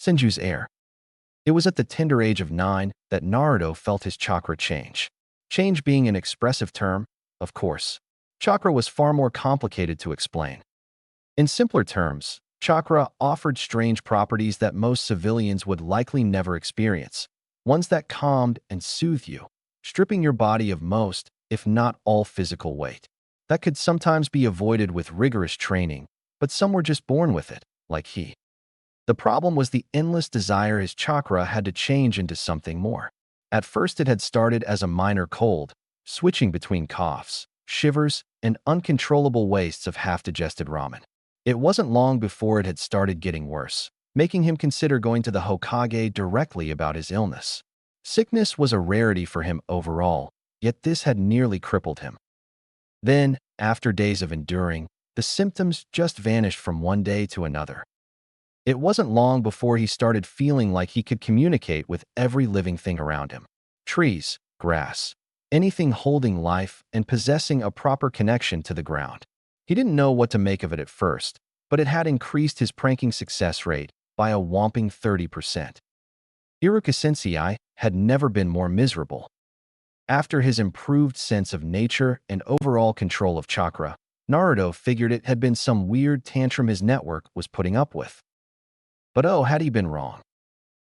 Senju's heir. It was at the tender age of 9 that Naruto felt his chakra change. Change being an expressive term, of course. Chakra was far more complicated to explain. In simpler terms, chakra offered strange properties that most civilians would likely never experience, ones that calmed and soothed you, stripping your body of most, if not all, physical weight. That could sometimes be avoided with rigorous training, but some were just born with it, like he. The problem was the endless desire his chakra had to change into something more. At first it had started as a minor cold, switching between coughs, shivers, and uncontrollable wastes of half-digested ramen. It wasn't long before it had started getting worse, making him consider going to the Hokage directly about his illness. Sickness was a rarity for him overall, yet this had nearly crippled him. Then, after days of enduring, the symptoms just vanished from one day to another. It wasn't long before he started feeling like he could communicate with every living thing around him. Trees, grass, anything holding life and possessing a proper connection to the ground. He didn't know what to make of it at first, but it had increased his pranking success rate by a whopping 30%. Iruka Sensei had never been more miserable. After his improved sense of nature and overall control of chakra, Naruto figured it had been some weird tantrum his network was putting up with. But oh, had he been wrong.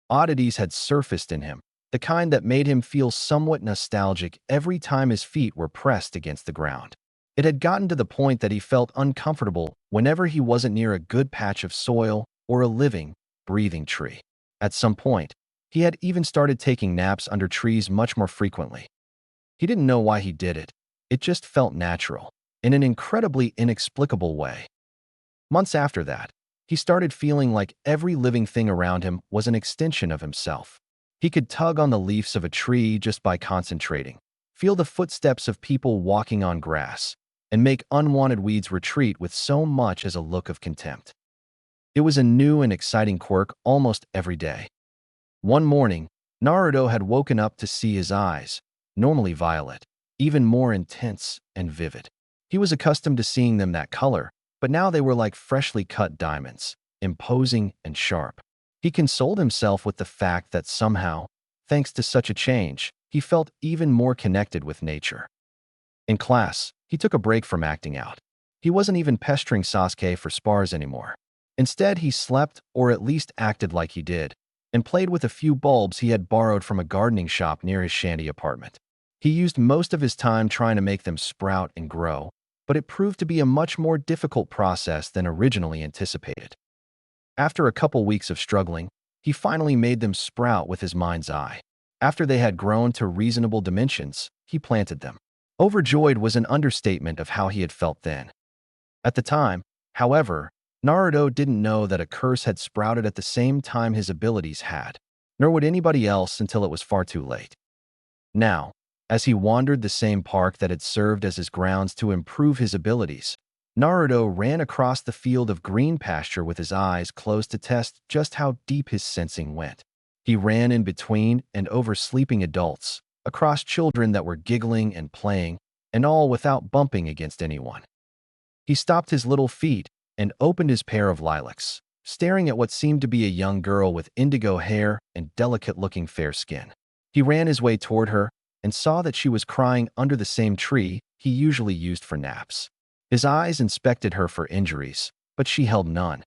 Oddities had surfaced in him, the kind that made him feel somewhat nostalgic every time his feet were pressed against the ground. It had gotten to the point that he felt uncomfortable whenever he wasn't near a good patch of soil or a living, breathing tree. At some point, he had even started taking naps under trees much more frequently. He didn't know why he did it. It just felt natural, in an incredibly inexplicable way. Months after that, he started feeling like every living thing around him was an extension of himself. He could tug on the leaves of a tree just by concentrating, feel the footsteps of people walking on grass, and make unwanted weeds retreat with so much as a look of contempt. It was a new and exciting quirk almost every day. One morning, Naruto had woken up to see his eyes, normally violet, even more intense and vivid. He was accustomed to seeing them that color, but now they were like freshly cut diamonds, imposing and sharp. He consoled himself with the fact that somehow, thanks to such a change, he felt even more connected with nature. In class, he took a break from acting out. He wasn't even pestering Sasuke for spars anymore. Instead, he slept, or at least acted like he did, and played with a few bulbs he had borrowed from a gardening shop near his shanty apartment. He used most of his time trying to make them sprout and grow, but it proved to be a much more difficult process than originally anticipated. After a couple weeks of struggling, he finally made them sprout with his mind's eye. After they had grown to reasonable dimensions, he planted them. Overjoyed was an understatement of how he had felt then. At the time, however, Naruto didn't know that a curse had sprouted at the same time his abilities had, nor would anybody else until it was far too late. Now, as he wandered the same park that had served as his grounds to improve his abilities, Naruto ran across the field of green pasture with his eyes closed to test just how deep his sensing went. He ran in between and over sleeping adults, across children that were giggling and playing, and all without bumping against anyone. He stopped his little feet and opened his pair of lilacs, staring at what seemed to be a young girl with indigo hair and delicate-looking fair skin. He ran his way toward her and saw that she was crying under the same tree he usually used for naps. His eyes inspected her for injuries, but she held none.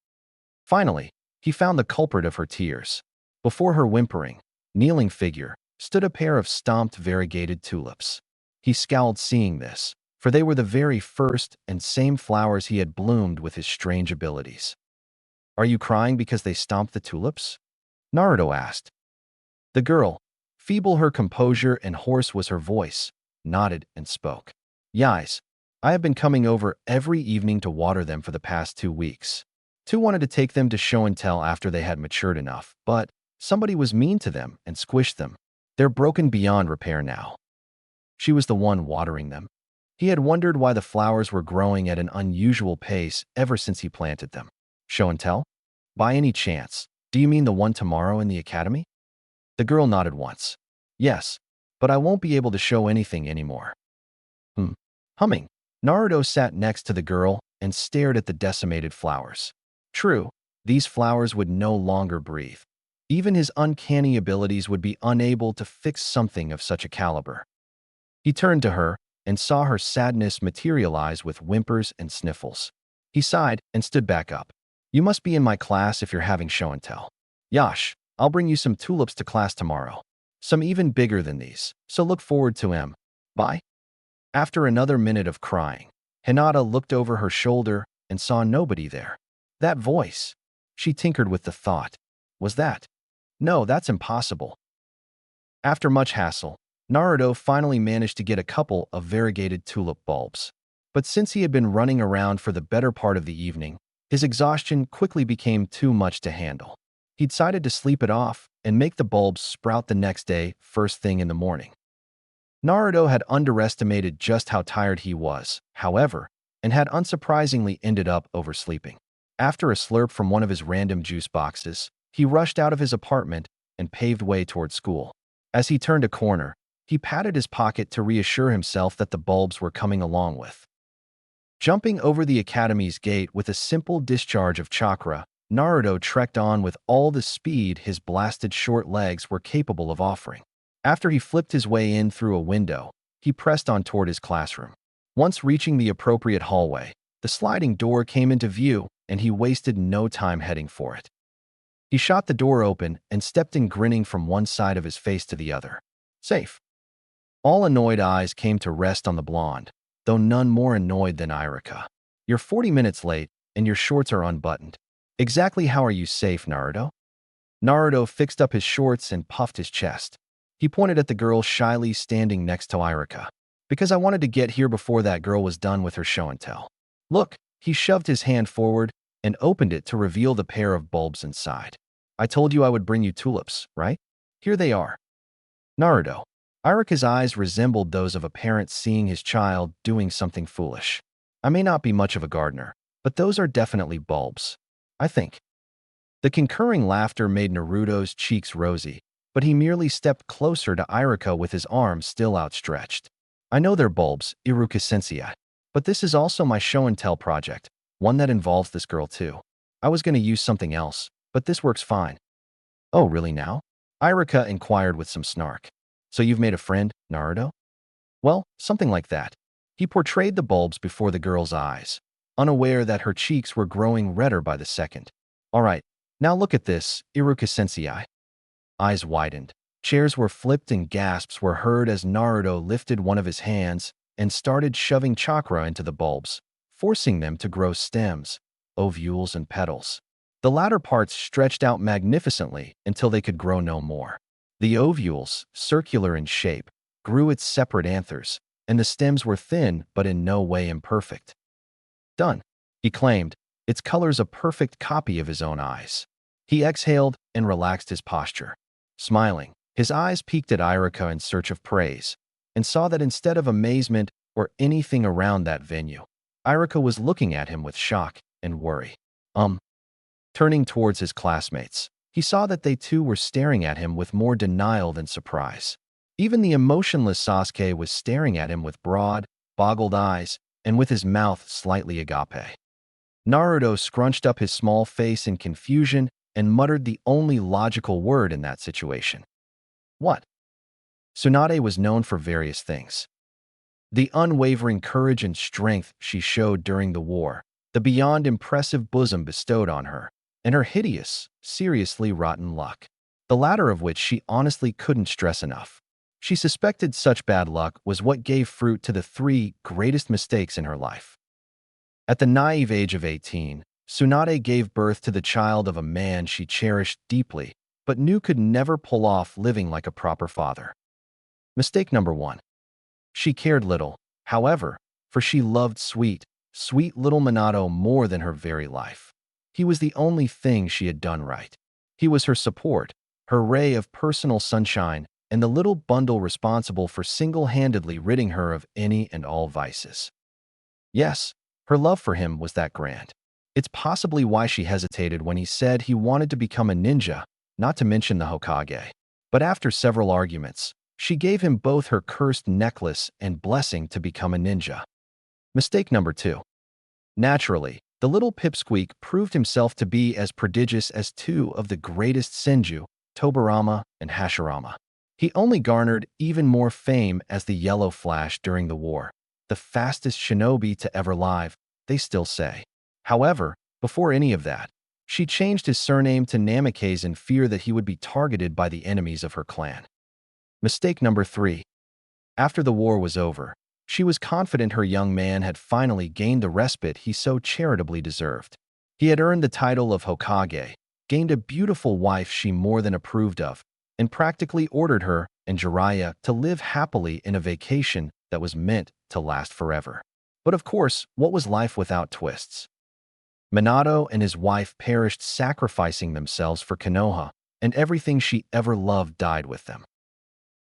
Finally, he found the culprit of her tears. Before her whimpering, kneeling figure stood a pair of stomped variegated tulips. He scowled seeing this, for they were the very first and same flowers he had bloomed with his strange abilities. "Are you crying because they stomped the tulips?" Naruto asked. The girl, feeble her composure and hoarse was her voice, nodded and spoke. "Yes, I have been coming over every evening to water them for the past 2 weeks. Two wanted to take them to show and tell after they had matured enough, but somebody was mean to them and squished them. They're broken beyond repair now." She was the one watering them. He had wondered why the flowers were growing at an unusual pace ever since he planted them. "Show and tell? By any chance, do you mean the one tomorrow in the academy?" The girl nodded once. "Yes, but I won't be able to show anything anymore." Humming, Naruto sat next to the girl and stared at the decimated flowers. True, these flowers would no longer breathe, Even his uncanny abilities would be unable to fix something of such a caliber. He turned to her and saw her sadness materialize with whimpers and sniffles. He sighed and stood back up. You must be in my class if you're having show and tell. Yash, I'll bring you some tulips to class tomorrow. Some even bigger than these, so look forward to 'em. Bye. After another minute of crying, Hinata looked over her shoulder and saw nobody there. That voice. She tinkered with the thought. Was that? No, that's impossible. After much hassle, Naruto finally managed to get a couple of variegated tulip bulbs. But since he had been running around for the better part of the evening, his exhaustion quickly became too much to handle. He decided to sleep it off and make the bulbs sprout the next day first thing in the morning. Naruto had underestimated just how tired he was, however, and had unsurprisingly ended up oversleeping. After a slurp from one of his random juice boxes, he rushed out of his apartment and paved way toward school. As he turned a corner, he patted his pocket to reassure himself that the bulbs were coming along with. Jumping over the academy's gate with a simple discharge of chakra, Naruto trekked on with all the speed his blasted short legs were capable of offering. After he flipped his way in through a window, he pressed on toward his classroom. Once reaching the appropriate hallway, the sliding door came into view, and he wasted no time heading for it. He shot the door open and stepped in, grinning from one side of his face to the other. Safe. All annoyed eyes came to rest on the blonde, though none more annoyed than Irika. You're 40 minutes late, and your shorts are unbuttoned. Exactly how are you safe, Naruto? Naruto fixed up his shorts and puffed his chest. He pointed at the girl shyly standing next to Irika. Because I wanted to get here before that girl was done with her show and tell. Look, he shoved his hand forward and opened it to reveal the pair of bulbs inside. I told you I would bring you tulips, right? Here they are. Naruto. Irika's eyes resembled those of a parent seeing his child doing something foolish. I may not be much of a gardener, but those are definitely bulbs. I think. The concurring laughter made Naruto's cheeks rosy, but he merely stepped closer to Irika with his arms still outstretched. I know they're bulbs, Iruka-sensei, but this is also my show-and-tell project, one that involves this girl too. I was going to use something else, but this works fine. Oh, really now? Irika inquired with some snark. So you've made a friend, Naruto? Well, something like that. He portrayed the bulbs before the girl's eyes, unaware that her cheeks were growing redder by the second. All right, now look at this, Iruka-sensei. Eyes widened. Chairs were flipped and gasps were heard as Naruto lifted one of his hands and started shoving chakra into the bulbs, forcing them to grow stems, ovules, and petals. The latter parts stretched out magnificently until they could grow no more. The ovules, circular in shape, grew its separate anthers, and the stems were thin but in no way imperfect. Done, he claimed, its colors a perfect copy of his own eyes. He exhaled and relaxed his posture. Smiling, his eyes peeked at Irika in search of praise, and saw that instead of amazement or anything around that venue, Irika was looking at him with shock and worry. Turning towards his classmates, he saw that they too were staring at him with more denial than surprise. Even the emotionless Sasuke was staring at him with broad, boggled eyes and with his mouth slightly agape. Naruto scrunched up his small face in confusion and muttered the only logical word in that situation. What? Tsunade was known for various things. The unwavering courage and strength she showed during the war, the beyond impressive bosom bestowed on her, and her hideous, seriously rotten luck, the latter of which she honestly couldn't stress enough. She suspected such bad luck was what gave fruit to the 3 greatest mistakes in her life. At the naive age of 18, Tsunade gave birth to the child of a man she cherished deeply, but knew could never pull off living like a proper father. Mistake number 1. She cared little, however, for she loved sweet little Minato more than her very life. He was the only thing she had done right. He was her support, her ray of personal sunshine, and the little bundle responsible for single-handedly ridding her of any and all vices. Yes, her love for him was that grand. It's possibly why she hesitated when he said he wanted to become a ninja, not to mention the Hokage. But after several arguments, she gave him both her cursed necklace and blessing to become a ninja. Mistake number 2. Naturally, the little pipsqueak proved himself to be as prodigious as 2 of the greatest Senju, Tobirama, and Hashirama. He only garnered even more fame as the Yellow Flash during the war, the fastest shinobi to ever live, they still say. However, before any of that, she changed his surname to Namikaze in fear that he would be targeted by the enemies of her clan. Mistake number 3. After the war was over, she was confident her young man had finally gained the respite he so charitably deserved. He had earned the title of Hokage, gained a beautiful wife she more than approved of, and practically ordered her and Jiraiya to live happily in a vacation that was meant to last forever. But of course, what was life without twists? Minato and his wife perished sacrificing themselves for Konoha, and everything she ever loved died with them.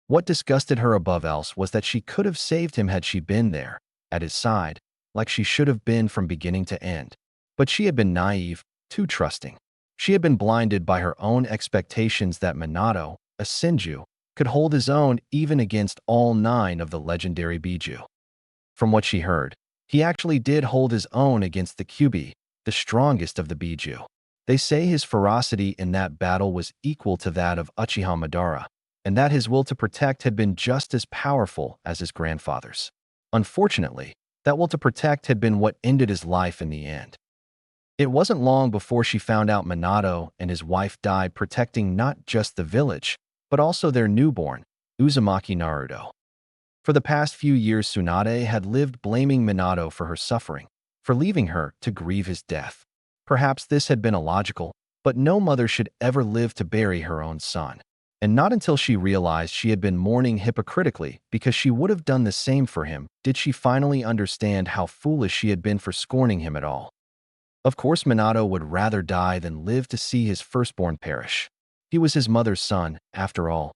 What disgusted her above else was that she could have saved him had she been there, at his side, like she should have been from beginning to end. But she had been naive, too trusting. She had been blinded by her own expectations that Minato, a Senju, could hold his own even against all 9 of the legendary Biju. From what she heard, he actually did hold his own against the Kyuubi, the strongest of the Biju. They say his ferocity in that battle was equal to that of Uchiha Madara, and that his will to protect had been just as powerful as his grandfather's. Unfortunately, that will to protect had been what ended his life in the end. It wasn't long before she found out Minato and his wife died protecting not just the village, but also their newborn, Uzumaki Naruto. For the past few years, Tsunade had lived blaming Minato for her suffering, for leaving her to grieve his death. Perhaps this had been illogical, but no mother should ever live to bury her own son. And not until she realized she had been mourning hypocritically because she would have done the same for him did she finally understand how foolish she had been for scorning him at all. Of course, Minato would rather die than live to see his firstborn perish. He was his mother's son, after all.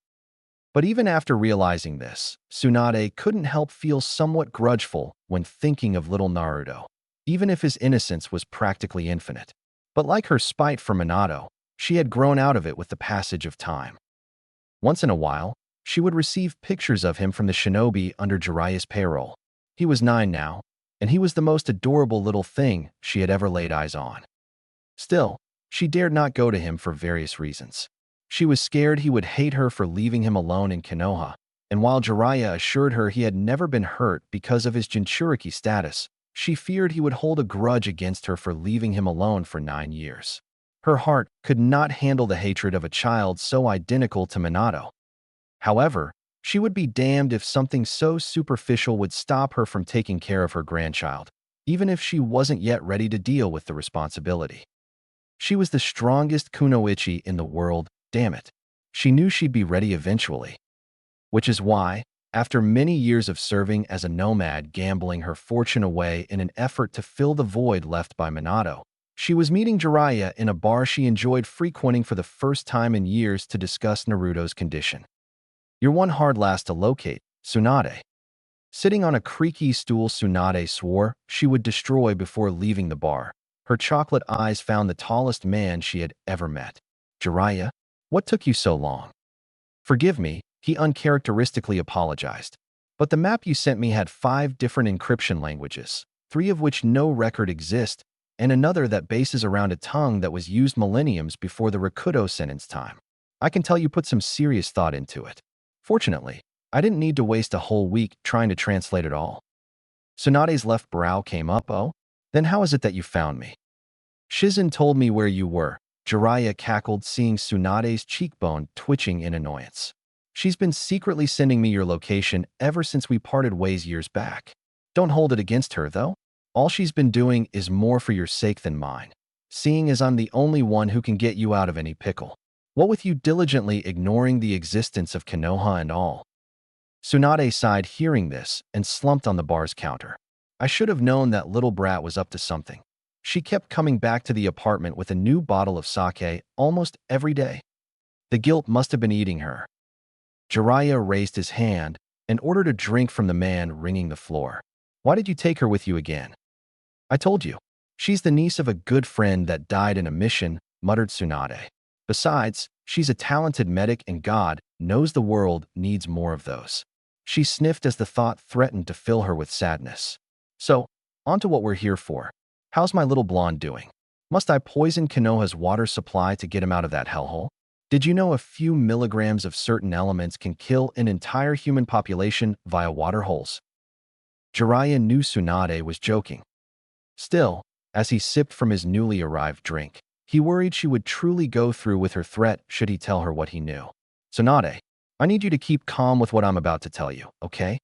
But even after realizing this, Tsunade couldn't help feel somewhat grudgeful when thinking of little Naruto, even if his innocence was practically infinite. But like her spite for Minato, she had grown out of it with the passage of time. Once in a while, she would receive pictures of him from the shinobi under Jiraiya's payroll. He was 9 now, and he was the most adorable little thing she had ever laid eyes on. Still, she dared not go to him for various reasons. She was scared he would hate her for leaving him alone in Konoha, and while Jiraiya assured her he had never been hurt because of his Jinchuriki status, she feared he would hold a grudge against her for leaving him alone for 9 years. Her heart could not handle the hatred of a child so identical to Minato. However, she would be damned if something so superficial would stop her from taking care of her grandchild, even if she wasn't yet ready to deal with the responsibility. She was the strongest kunoichi in the world, damn it. She knew she'd be ready eventually. Which is why, after many years of serving as a nomad gambling her fortune away in an effort to fill the void left by Minato, she was meeting Jiraiya in a bar she enjoyed frequenting for the first time in years to discuss Naruto's condition. "You're one hard lass to locate, Tsunade." Sitting on a creaky stool, Tsunade swore she would destroy before leaving the bar. Her chocolate eyes found the tallest man she had ever met. "Jiraiya, what took you so long?" "Forgive me," he uncharacteristically apologized. "But the map you sent me had 5 different encryption languages, 3 of which no record exist, and another that bases around a tongue that was used millenniums before the Rakuto sentence time. I can tell you put some serious thought into it. Fortunately, I didn't need to waste a whole week trying to translate it all." Tsunade's left brow came up. "Oh? Then how is it that you found me?" "Shizen told me where you were," Jiraiya cackled, seeing Tsunade's cheekbone twitching in annoyance. "She's been secretly sending me your location ever since we parted ways years back. Don't hold it against her, though. All she's been doing is more for your sake than mine, seeing as I'm the only one who can get you out of any pickle. What with you diligently ignoring the existence of Konoha and all." Tsunade sighed hearing this and slumped on the bar's counter. "I should have known that little brat was up to something. She kept coming back to the apartment with a new bottle of sake almost every day. The guilt must have been eating her." Jiraiya raised his hand and ordered a drink from the man ringing the floor. "Why did you take her with you again?" "I told you. She's the niece of a good friend that died in a mission," muttered Tsunade. "Besides, she's a talented medic and God knows the world needs more of those." She sniffed as the thought threatened to fill her with sadness. "So, on to what we're here for. How's my little blonde doing? Must I poison Konoha's water supply to get him out of that hellhole?" Did you know a few milligrams of certain elements can kill an entire human population via water holes? Jiraiya knew Tsunade was joking. Still, as he sipped from his newly arrived drink, he worried she would truly go through with her threat should he tell her what he knew. Tsunade, I need you to keep calm with what I'm about to tell you, okay?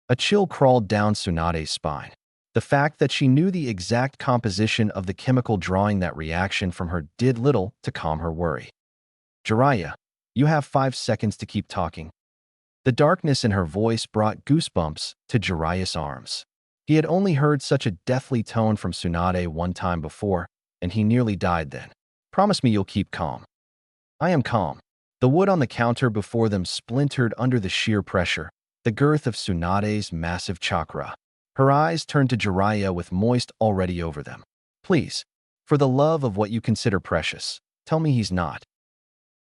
A chill crawled down Tsunade's spine. The fact that she knew the exact composition of the chemical drawing that reaction from her did little to calm her worry. Jiraiya, you have 5 seconds to keep talking. The darkness in her voice brought goosebumps to Jiraiya's arms. He had only heard such a deathly tone from Tsunade one time before, and he nearly died then. Promise me you'll keep calm. I am calm. The wood on the counter before them splintered under the sheer pressure, the girth of Tsunade's massive chakra. Her eyes turned to Jiraiya with moist already over them. Please, for the love of what you consider precious, tell me he's not.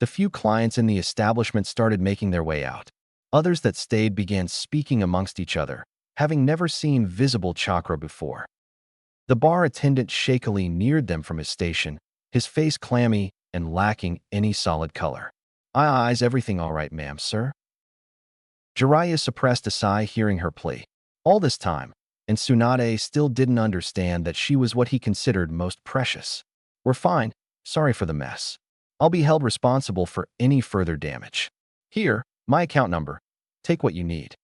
The few clients in the establishment started making their way out. Others that stayed began speaking amongst each other, having never seen visible chakra before. The bar attendant shakily neared them from his station, his face clammy and lacking any solid color. Is everything all right, ma'am, sir? Jiraiya suppressed a sigh hearing her plea. All this time, and Tsunade still didn't understand that she was what he considered most precious. We're fine. Sorry for the mess. I'll be held responsible for any further damage. Here, my account number. Take what you need.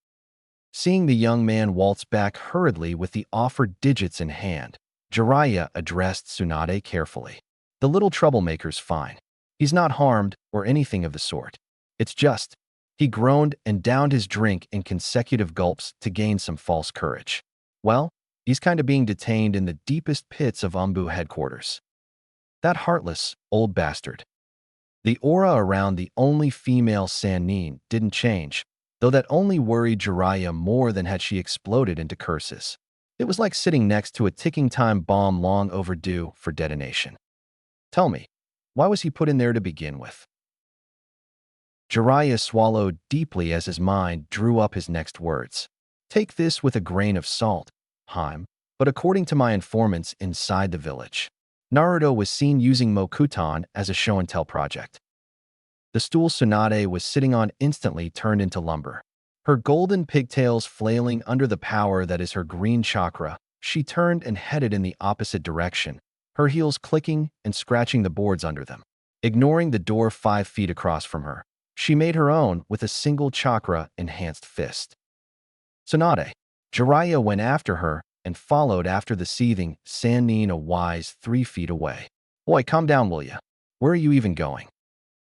Seeing the young man waltz back hurriedly with the offered digits in hand, Jiraiya addressed Tsunade carefully. The little troublemaker's fine. He's not harmed or anything of the sort. It's just, he groaned and downed his drink in consecutive gulps to gain some false courage. Well, he's kind of being detained in the deepest pits of Umbu headquarters. That heartless, old bastard. The aura around the only female Sannin didn't change, though that only worried Jiraiya more than had she exploded into curses. It was like sitting next to a ticking time bomb long overdue for detonation. Tell me, why was he put in there to begin with? Jiraiya swallowed deeply as his mind drew up his next words. Take this with a grain of salt, Haim, but according to my informants inside the village, Naruto was seen using Mokuton as a show-and-tell project. The stool Tsunade was sitting on instantly turned into lumber. Her golden pigtails flailing under the power that is her green chakra, she turned and headed in the opposite direction, her heels clicking and scratching the boards under them. Ignoring the door 5 feet across from her, she made her own with a single chakra-enhanced fist. Tsunade. Jiraiya went after her and followed after the seething Sannin a wise 3 feet away. Boy, calm down, will ya? Where are you even going?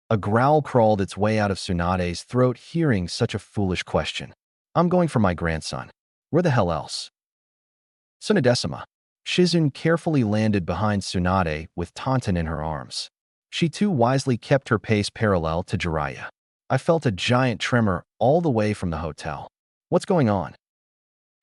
A growl crawled its way out of Tsunade's throat hearing such a foolish question. I'm going for my grandson. Where the hell else? Tsunadesima. Shizune carefully landed behind Tsunade with Tauntaun in her arms. She too wisely kept her pace parallel to Jiraiya. I felt a giant tremor all the way from the hotel. What's going on?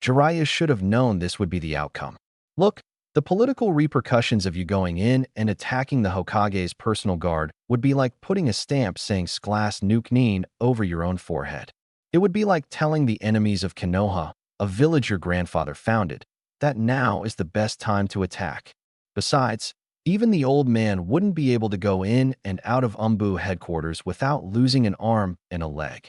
Jiraiya should have known this would be the outcome. Look, the political repercussions of you going in and attacking the Hokage's personal guard would be like putting a stamp saying Sklas Nuke Nin over your own forehead. It would be like telling the enemies of Konoha, a village your grandfather founded, that now is the best time to attack. Besides, even the old man wouldn't be able to go in and out of Umbu headquarters without losing an arm and a leg.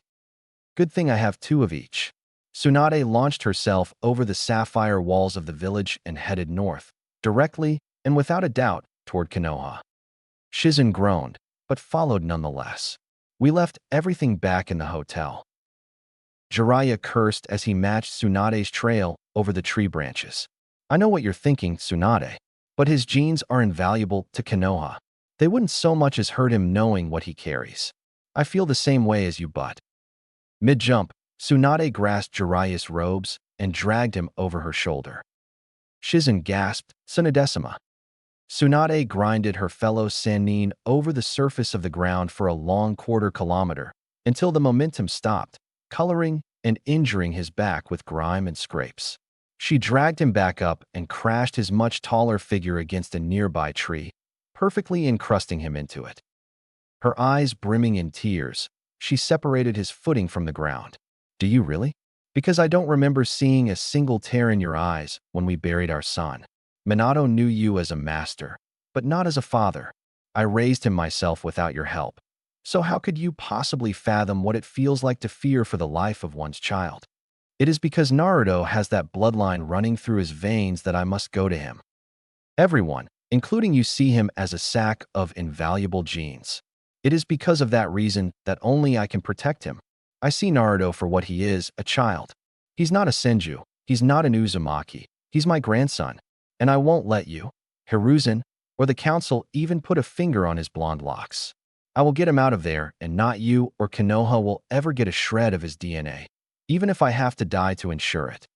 Good thing I have 2 of each. Tsunade launched herself over the sapphire walls of the village and headed north, directly and without a doubt toward Konoha. Shizune groaned, but followed nonetheless. We left everything back in the hotel. Jiraiya cursed as he matched Tsunade's trail over the tree branches. I know what you're thinking, Tsunade, but his genes are invaluable to Konoha. They wouldn't so much as hurt him knowing what he carries. I feel the same way as you, but. Mid-jump, Tsunade grasped Jiraiya's robes and dragged him over her shoulder. Shizune gasped, Tsunadesima. Tsunade grinded her fellow Sannin over the surface of the ground for a long quarter-kilometer until the momentum stopped, coloring and injuring his back with grime and scrapes. She dragged him back up and crashed his much taller figure against a nearby tree, perfectly encrusting him into it. Her eyes brimming in tears, she separated his footing from the ground. Do you really? Because I don't remember seeing a single tear in your eyes when we buried our son. Minato knew you as a master, but not as a father. I raised him myself without your help. So how could you possibly fathom what it feels like to fear for the life of one's child? It is because Naruto has that bloodline running through his veins that I must go to him. Everyone, including you, see him as a sack of invaluable genes. It is because of that reason that only I can protect him. I see Naruto for what he is, a child. He's not a Senju. He's not an Uzumaki. He's my grandson. And I won't let you, Hiruzen, or the council even put a finger on his blonde locks. I will get him out of there, and not you or Konoha will ever get a shred of his DNA, even if I have to die to ensure it.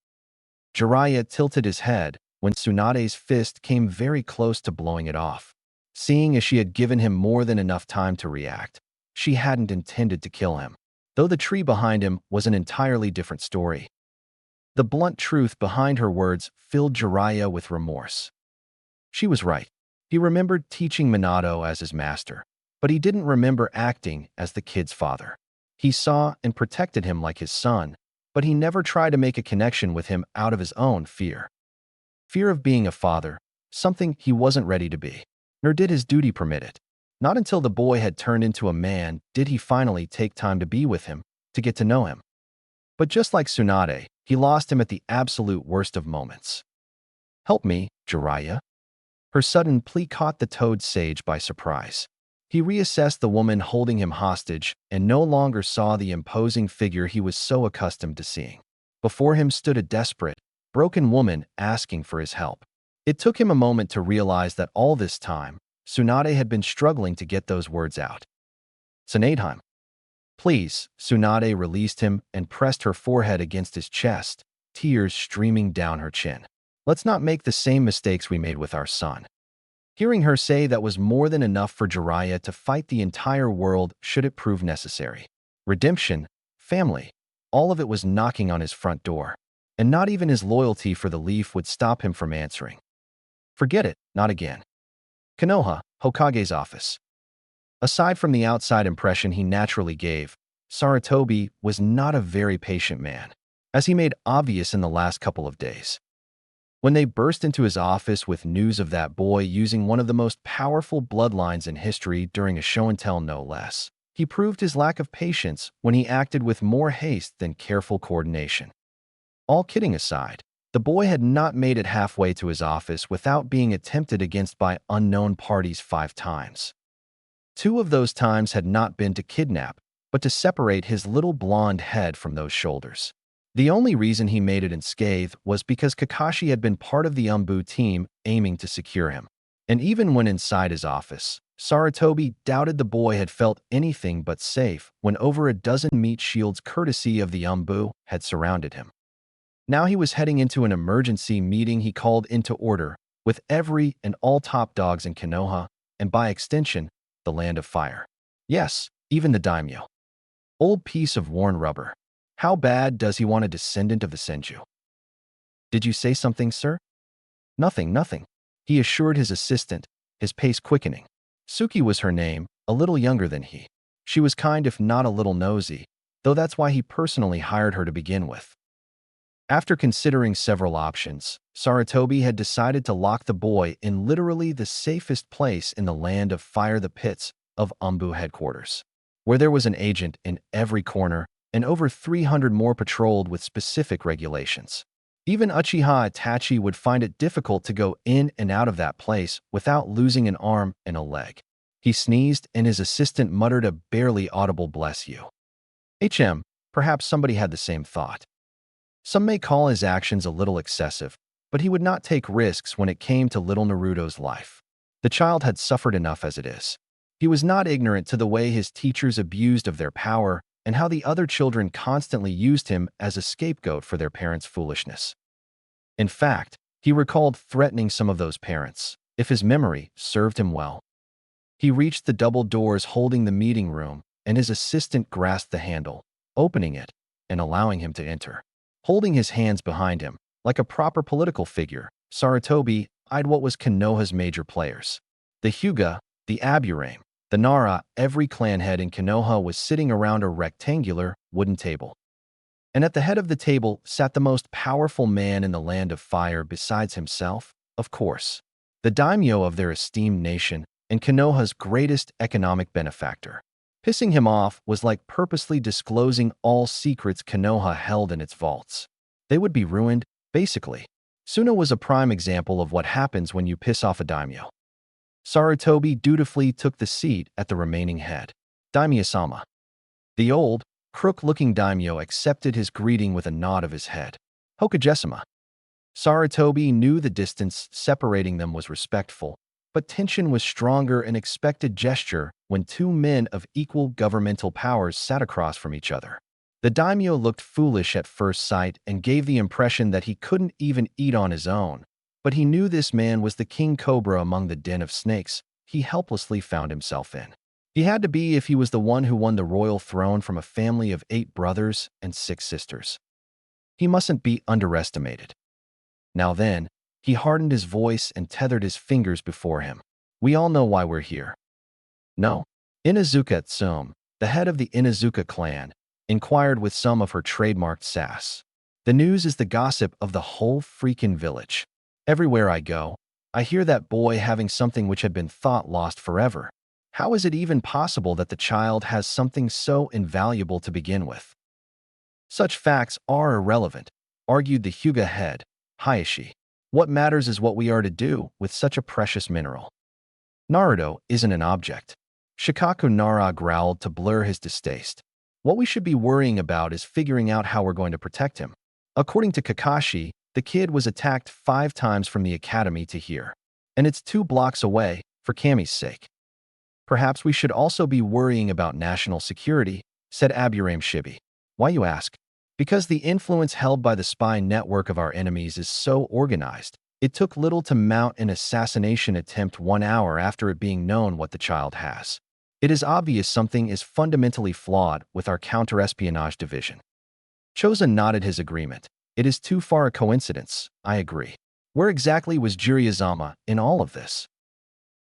Jiraiya tilted his head when Tsunade's fist came very close to blowing it off. Seeing as she had given him more than enough time to react, she hadn't intended to kill him, though the tree behind him was an entirely different story. The blunt truth behind her words filled Jiraiya with remorse. She was right. He remembered teaching Minato as his master, but he didn't remember acting as the kid's father. He saw and protected him like his son, but he never tried to make a connection with him out of his own fear. Fear of being a father, something he wasn't ready to be, nor did his duty permit it. Not until the boy had turned into a man did he finally take time to be with him, to get to know him. But just like Tsunade, he lost him at the absolute worst of moments. "Help me, Jiraiya." Her sudden plea caught the toad sage by surprise. He reassessed the woman holding him hostage and no longer saw the imposing figure he was so accustomed to seeing. Before him stood a desperate, broken woman asking for his help. It took him a moment to realize that all this time, Tsunade had been struggling to get those words out. "Tsunade, please." Tsunade released him and pressed her forehead against his chest, tears streaming down her chin. "Let's not make the same mistakes we made with our son." Hearing her say that was more than enough for Jiraiya to fight the entire world should it prove necessary. Redemption, family, all of it was knocking on his front door, and not even his loyalty for the leaf would stop him from answering. "Forget it, not again." Konoha, Hokage's office. Aside from the outside impression he naturally gave, Sarutobi was not a very patient man, as he made obvious in the last couple of days. When they burst into his office with news of that boy using one of the most powerful bloodlines in history during a show-and-tell no less, he proved his lack of patience when he acted with more haste than careful coordination. All kidding aside, the boy had not made it halfway to his office without being attempted against by unknown parties 5 times. 2 of those times had not been to kidnap, but to separate his little blonde head from those shoulders. The only reason he made it unscathed was because Kakashi had been part of the Umbu team aiming to secure him. And even when inside his office, Sarutobi doubted the boy had felt anything but safe when over a dozen meat shields courtesy of the Umbu had surrounded him. Now he was heading into an emergency meeting he called into order with every and all top dogs in Konoha, and by extension, the Land of Fire. Yes, even the daimyo. Old piece of worn rubber. How bad does he want a descendant of the Senju? "Did you say something, sir?" "Nothing, nothing," he assured his assistant, his pace quickening. Suki was her name, a little younger than he. She was kind if not a little nosy, though that's why he personally hired her to begin with. After considering several options, Sarutobi had decided to lock the boy in literally the safest place in the Land of Fire, the pits of Umbu headquarters, where there was an agent in every corner and over 300 more patrolled with specific regulations. Even Uchiha Itachi would find it difficult to go in and out of that place without losing an arm and a leg. He sneezed and his assistant muttered a barely audible "bless you." Perhaps somebody had the same thought. Some may call his actions a little excessive, but he would not take risks when it came to little Naruto's life. The child had suffered enough as it is. He was not ignorant to the way his teachers abused of their power and how the other children constantly used him as a scapegoat for their parents' foolishness. In fact, he recalled threatening some of those parents, if his memory served him well. He reached the double doors holding the meeting room, and his assistant grasped the handle, opening it and allowing him to enter. Holding his hands behind him, like a proper political figure, Sarutobi eyed what was Konoha's major players. The Hyuga, the Aburame, the Nara, every clan head in Konoha was sitting around a rectangular, wooden table. And at the head of the table sat the most powerful man in the Land of Fire besides himself, of course. The daimyo of their esteemed nation and Konoha's greatest economic benefactor. Pissing him off was like purposely disclosing all secrets Konoha held in its vaults. They would be ruined, basically. Suna was a prime example of what happens when you piss off a daimyo. Sarutobi dutifully took the seat at the remaining head. Daimyo-sama. The old, crook-looking daimyo accepted his greeting with a nod of his head. Hokage-sama. Sarutobi knew the distance separating them was respectful, but tension was stronger and expected gesture when two men of equal governmental powers sat across from each other. The daimyo looked foolish at first sight and gave the impression that he couldn't even eat on his own, but he knew this man was the king cobra among the den of snakes he helplessly found himself in. He had to be if he was the one who won the royal throne from a family of 8 brothers and 6 sisters. He mustn't be underestimated. Now then, he hardened his voice and tethered his fingers before him. We all know why we're here. No. Inazuka Tsume, the head of the Inazuka clan, inquired with some of her trademarked sass. The news is the gossip of the whole freaking village. Everywhere I go, I hear that boy having something which had been thought lost forever. How is it even possible that the child has something so invaluable to begin with? Such facts are irrelevant, argued the Hyuga head, Hayashi. What matters is what we are to do with such a precious mineral. Naruto isn't an object. Shikaku Nara growled to blur his distaste. What we should be worrying about is figuring out how we're going to protect him. According to Kakashi, the kid was attacked 5 times from the academy to here. And it's 2 blocks away, for Kami's sake. Perhaps we should also be worrying about national security, said Aburame Shibi. Why, you ask? Because the influence held by the spy network of our enemies is so organized, it took little to mount an assassination attempt 1 hour after it being known what the child has. It is obvious something is fundamentally flawed with our counter-espionage division. Chosen nodded his agreement. It is too far a coincidence, I agree. Where exactly was Jiraiya in all of this?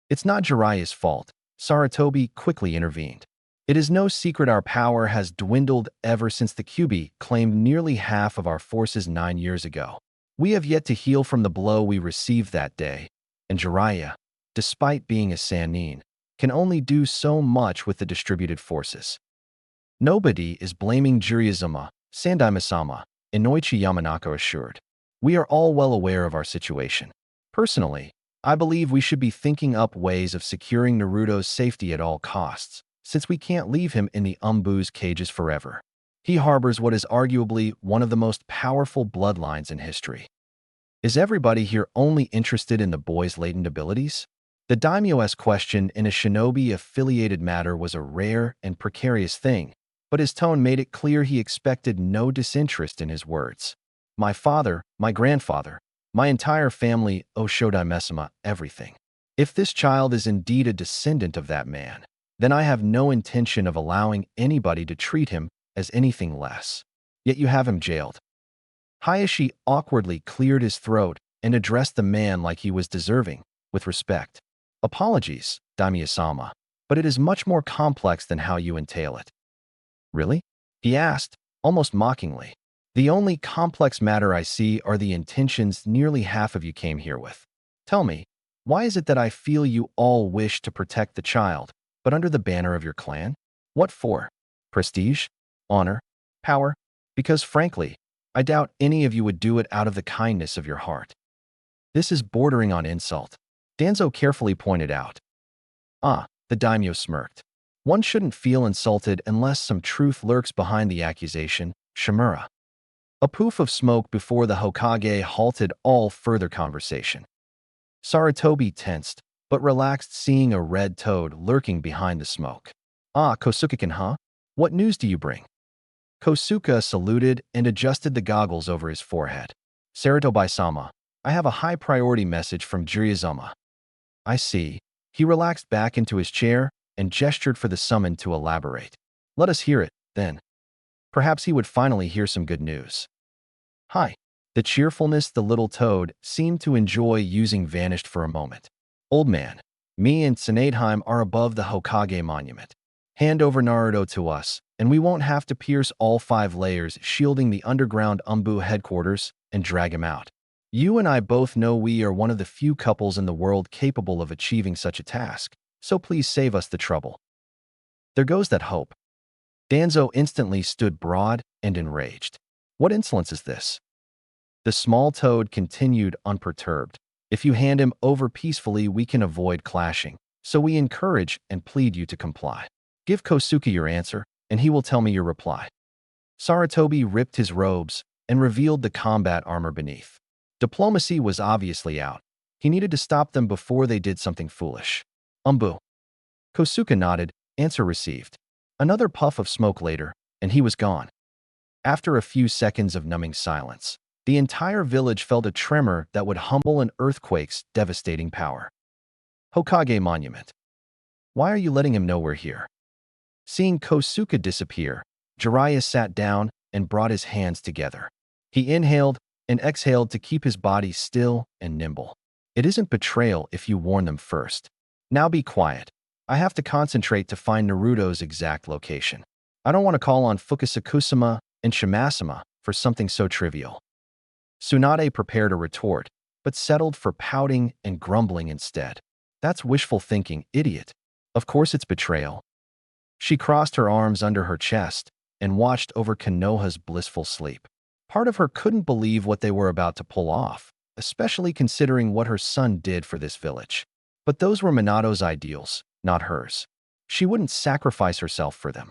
It's not Jiraiya's fault, Sarutobi quickly intervened. It is no secret our power has dwindled ever since the Kyuubi claimed nearly half of our forces 9 years ago. We have yet to heal from the blow we received that day, and Jiraiya, despite being a Sannin, can only do so much with the distributed forces. Nobody is blaming Jiraiya, Sandaime-sama, Inoichi Yamanaka assured. We are all well aware of our situation. Personally, I believe we should be thinking up ways of securing Naruto's safety at all costs, since we can't leave him in the Umbu's cages forever. He harbors what is arguably one of the most powerful bloodlines in history. Is everybody here only interested in the boy's latent abilities? The daimyo's question in a shinobi-affiliated matter was a rare and precarious thing, but his tone made it clear he expected no disinterest in his words. My father, my grandfather, my entire family, Oshodaime-sama, everything. If this child is indeed a descendant of that man, then I have no intention of allowing anybody to treat him as anything less. Yet you have him jailed. Hayashi awkwardly cleared his throat and addressed the man like he was deserving, with respect. Apologies, Daimyo-sama, but it is much more complex than how you entail it. Really? He asked, almost mockingly. The only complex matter I see are the intentions nearly half of you came here with. Tell me, why is it that I feel you all wish to protect the child, but under the banner of your clan? What for? Prestige? Honor? Power? Because frankly, I doubt any of you would do it out of the kindness of your heart. This is bordering on insult, Danzo carefully pointed out. Ah, the daimyo smirked. One shouldn't feel insulted unless some truth lurks behind the accusation, Shimura. A poof of smoke before the Hokage halted all further conversation. Sarutobi tensed, but relaxed seeing a red toad lurking behind the smoke. Ah, Kosuke-kun, huh? What news do you bring? Kosuke saluted and adjusted the goggles over his forehead. Sarutobi-sama, I have a high-priority message from Jiraiya. I see. He relaxed back into his chair and gestured for the summon to elaborate. Let us hear it, then. Perhaps he would finally hear some good news. Hi. The cheerfulness the little toad seemed to enjoy using vanished for a moment. Old man, me and Tsunadeheim are above the Hokage monument. Hand over Naruto to us, and we won't have to pierce all 5 layers shielding the underground Umbu headquarters and drag him out. You and I both know we are one of the few couples in the world capable of achieving such a task, so please save us the trouble. There goes that hope. Danzo instantly stood broad and enraged. What insolence is this? The small toad continued unperturbed. If you hand him over peacefully, we can avoid clashing. So we encourage and plead you to comply. Give Kosuke your answer, and he will tell me your reply. Saratobi ripped his robes and revealed the combat armor beneath. Diplomacy was obviously out. He needed to stop them before they did something foolish. Umbu. Kosuke nodded, answer received. Another puff of smoke later, and he was gone. After a few seconds of numbing silence, the entire village felt a tremor that would humble an earthquake's devastating power. Hokage Monument. Why are you letting him know we're here? Seeing Kosuke disappear, Jiraiya sat down and brought his hands together. He inhaled and exhaled to keep his body still and nimble. It isn't betrayal if you warn them first. Now be quiet. I have to concentrate to find Naruto's exact location. I don't want to call on Fukasakusama and Shimasama for something so trivial. Tsunade prepared a retort, but settled for pouting and grumbling instead. That's wishful thinking, idiot. Of course it's betrayal. She crossed her arms under her chest and watched over Konoha's blissful sleep. Part of her couldn't believe what they were about to pull off, especially considering what her son did for this village. But those were Minato's ideals, not hers. She wouldn't sacrifice herself for them.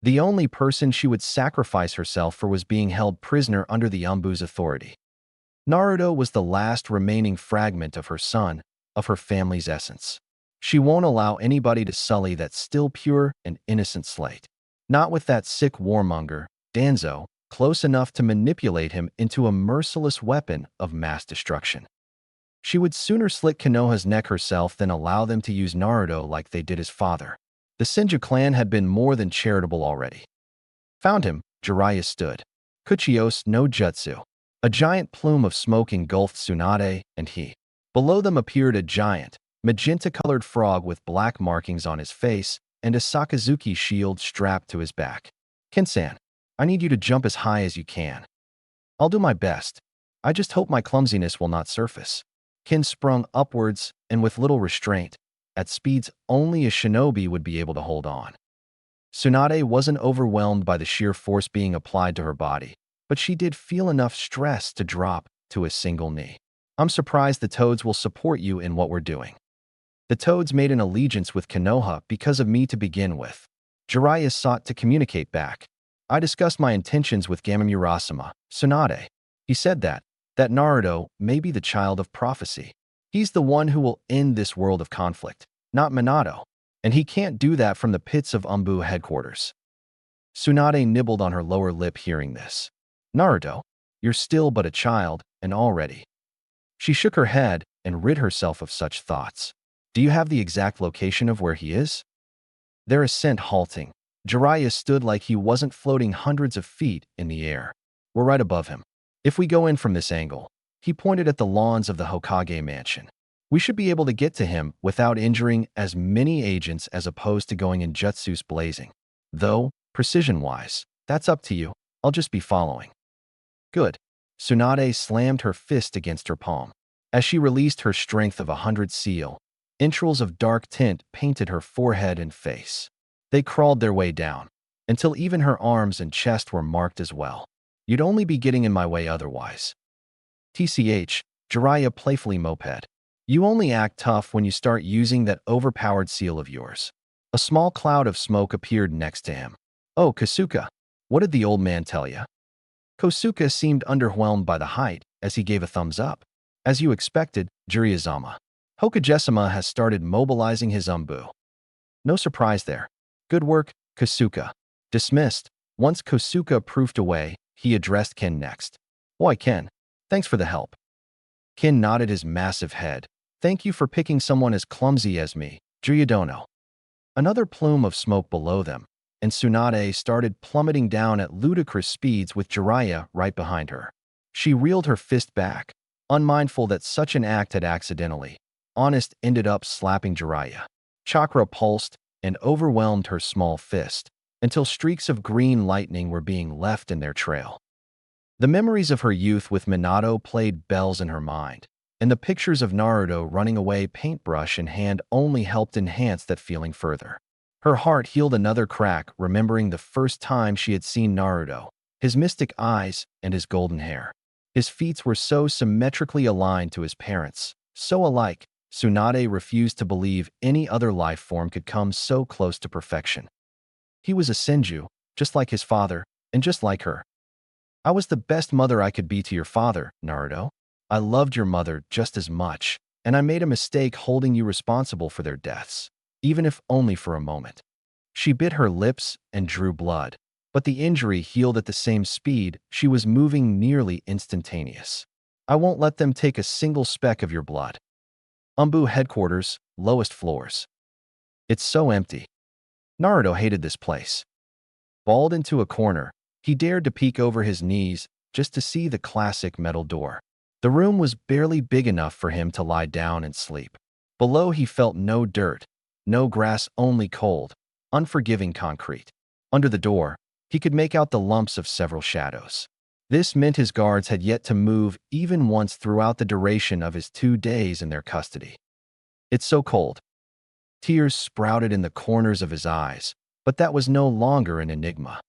The only person she would sacrifice herself for was being held prisoner under the Umbu's authority. Naruto was the last remaining fragment of her son, of her family's essence. She won't allow anybody to sully that still pure and innocent slate. Not with that sick warmonger, Danzo, close enough to manipulate him into a merciless weapon of mass destruction. She would sooner slit Konoha's neck herself than allow them to use Naruto like they did his father. The Senju clan had been more than charitable already. Found him, Jiraiya stood. Kuchiyos no Jutsu. A giant plume of smoke engulfed Tsunade and he. Below them appeared a giant, magenta-colored frog with black markings on his face and a Sakazuki shield strapped to his back. Ken-san, I need you to jump as high as you can. I'll do my best. I just hope my clumsiness will not surface. Ken sprung upwards and with little restraint, at speeds only a shinobi would be able to hold on. Tsunade wasn't overwhelmed by the sheer force being applied to her body, but she did feel enough stress to drop to a single knee. I'm surprised the Toads will support you in what we're doing. The Toads made an allegiance with Konoha because of me to begin with. Jiraiya sought to communicate back. I discussed my intentions with Gamamurasama, Tsunade. He said that Naruto may be the child of prophecy. He's the one who will end this world of conflict, not Minato. And he can't do that from the pits of Umbu headquarters. Tsunade nibbled on her lower lip hearing this. Naruto, you're still but a child, and already. She shook her head and rid herself of such thoughts. Do you have the exact location of where he is? Their ascent halting, Jiraiya stood like he wasn't floating hundreds of feet in the air. We're right above him. If we go in from this angle, he pointed at the lawns of the Hokage mansion. We should be able to get to him without injuring as many agents as opposed to going in jutsus blazing. Though, precision-wise, that's up to you. I'll just be following. Good. Tsunade slammed her fist against her palm. As she released her strength of 100 seal, entrails of dark tint painted her forehead and face. They crawled their way down, until even her arms and chest were marked as well. You'd only be getting in my way otherwise. TCH, Jiraiya playfully moped. You only act tough when you start using that overpowered seal of yours. A small cloud of smoke appeared next to him. Oh, Kosuke, what did the old man tell you? Kosuke seemed underwhelmed by the height as he gave a thumbs up. As you expected, Jiraiya-sama. Hokage-sama has started mobilizing his Umbu. No surprise there. Good work, Kosuke. Dismissed. Once Kosuke proofed away, he addressed Ken next. Why, Ken, thanks for the help. Ken nodded his massive head. Thank you for picking someone as clumsy as me, Jiraiya-dono. Another plume of smoke below them, and Tsunade started plummeting down at ludicrous speeds with Jiraiya right behind her. She reeled her fist back, unmindful that such an act had accidentally, honest ended up slapping Jiraiya. Chakra pulsed and overwhelmed her small fist, until streaks of green lightning were being left in their trail. The memories of her youth with Minato played bells in her mind, and the pictures of Naruto running away paintbrush in hand only helped enhance that feeling further. Her heart healed another crack, remembering the first time she had seen Naruto, his mystic eyes and his golden hair. His feet were so symmetrically aligned to his parents, so alike, Tsunade refused to believe any other life form could come so close to perfection. He was a Senju, just like his father, and just like her. I was the best mother I could be to your father, Naruto. I loved your mother just as much, and I made a mistake holding you responsible for their deaths, even if only for a moment. She bit her lips and drew blood, but the injury healed at the same speed. She was moving nearly instantaneous. I won't let them take a single speck of your blood. Umbu headquarters, lowest floors. It's so empty. Naruto hated this place. Balled into a corner, he dared to peek over his knees just to see the classic metal door. The room was barely big enough for him to lie down and sleep. Below he felt no dirt, no grass, only cold, unforgiving concrete. Under the door, he could make out the lumps of several shadows. This meant his guards had yet to move even once throughout the duration of his 2 days in their custody. It's so cold. Tears sprouted in the corners of his eyes, but that was no longer an enigma.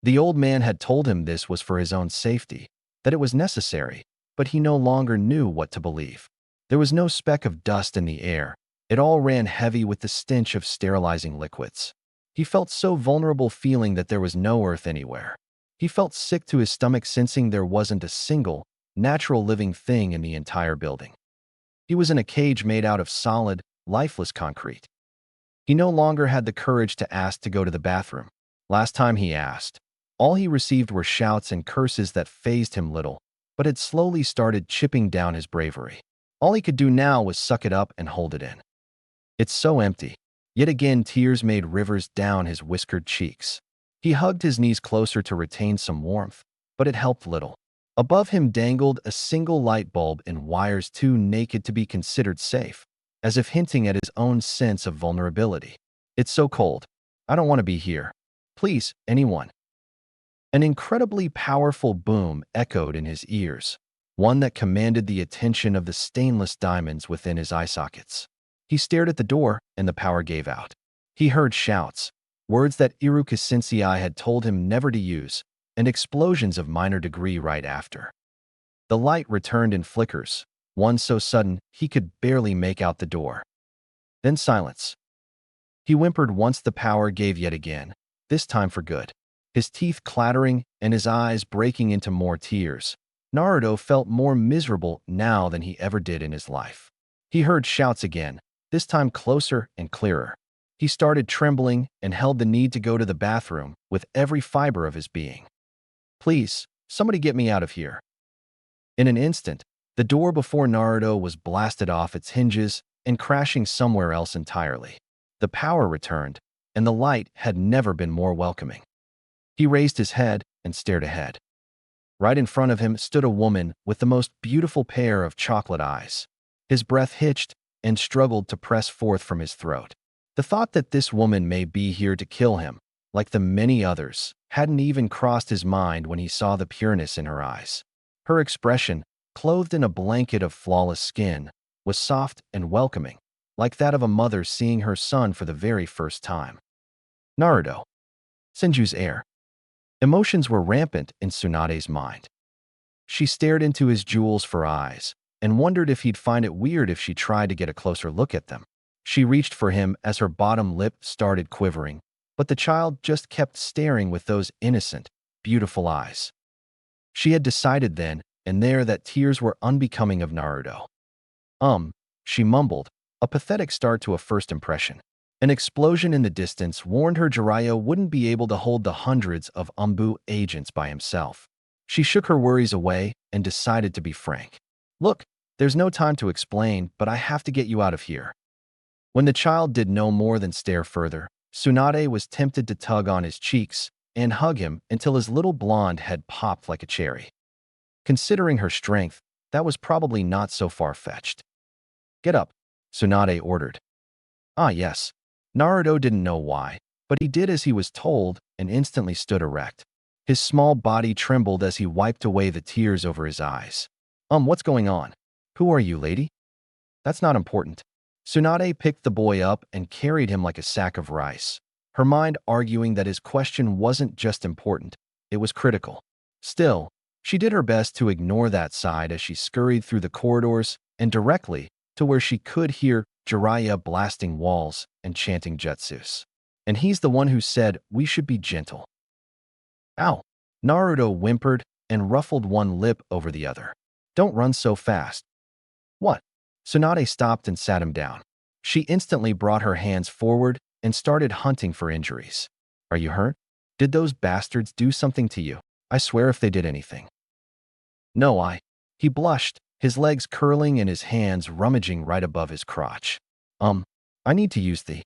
The old man had told him this was for his own safety, that it was necessary, but he no longer knew what to believe. There was no speck of dust in the air. It all ran heavy with the stench of sterilizing liquids. He felt so vulnerable, feeling that there was no earth anywhere. He felt sick to his stomach, sensing there wasn't a single, natural living thing in the entire building. He was in a cage made out of solid, lifeless concrete. He no longer had the courage to ask to go to the bathroom. Last time he asked, all he received were shouts and curses that fazed him little, but had slowly started chipping down his bravery. All he could do now was suck it up and hold it in. It's so empty. Yet again, tears made rivers down his whiskered cheeks. He hugged his knees closer to retain some warmth, but it helped little. Above him dangled a single light bulb in wires too naked to be considered safe, as if hinting at his own sense of vulnerability. It's so cold. I don't want to be here. Please, anyone. An incredibly powerful boom echoed in his ears, one that commanded the attention of the stainless diamonds within his eye sockets. He stared at the door, and the power gave out. He heard shouts, words that Iruka Sensei had told him never to use, and explosions of minor degree right after. The light returned in flickers, one so sudden he could barely make out the door. Then silence. He whimpered once the power gave yet again, this time for good. His teeth clattering and his eyes breaking into more tears, Naruto felt more miserable now than he ever did in his life. He heard shouts again, this time closer and clearer. He started trembling and held the need to go to the bathroom with every fiber of his being. Please, somebody get me out of here. In an instant, the door before Naruto was blasted off its hinges and crashing somewhere else entirely. The power returned, and the light had never been more welcoming. He raised his head and stared ahead. Right in front of him stood a woman with the most beautiful pair of chocolate eyes. His breath hitched and struggled to press forth from his throat. The thought that this woman may be here to kill him, like the many others, hadn't even crossed his mind when he saw the pureness in her eyes. Her expression, clothed in a blanket of flawless skin, was soft and welcoming, like that of a mother seeing her son for the very first time. Naruto. Senju's heir. Emotions were rampant in Tsunade's mind. She stared into his jewels for eyes and wondered if he'd find it weird if she tried to get a closer look at them. She reached for him as her bottom lip started quivering, but the child just kept staring with those innocent, beautiful eyes. She had decided then and there that tears were unbecoming of Naruto. She mumbled, a pathetic start to a first impression. An explosion in the distance warned her Jiraiya wouldn't be able to hold the hundreds of Umbu agents by himself. She shook her worries away and decided to be frank. Look, there's no time to explain, but I have to get you out of here. When the child did no more than stare further, Tsunade was tempted to tug on his cheeks and hug him until his little blonde head popped like a cherry. Considering her strength, that was probably not so far-fetched. Get up, Tsunade ordered. Ah, yes. Naruto didn't know why, but he did as he was told and instantly stood erect. His small body trembled as he wiped away the tears over his eyes. What's going on? Who are you, lady? That's not important. Tsunade picked the boy up and carried him like a sack of rice, her mind arguing that his question wasn't just important, it was critical. Still, she did her best to ignore that side as she scurried through the corridors and directly to where she could hear Jiraiya blasting walls and chanting jutsus. And he's the one who said we should be gentle. Ow! Naruto whimpered and ruffled one lip over the other. Don't run so fast. What? Tsunade stopped and sat him down. She instantly brought her hands forward and started hunting for injuries. Are you hurt? Did those bastards do something to you? I swear if they did anything. No, He blushed, his legs curling and his hands rummaging right above his crotch. I need to use the…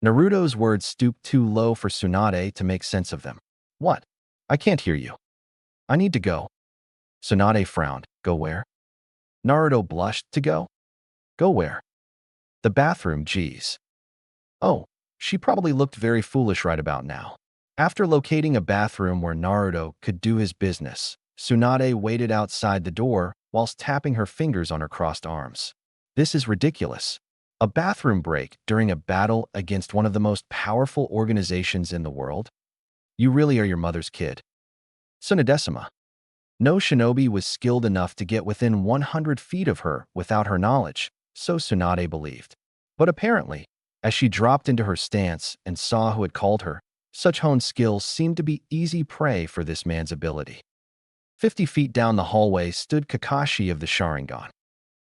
Naruto's words stooped too low for Tsunade to make sense of them. What? I can't hear you. I need to go. Tsunade frowned. Go where? Naruto blushed. To go? Go where? The bathroom, geez. Oh, she probably looked very foolish right about now. After locating a bathroom where Naruto could do his business, Tsunade waited outside the door whilst tapping her fingers on her crossed arms. This is ridiculous. A bathroom break during a battle against one of the most powerful organizations in the world? You really are your mother's kid. Tsunadesima. No shinobi was skilled enough to get within 100 feet of her without her knowledge, so Tsunade believed. But apparently, as she dropped into her stance and saw who had called her, such honed skills seemed to be easy prey for this man's ability. 50 feet down the hallway stood Kakashi of the Sharingan.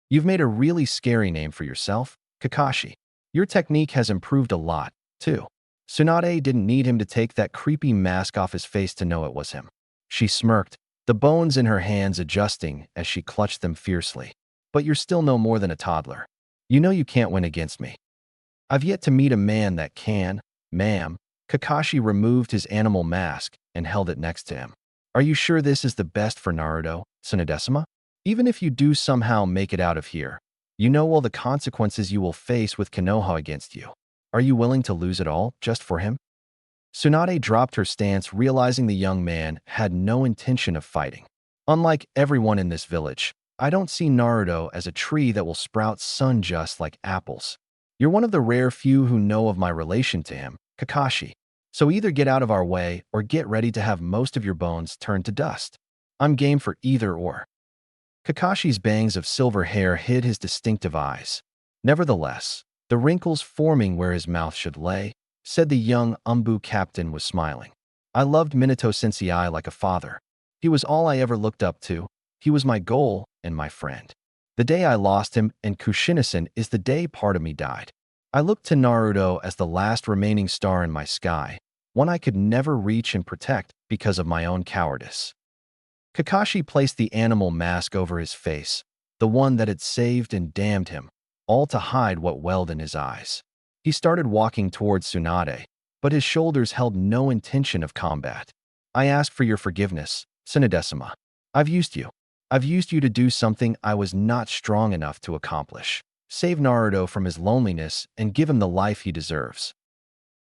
You've made a really scary name for yourself, Kakashi. Your technique has improved a lot, too. Tsunade didn't need him to take that creepy mask off his face to know it was him. She smirked, the bones in her hands adjusting as she clutched them fiercely. But you're still no more than a toddler. You know you can't win against me. I've yet to meet a man that can, ma'am. Kakashi removed his animal mask and held it next to him. Are you sure this is the best for Naruto, Tsunadesima? Even if you do somehow make it out of here, you know all the consequences you will face with Konoha against you. Are you willing to lose it all just for him? Tsunade dropped her stance, realizing the young man had no intention of fighting. Unlike everyone in this village, I don't see Naruto as a tree that will sprout sun just like apples. You're one of the rare few who know of my relation to him, Kakashi. So either get out of our way or get ready to have most of your bones turned to dust. I'm game for either or. Kakashi's bangs of silver hair hid his distinctive eyes. Nevertheless, the wrinkles forming where his mouth should lay, said the young Umbu captain was smiling. I loved Minato Sensei like a father. He was all I ever looked up to. He was my goal and my friend. The day I lost him and Kushina-san is the day part of me died. I looked to Naruto as the last remaining star in my sky, one I could never reach and protect because of my own cowardice. Kakashi placed the animal mask over his face, the one that had saved and damned him, all to hide what welled in his eyes. He started walking towards Tsunade, but his shoulders held no intention of combat. I ask for your forgiveness, Tsunadesima. I've used you. I've used you to do something I was not strong enough to accomplish. Save Naruto from his loneliness and give him the life he deserves.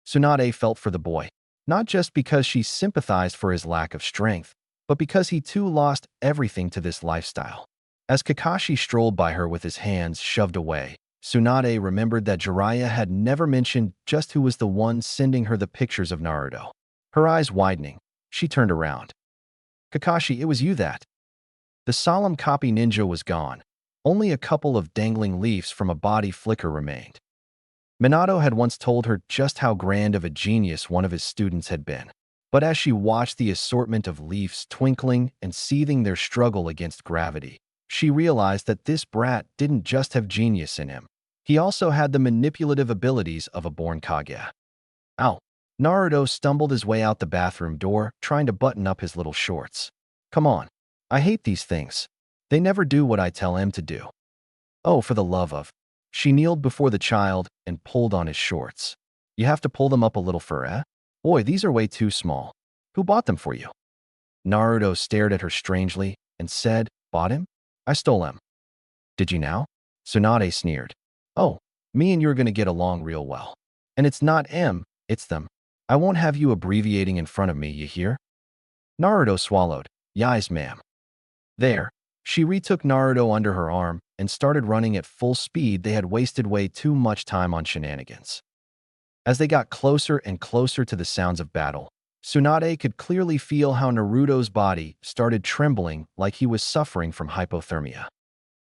Tsunade felt for the boy, not just because she sympathized for his lack of strength, but because he too lost everything to this lifestyle. As Kakashi strolled by her with his hands shoved away, Tsunade remembered that Jiraiya had never mentioned just who was the one sending her the pictures of Naruto. Her eyes widening, she turned around. Kakashi, it was you that… The solemn copy ninja was gone. Only a couple of dangling leaves from a body flicker remained. Minato had once told her just how grand of a genius one of his students had been. But as she watched the assortment of leaves twinkling and seething their struggle against gravity, she realized that this brat didn't just have genius in him. He also had the manipulative abilities of a born Kage. Ow! Naruto stumbled his way out the bathroom door, trying to button up his little shorts. Come on. I hate these things. They never do what I tell him to do. Oh, for the love of… She kneeled before the child and pulled on his shorts. You have to pull them up a little fur, Boy, these are way too small. Who bought them for you? Naruto stared at her strangely and said, Bought him? I stole him. Did you now? Tsunade sneered. Oh, me and you're gonna get along real well. And it's not M, it's them. I won't have you abbreviating in front of me, you hear? Naruto swallowed. Yes, ma'am. There. She retook Naruto under her arm and started running at full speed. They had wasted way too much time on shenanigans. As they got closer and closer to the sounds of battle, Tsunade could clearly feel how Naruto's body started trembling like he was suffering from hypothermia.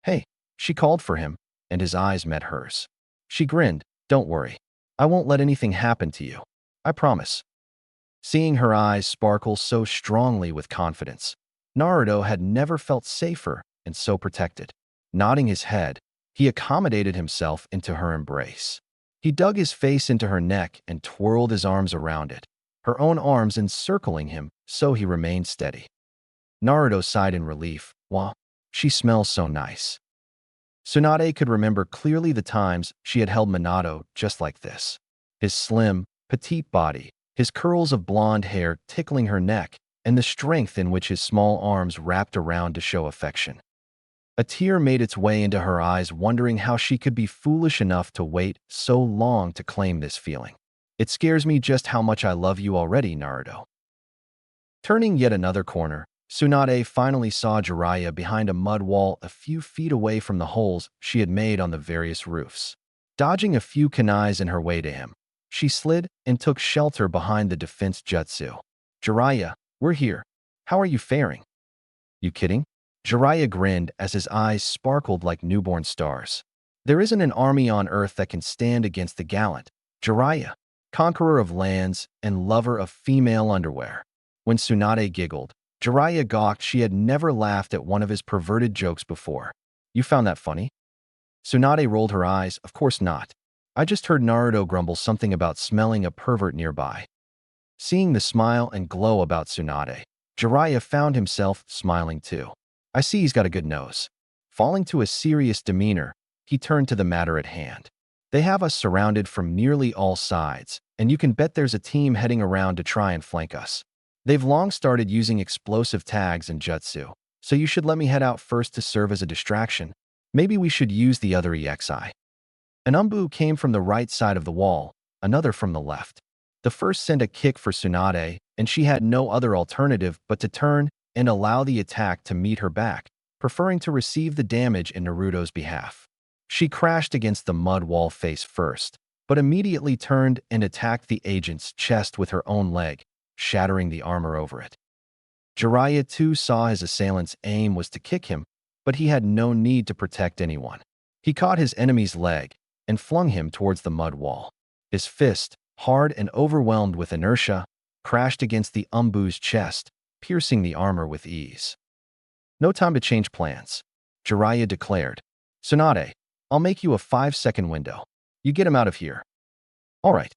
"Hey," she called for him, and his eyes met hers. She grinned. "Don't worry. I won't let anything happen to you. I promise." Seeing her eyes sparkle so strongly with confidence, Naruto had never felt safer and so protected. Nodding his head, he accommodated himself into her embrace. He dug his face into her neck and twirled his arms around it, her own arms encircling him so he remained steady. Naruto sighed in relief. "Wow, she smells so nice." Tsunade could remember clearly the times she had held Minato just like this. His slim, petite body, his curls of blonde hair tickling her neck, and the strength in which his small arms wrapped around to show affection. A tear made its way into her eyes, wondering how she could be foolish enough to wait so long to claim this feeling. "It scares me just how much I love you already, Naruto." Turning yet another corner, Tsunade finally saw Jiraiya behind a mud wall a few feet away from the holes she had made on the various roofs. Dodging a few kunais in her way to him, she slid and took shelter behind the defense jutsu. "Jiraiya, we're here. How are you faring?" "You kidding?" Jiraiya grinned as his eyes sparkled like newborn stars. "There isn't an army on earth that can stand against the gallant Jiraiya, conqueror of lands and lover of female underwear." When Tsunade giggled, Jiraiya gawked. She had never laughed at one of his perverted jokes before. "You found that funny?" Tsunade rolled her eyes. "Of course not. I just heard Naruto grumble something about smelling a pervert nearby." Seeing the smile and glow about Tsunade, Jiraiya found himself smiling too. "I see he's got a good nose." Falling to a serious demeanor, he turned to the matter at hand. "They have us surrounded from nearly all sides, and you can bet there's a team heading around to try and flank us. They've long started using explosive tags and jutsu, so you should let me head out first to serve as a distraction. Maybe we should use the other EXI." An umbu came from the right side of the wall, another from the left. The first sent a kick for Tsunade, and she had no other alternative but to turn and allow the attack to meet her back, preferring to receive the damage in Naruto's behalf. She crashed against the mud wall face first, but immediately turned and attacked the agent's chest with her own leg, shattering the armor over it. Jiraiya too saw his assailant's aim was to kick him, but he had no need to protect anyone. He caught his enemy's leg and flung him towards the mud wall. His fist, hard and overwhelmed with inertia, crashed against the umbu's chest, piercing the armor with ease. "No time to change plans," Jiraiya declared. "Tsunade, I'll make you a 5-second window. You get him out of here." "All right."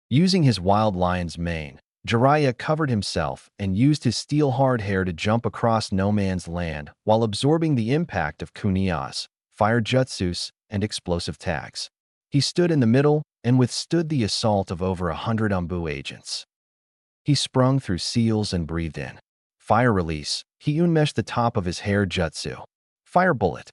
Using his wild lion's mane, Jiraiya covered himself and used his steel-hard hair to jump across no man's land while absorbing the impact of kunais, fire jutsus, and explosive tags. He stood in the middle and withstood the assault of over 100 umbu agents. He sprung through seals and breathed in. Fire release, he unmeshed the top of his hair jutsu. Fire bullet.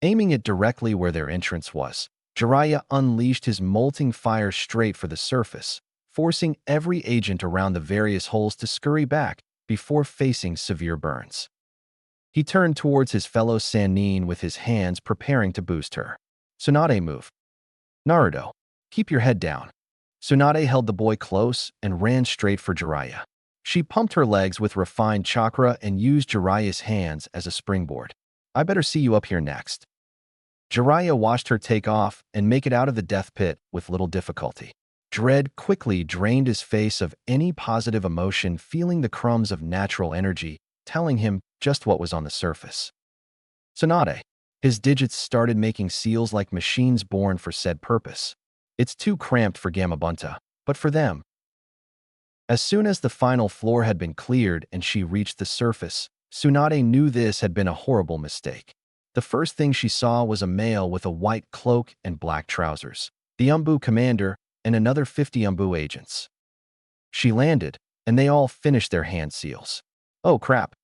Aiming it directly where their entrance was, Jiraiya unleashed his molting fire straight for the surface, forcing every agent around the various holes to scurry back before facing severe burns. He turned towards his fellow Sannin with his hands preparing to boost her. "Tsunade, move." "Naruto, keep your head down." Tsunade held the boy close and ran straight for Jiraiya. She pumped her legs with refined chakra and used Jiraiya's hands as a springboard. "I better see you up here next." Jiraiya watched her take off and make it out of the death pit with little difficulty. Dread quickly drained his face of any positive emotion, feeling the crumbs of natural energy, telling him just what was on the surface. Tsunade. His digits started making seals like machines born for said purpose. It's too cramped for Gamabunta, but for them. As soon as the final floor had been cleared and she reached the surface, Tsunade knew this had been a horrible mistake. The first thing she saw was a male with a white cloak and black trousers, the umbu commander, and another 50 umbu agents. She landed, and they all finished their hand seals. "Oh crap."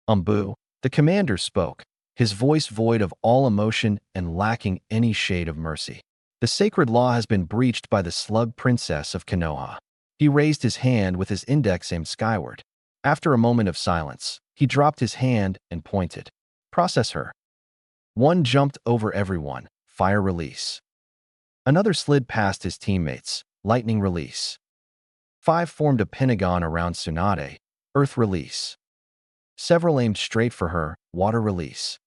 "Umbu," the commander spoke, his voice void of all emotion and lacking any shade of mercy. "The sacred law has been breached by the slug princess of Konoha." He raised his hand with his index aimed skyward. After a moment of silence, he dropped his hand and pointed. "Process her." One jumped over everyone. Fire release. Another slid past his teammates, lightning release. 5 formed a pentagon around Tsunade, earth release. Several aimed straight for her, water release.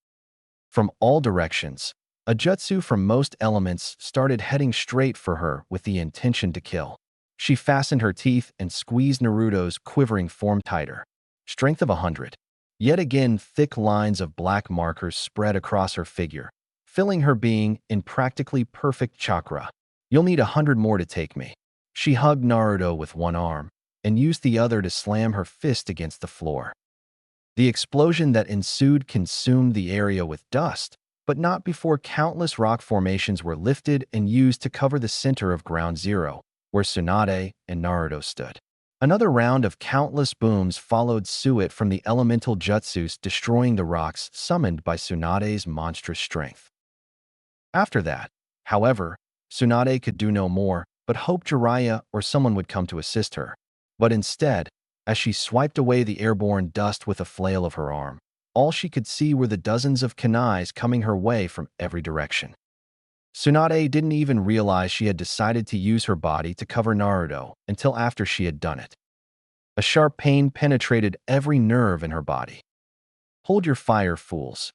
From all directions, a jutsu from most elements started heading straight for her with the intention to kill. She fastened her teeth and squeezed Naruto's quivering form tighter. Strength of 100. Yet again, thick lines of black markers spread across her figure, filling her being in practically perfect chakra. You'll need 100 more to take me. She hugged Naruto with one arm and used the other to slam her fist against the floor. The explosion that ensued consumed the area with dust, but not before countless rock formations were lifted and used to cover the center of Ground Zero, where Tsunade and Naruto stood. Another round of countless booms followed suit from the elemental jutsus, destroying the rocks summoned by Tsunade's monstrous strength. After that, however, Tsunade could do no more but hope Jiraiya or someone would come to assist her. But instead, as she swiped away the airborne dust with a flail of her arm, all she could see were the dozens of kunais coming her way from every direction. Tsunade didn't even realize she had decided to use her body to cover Naruto until after she had done it. A sharp pain penetrated every nerve in her body. Hold your fire, fools.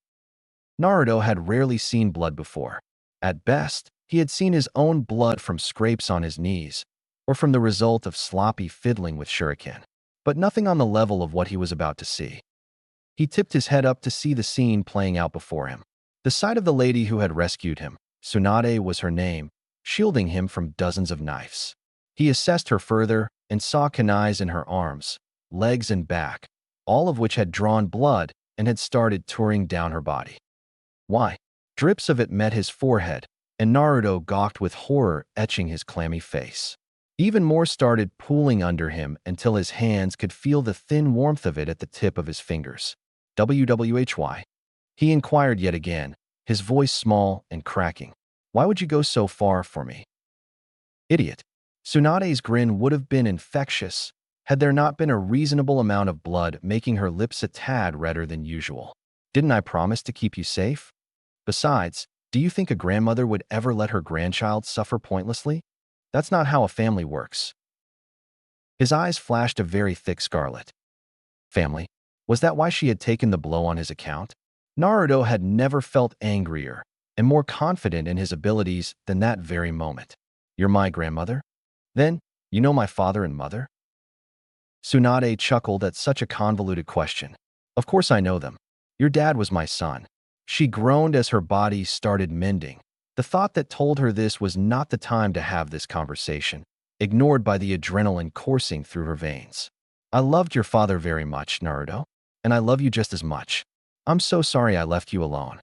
Naruto had rarely seen blood before. At best, he had seen his own blood from scrapes on his knees, or from the result of sloppy fiddling with shuriken, but nothing on the level of what he was about to see. He tipped his head up to see the scene playing out before him. The sight of the lady who had rescued him, Tsunade was her name, shielding him from dozens of knives. He assessed her further and saw kunais in her arms, legs, and back, all of which had drawn blood and had started touring down her body. Why? Drips of it met his forehead, and Naruto gawked with horror, etching his clammy face. Even more started pooling under him until his hands could feel the thin warmth of it at the tip of his fingers. WWHY? He inquired yet again, his voice small and cracking. Why would you go so far for me? Idiot. Tsunade's grin would have been infectious had there not been a reasonable amount of blood making her lips a tad redder than usual. Didn't I promise to keep you safe? Besides, do you think a grandmother would ever let her grandchild suffer pointlessly? That's not how a family works. His eyes flashed a very thick scarlet. Family? Was that why she had taken the blow on his account? Naruto had never felt angrier and more confident in his abilities than that very moment. You're my grandmother? Then, you know my father and mother? Tsunade chuckled at such a convoluted question. Of course I know them. Your dad was my son. She groaned as her body started mending. The thought that told her this was not the time to have this conversation, ignored by the adrenaline coursing through her veins. I loved your father very much, Naruto, and I love you just as much. I'm so sorry I left you alone.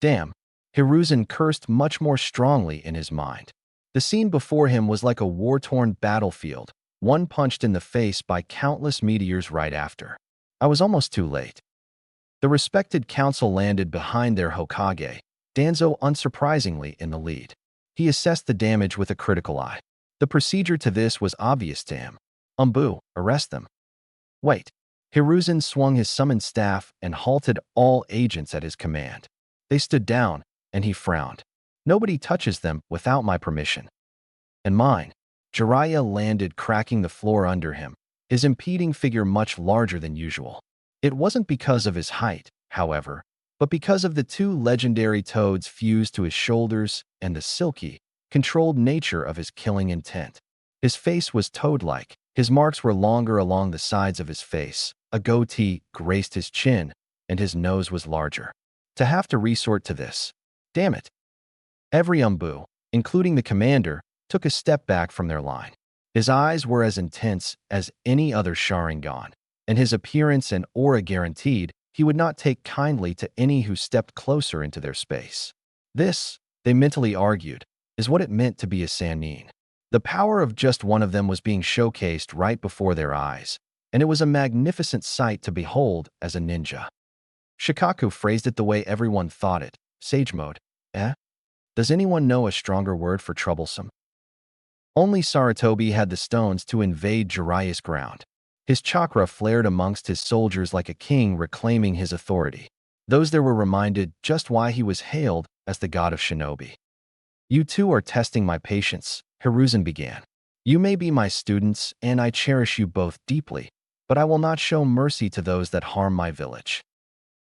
Damn, Hiruzen cursed much more strongly in his mind. The scene before him was like a war-torn battlefield, one punched in the face by countless meteors right after. I was almost too late. The respected council landed behind their Hokage, Danzo unsurprisingly in the lead. He assessed the damage with a critical eye. The procedure to this was obvious to him. Umbu, arrest them. Wait. Hiruzen swung his summoned staff and halted all agents at his command. They stood down, and he frowned. Nobody touches them without my permission. And mine. Jiraiya landed, cracking the floor under him, his impeding figure much larger than usual. It wasn't because of his height, however, but because of the two legendary toads fused to his shoulders and the silky, controlled nature of his killing intent. His face was toad-like. His marks were longer along the sides of his face. A goatee graced his chin, and his nose was larger. To have to resort to this. Damn it. Every Umbu, including the commander, took a step back from their line. His eyes were as intense as any other Sharingan, and his appearance and aura guaranteed he would not take kindly to any who stepped closer into their space. This, they mentally argued, is what it meant to be a Sannin. The power of just one of them was being showcased right before their eyes, and it was a magnificent sight to behold as a ninja. Shikaku phrased it the way everyone thought it, sage mode. Does anyone know a stronger word for troublesome? Only Sarutobi had the stones to invade Jiraiya's ground. His chakra flared amongst his soldiers like a king reclaiming his authority. Those there were reminded just why he was hailed as the god of shinobi. You two are testing my patience, Hiruzen began. You may be my students, and I cherish you both deeply, but I will not show mercy to those that harm my village.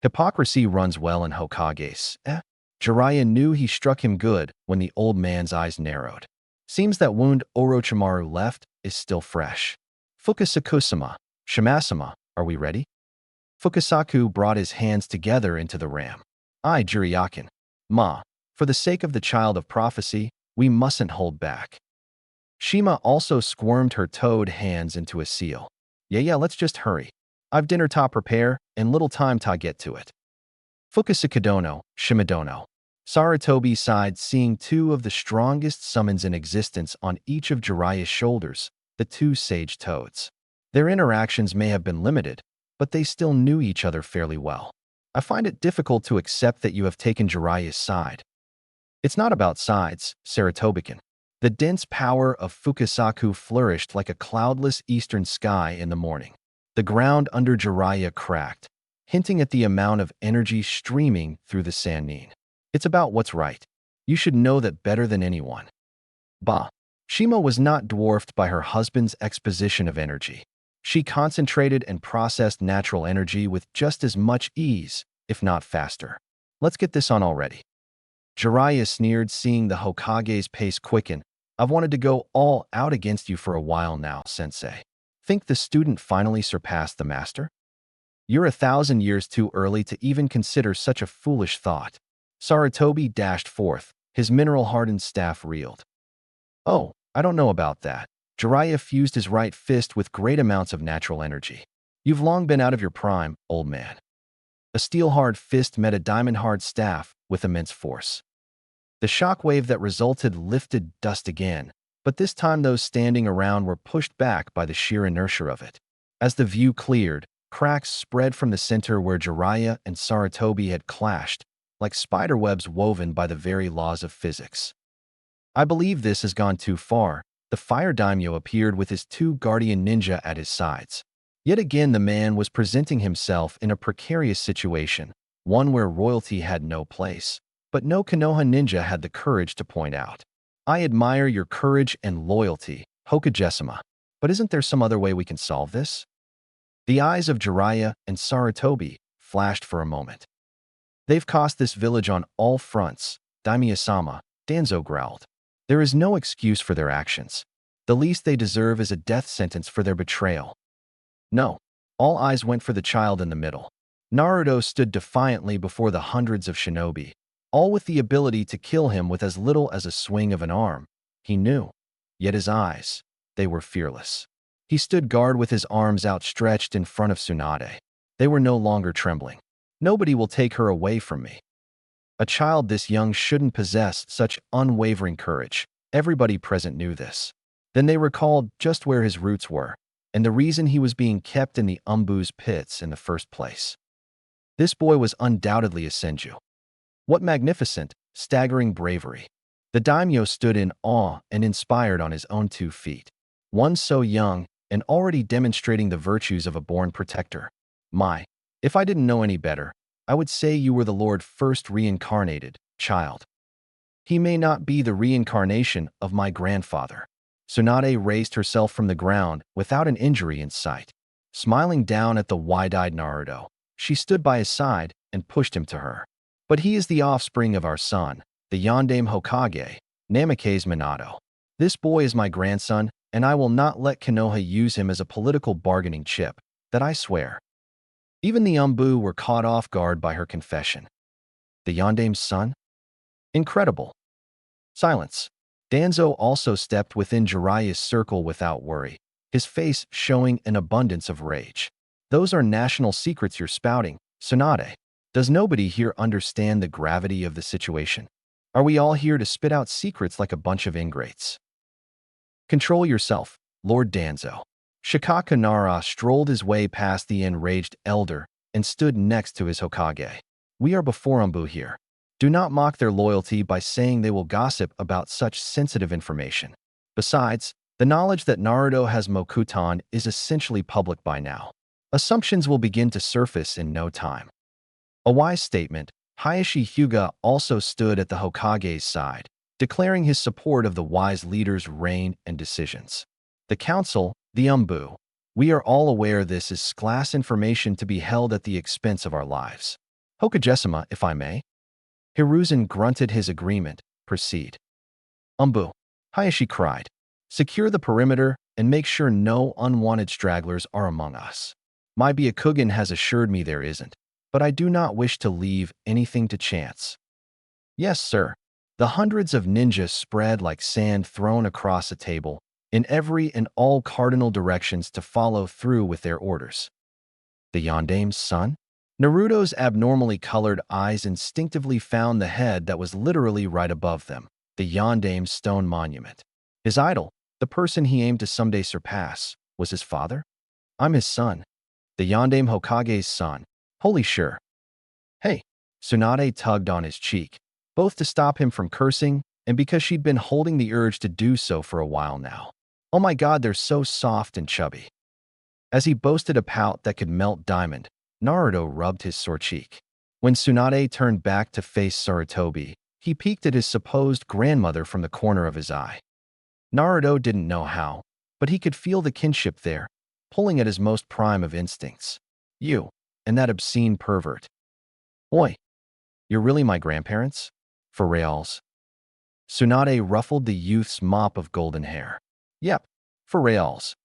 Hypocrisy runs well in Hokages. Jiraiya knew he struck him good when the old man's eyes narrowed. Seems that wound Orochimaru left is still fresh. Fukasaku-sama, Shimasama, are we ready? Fukasaku brought his hands together into the ram. I, Jiraiyakin. Ma, for the sake of the child of prophecy, we mustn't hold back. Shima also squirmed her toed hands into a seal. Yeah, let's just hurry. I've dinner to prepare, and little time to get to it. Fukasakudono, Shimadono. Sarutobi sighed, seeing two of the strongest summons in existence on each of Jiraiya's shoulders, the two sage toads. Their interactions may have been limited, but they still knew each other fairly well. I find it difficult to accept that you have taken Jiraiya's side. It's not about sides, Sarutobikin. The dense power of Fukasaku flourished like a cloudless eastern sky in the morning. The ground under Jiraiya cracked, hinting at the amount of energy streaming through the Sannin. It's about what's right. You should know that better than anyone. Bah. Shima was not dwarfed by her husband's exposition of energy. She concentrated and processed natural energy with just as much ease, if not faster. Let's get this on already. Jiraiya sneered, seeing the Hokage's pace quicken. I've wanted to go all out against you for a while now, sensei. Think the student finally surpassed the master? You're 1,000 years too early to even consider such a foolish thought. Sarutobi dashed forth, his mineral-hardened staff reeled. Oh, I don't know about that. Jiraiya fused his right fist with great amounts of natural energy. You've long been out of your prime, old man. A steel-hard fist met a diamond-hard staff with immense force. The shockwave that resulted lifted dust again, but this time those standing around were pushed back by the sheer inertia of it. As the view cleared, cracks spread from the center where Jiraiya and Sarutobi had clashed, like spiderwebs woven by the very laws of physics. I believe this has gone too far. The fire daimyo appeared with his two guardian ninja at his sides. Yet again the man was presenting himself in a precarious situation, one where royalty had no place. But no Konoha ninja had the courage to point out. I admire your courage and loyalty, Hokage-sama. But isn't there some other way we can solve this? The eyes of Jiraiya and Sarutobi flashed for a moment. They've cost this village on all fronts, Daimyo-sama, Danzo growled. There is no excuse for their actions. The least they deserve is a death sentence for their betrayal. No. All eyes went for the child in the middle. Naruto stood defiantly before the hundreds of shinobi, all with the ability to kill him with as little as a swing of an arm. He knew. Yet his eyes, they were fearless. He stood guard with his arms outstretched in front of Tsunade. They were no longer trembling. Nobody will take her away from me. A child this young shouldn't possess such unwavering courage. Everybody present knew this. Then they recalled just where his roots were, and the reason he was being kept in the Umbu's pits in the first place. This boy was undoubtedly a Senju. What magnificent, staggering bravery. The daimyo stood in awe and inspired on his own 2 feet. One so young and already demonstrating the virtues of a born protector. My, if I didn't know any better, I would say you were the Lord first reincarnated, child. He may not be the reincarnation of my grandfather. Tsunade raised herself from the ground without an injury in sight. Smiling down at the wide-eyed Naruto, she stood by his side and pushed him to her. But he is the offspring of our son, the Yondaime Hokage, Namake's Minato. This boy is my grandson, and I will not let Konoha use him as a political bargaining chip, that I swear. Even the Umbu were caught off guard by her confession. The Yondaime's son? Incredible. Silence. Danzo also stepped within Jiraiya's circle without worry, his face showing an abundance of rage. Those are national secrets you're spouting, Tsunade. Does nobody here understand the gravity of the situation? Are we all here to spit out secrets like a bunch of ingrates? Control yourself, Lord Danzo. Shikaka Nara strolled his way past the enraged elder and stood next to his Hokage. We are before Umbu here. Do not mock their loyalty by saying they will gossip about such sensitive information. Besides, the knowledge that Naruto has Mokuton is essentially public by now. Assumptions will begin to surface in no time. A wise statement. Hayashi Hyuga also stood at the Hokage's side, declaring his support of the wise leader's reign and decisions. The council, the Umbu. We are all aware this is class information to be held at the expense of our lives. Hokage-sama, if I may. Hiruzen grunted his agreement. Proceed. Umbu. Hayashi cried. Secure the perimeter and make sure no unwanted stragglers are among us. My Byakugan has assured me there isn't, but I do not wish to leave anything to chance. Yes, sir. The hundreds of ninjas spread like sand thrown across a table, in every and all cardinal directions to follow through with their orders. The Yandame's son? Naruto's abnormally colored eyes instinctively found the head that was literally right above them, the Yandame's stone monument. His idol, the person he aimed to someday surpass, was his father? I'm his son. The Yandame Hokage's son. Holy sure. Hey, Tsunade tugged on his cheek, both to stop him from cursing and because she'd been holding the urge to do so for a while now. Oh my god, they're so soft and chubby. As he boasted a pout that could melt diamond, Naruto rubbed his sore cheek. When Tsunade turned back to face Sarutobi, he peeked at his supposed grandmother from the corner of his eye. Naruto didn't know how, but he could feel the kinship there, pulling at his most prime of instincts. You, and that obscene pervert. Oi, you're really my grandparents? For reals. Tsunade ruffled the youth's mop of golden hair. Yep, for reals.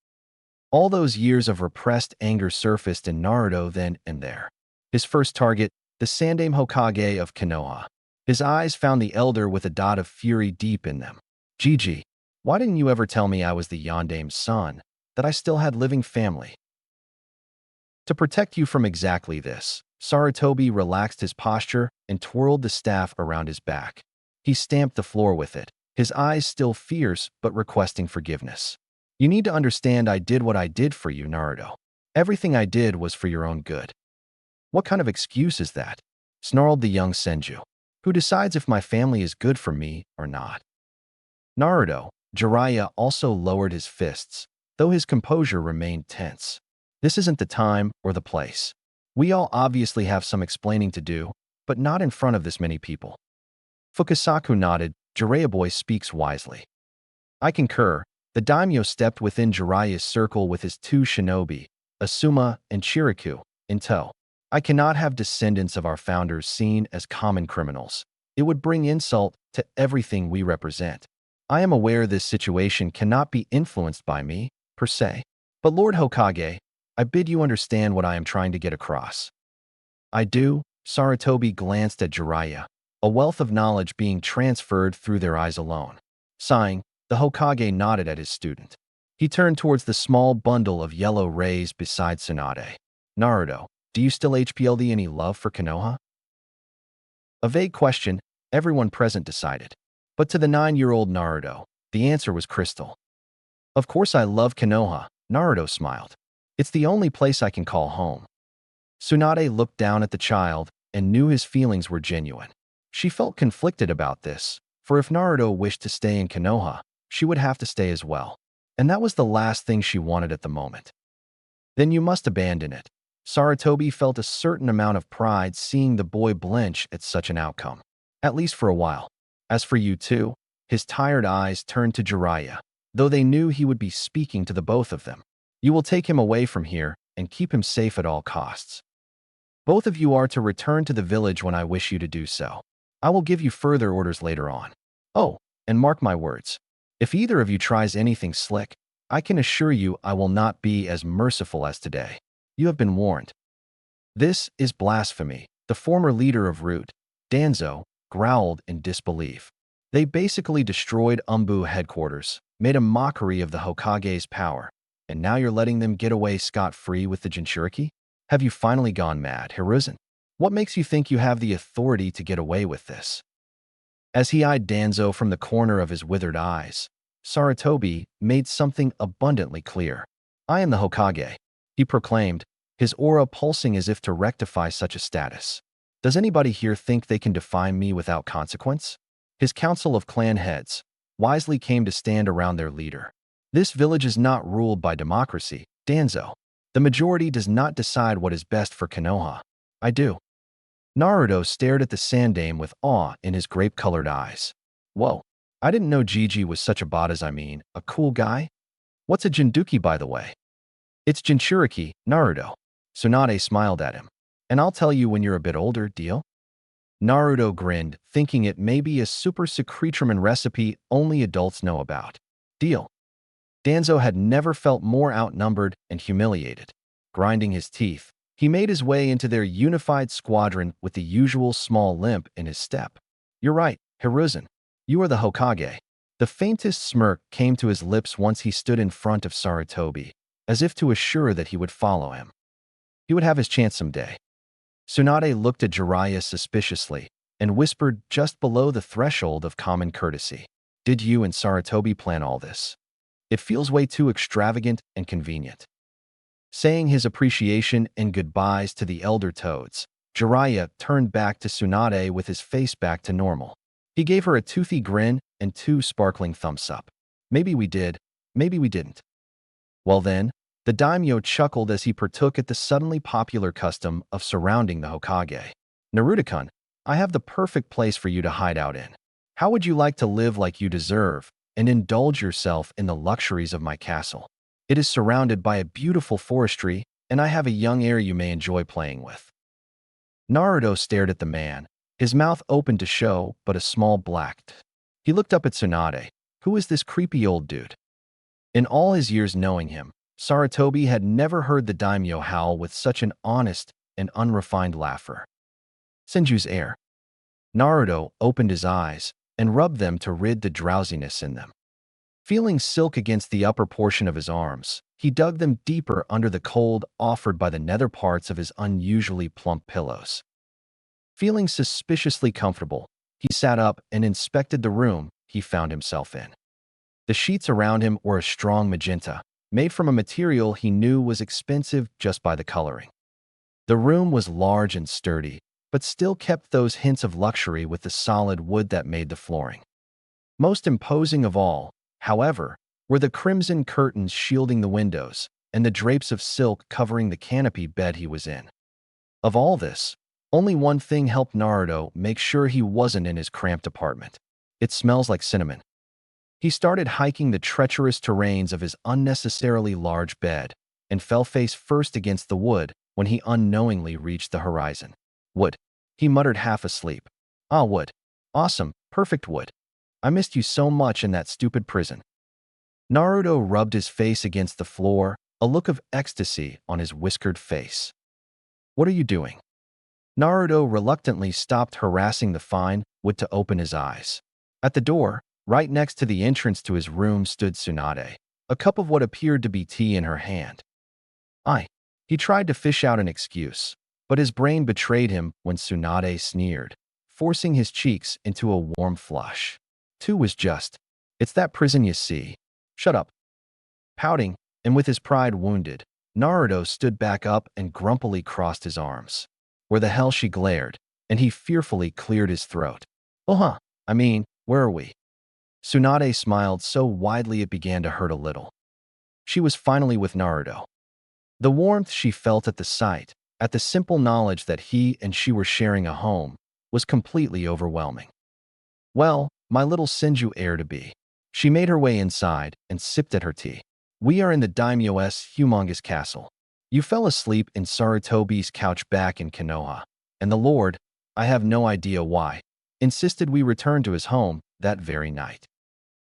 All those years of repressed anger surfaced in Naruto then and there. His first target, the Sandame Hokage of Konoha. His eyes found the elder with a dot of fury deep in them. Gigi, why didn't you ever tell me I was the Yandame's son, that I still had living family? To protect you from exactly this, Sarutobi relaxed his posture and twirled the staff around his back. He stamped the floor with it, his eyes still fierce but requesting forgiveness. You need to understand I did what I did for you, Naruto. Everything I did was for your own good. What kind of excuse is that? Snarled the young Senju. Who decides if my family is good for me or not? Naruto, Jiraiya also lowered his fists, though his composure remained tense. This isn't the time or the place. We all obviously have some explaining to do, but not in front of this many people. Fukasaku nodded. Jiraiya boy speaks wisely. I concur. The daimyo stepped within Jiraiya's circle with his two shinobi, Asuma and Chiriku, in tow. I cannot have descendants of our founders seen as common criminals. It would bring insult to everything we represent. I am aware this situation cannot be influenced by me, per se. But Lord Hokage, I bid you understand what I am trying to get across. I do. Sarutobi glanced at Jiraiya, a wealth of knowledge being transferred through their eyes alone. Sighing, the Hokage nodded at his student. He turned towards the small bundle of yellow rays beside Tsunade. Naruto, do you still HPLD any love for Konoha? A vague question, everyone present decided. But to the 9-year-old Naruto, the answer was crystal. Of course I love Konoha, Naruto smiled. It's the only place I can call home. Tsunade looked down at the child and knew his feelings were genuine. She felt conflicted about this, for if Naruto wished to stay in Konoha, she would have to stay as well. And that was the last thing she wanted at the moment. Then you must abandon it. Sarutobi felt a certain amount of pride seeing the boy blench at such an outcome, at least for a while. As for you two, his tired eyes turned to Jiraiya, though they knew he would be speaking to the both of them. You will take him away from here and keep him safe at all costs. Both of you are to return to the village when I wish you to do so. I will give you further orders later on. Oh, and mark my words. If either of you tries anything slick, I can assure you I will not be as merciful as today. You have been warned. This is blasphemy, the former leader of Root, Danzo, growled in disbelief. They basically destroyed Umbu headquarters, made a mockery of the Hokage's power, and now you're letting them get away scot-free with the Jinchuriki? Have you finally gone mad, Hiruzen? What makes you think you have the authority to get away with this? As he eyed Danzo from the corner of his withered eyes, Sarutobi made something abundantly clear. I am the Hokage, he proclaimed, his aura pulsing as if to rectify such a status. Does anybody here think they can defy me without consequence? His council of clan heads wisely came to stand around their leader. This village is not ruled by democracy, Danzo. The majority does not decide what is best for Konoha. I do. Naruto stared at the Sandame with awe in his grape-colored eyes. Whoa, I didn't know Gigi was such a bot as a cool guy? What's a Jinduki, by the way? It's Jinchuriki, Naruto. Tsunade smiled at him. And I'll tell you when you're a bit older, deal? Naruto grinned, thinking it may be a super secretraman recipe only adults know about. Deal. Danzo had never felt more outnumbered and humiliated. Grinding his teeth, he made his way into their unified squadron with the usual small limp in his step. You're right, Hiruzen. You are the Hokage. The faintest smirk came to his lips once he stood in front of Sarutobi, as if to assure that he would follow him. He would have his chance someday. Tsunade looked at Jiraiya suspiciously and whispered just below the threshold of common courtesy. Did you and Sarutobi plan all this? It feels way too extravagant and convenient. Saying his appreciation and goodbyes to the elder toads, Jiraiya turned back to Tsunade with his face back to normal. He gave her a toothy grin and 2 sparkling thumbs up. Maybe we did, maybe we didn't. Well then, the daimyo chuckled as he partook at the suddenly popular custom of surrounding the Hokage. Naruto-kun, I have the perfect place for you to hide out in. How would you like to live like you deserve and indulge yourself in the luxuries of my castle? It is surrounded by a beautiful forestry, and I have a young heir you may enjoy playing with. Naruto stared at the man, his mouth open to show but a small black. He looked up at Tsunade. Who is this creepy old dude? In all his years knowing him, Sarutobi had never heard the daimyo howl with such an honest and unrefined laugher. Senju's heir. Naruto opened his eyes and rubbed them to rid the drowsiness in them. Feeling silk against the upper portion of his arms, he dug them deeper under the cold offered by the nether parts of his unusually plump pillows. Feeling suspiciously comfortable, he sat up and inspected the room he found himself in. The sheets around him were a strong magenta, made from a material he knew was expensive just by the coloring. The room was large and sturdy, but still kept those hints of luxury with the solid wood that made the flooring. Most imposing of all, however, were the crimson curtains shielding the windows and the drapes of silk covering the canopy bed he was in. Of all this, only one thing helped Naruto make sure he wasn't in his cramped apartment. It smells like cinnamon. He started hiking the treacherous terrains of his unnecessarily large bed and fell face first against the wood when he unknowingly reached the horizon. Wood. He muttered half asleep. Ah, wood. Awesome, perfect wood. I missed you so much in that stupid prison. Naruto rubbed his face against the floor, a look of ecstasy on his whiskered face. What are you doing? Naruto reluctantly stopped harassing the fine wood to open his eyes. At the door, right next to the entrance to his room, stood Tsunade, a cup of what appeared to be tea in her hand. He tried to fish out an excuse, but his brain betrayed him when Tsunade sneered, forcing his cheeks into a warm flush. Two was just, it's that prison you see. Shut up. Pouting, and with his pride wounded, Naruto stood back up and grumpily crossed his arms. Where the hell, she glared, and he fearfully cleared his throat. Where are we? Tsunade smiled so widely it began to hurt a little. She was finally with Naruto. The warmth she felt at the sight, at the simple knowledge that he and she were sharing a home, was completely overwhelming. Well, my little Senju heir-to-be. She made her way inside and sipped at her tea. We are in the daimyo's humongous castle. You fell asleep in Sarutobi's couch back in Konoha, and the Lord, I have no idea why, insisted we return to his home that very night.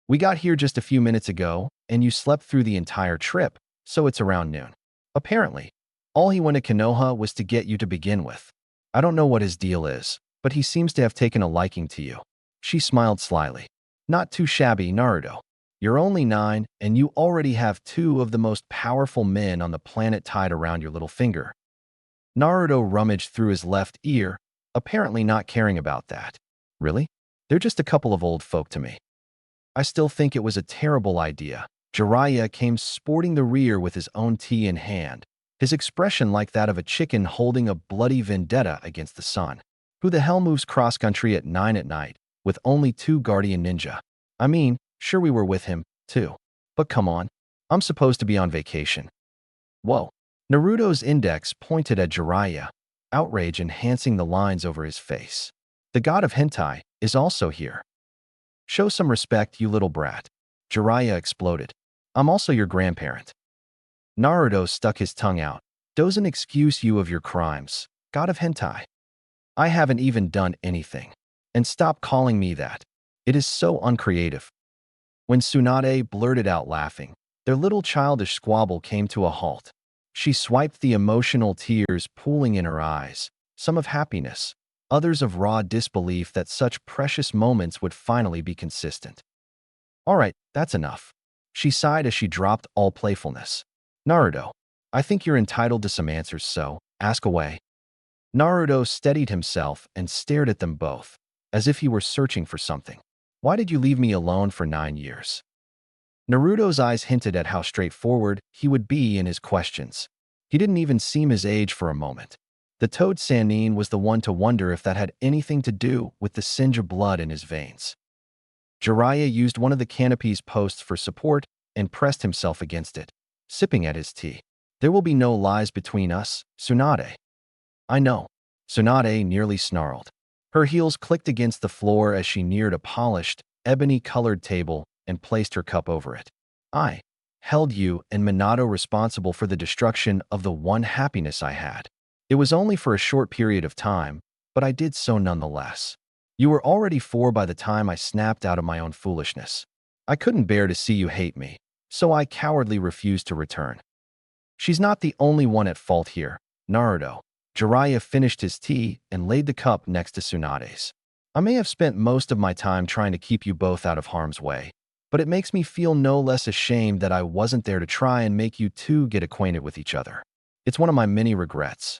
We got here just a few minutes ago, and you slept through the entire trip, so it's around noon. Apparently, all he went to Konoha was to get you to begin with. I don't know what his deal is, but he seems to have taken a liking to you. She smiled slyly. Not too shabby, Naruto. You're only 9, and you already have 2 of the most powerful men on the planet tied around your little finger. Naruto rummaged through his left ear, apparently not caring about that. Really? They're just a couple of old folk to me. I still think it was a terrible idea. Jiraiya came sporting the rear with his own tea in hand, his expression like that of a chicken holding a bloody vendetta against the sun. Who the hell moves cross-country at 9 at night with only 2 guardian ninja? Sure we were with him, too. But come on, I'm supposed to be on vacation. Whoa. Naruto's index pointed at Jiraiya, outrage enhancing the lines over his face. The god of hentai is also here. Show some respect, you little brat. Jiraiya exploded. I'm also your grandparent. Naruto stuck his tongue out. Doesn't excuse you of your crimes. God of hentai. I haven't even done anything. And stop calling me that. It is so uncreative. When Tsunade blurted out laughing, their little childish squabble came to a halt. She swiped the emotional tears pooling in her eyes, some of happiness, others of raw disbelief that such precious moments would finally be consistent. All right, that's enough. She sighed as she dropped all playfulness. Naruto, I think you're entitled to some answers, so ask away. Naruto steadied himself and stared at them both, as if he were searching for something. Why did you leave me alone for 9 years? Naruto's eyes hinted at how straightforward he would be in his questions. He didn't even seem his age for a moment. The Toad Sannin was the one to wonder if that had anything to do with the Senju blood in his veins. Jiraiya used one of the canopy's posts for support and pressed himself against it, sipping at his tea. There will be no lies between us, Tsunade. I know. Tsunade nearly snarled. Her heels clicked against the floor as she neared a polished, ebony-colored table and placed her cup over it. I held you and Minato responsible for the destruction of the one happiness I had. It was only for a short period of time, but I did so nonetheless. You were already 4 by the time I snapped out of my own foolishness. I couldn't bear to see you hate me, so I cowardly refused to return. She's not the only one at fault here, Naruto. Jiraiya finished his tea and laid the cup next to Tsunade's. I may have spent most of my time trying to keep you both out of harm's way, but it makes me feel no less ashamed that I wasn't there to try and make you two get acquainted with each other. It's one of my many regrets.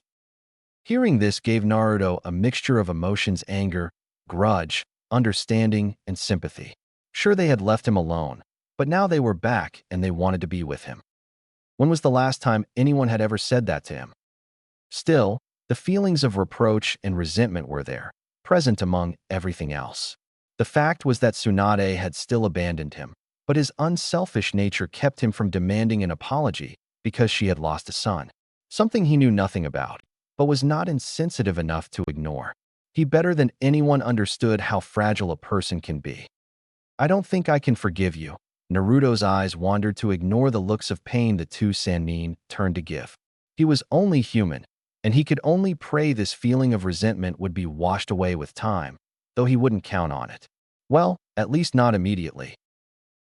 Hearing this gave Naruto a mixture of emotions: anger, grudge, understanding, and sympathy. Sure, they had left him alone, but now they were back and they wanted to be with him. When was the last time anyone had ever said that to him? Still, the feelings of reproach and resentment were there, present among everything else. The fact was that Tsunade had still abandoned him, but his unselfish nature kept him from demanding an apology because she had lost a son, something he knew nothing about, but was not insensitive enough to ignore. He better than anyone understood how fragile a person can be. I don't think I can forgive you. Naruto's eyes wandered to ignore the looks of pain the two Sannin turned to give. He was only human, and he could only pray this feeling of resentment would be washed away with time, though he wouldn't count on it. Well, at least not immediately.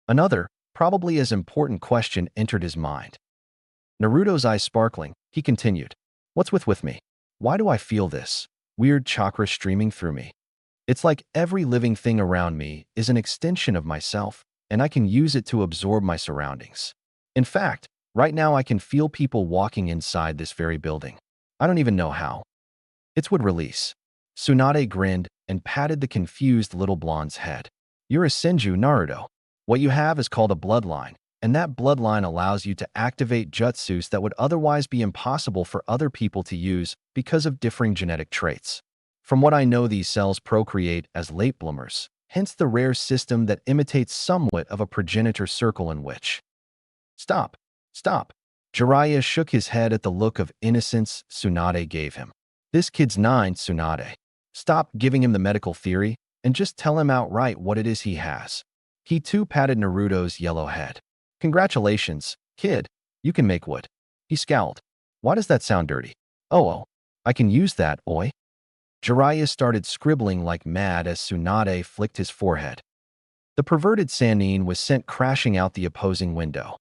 Another, probably as important question entered his mind. Naruto's eyes sparkling, he continued, What's with me? Why do I feel this weird chakra streaming through me? It's like every living thing around me is an extension of myself, and I can use it to absorb my surroundings. In fact, right now I can feel people walking inside this very building. I don't even know how. It's would release. Tsunade grinned and patted the confused little blonde's head. You're a Senju, Naruto. What you have is called a bloodline, and that bloodline allows you to activate jutsus that would otherwise be impossible for other people to use because of differing genetic traits. From what I know, these cells procreate as late bloomers, hence the rare system that imitates somewhat of a progenitor circle in which. Stop. Stop. Jiraiya shook his head at the look of innocence Tsunade gave him. This kid's 9, Tsunade. Stop giving him the medical theory and just tell him outright what it is he has. He too patted Naruto's yellow head. Congratulations, kid. You can make wood. He scowled. Why does that sound dirty? Oh, I can use that, oi. Jiraiya started scribbling like mad as Tsunade flicked his forehead. The perverted Sannin was sent crashing out the opposing window.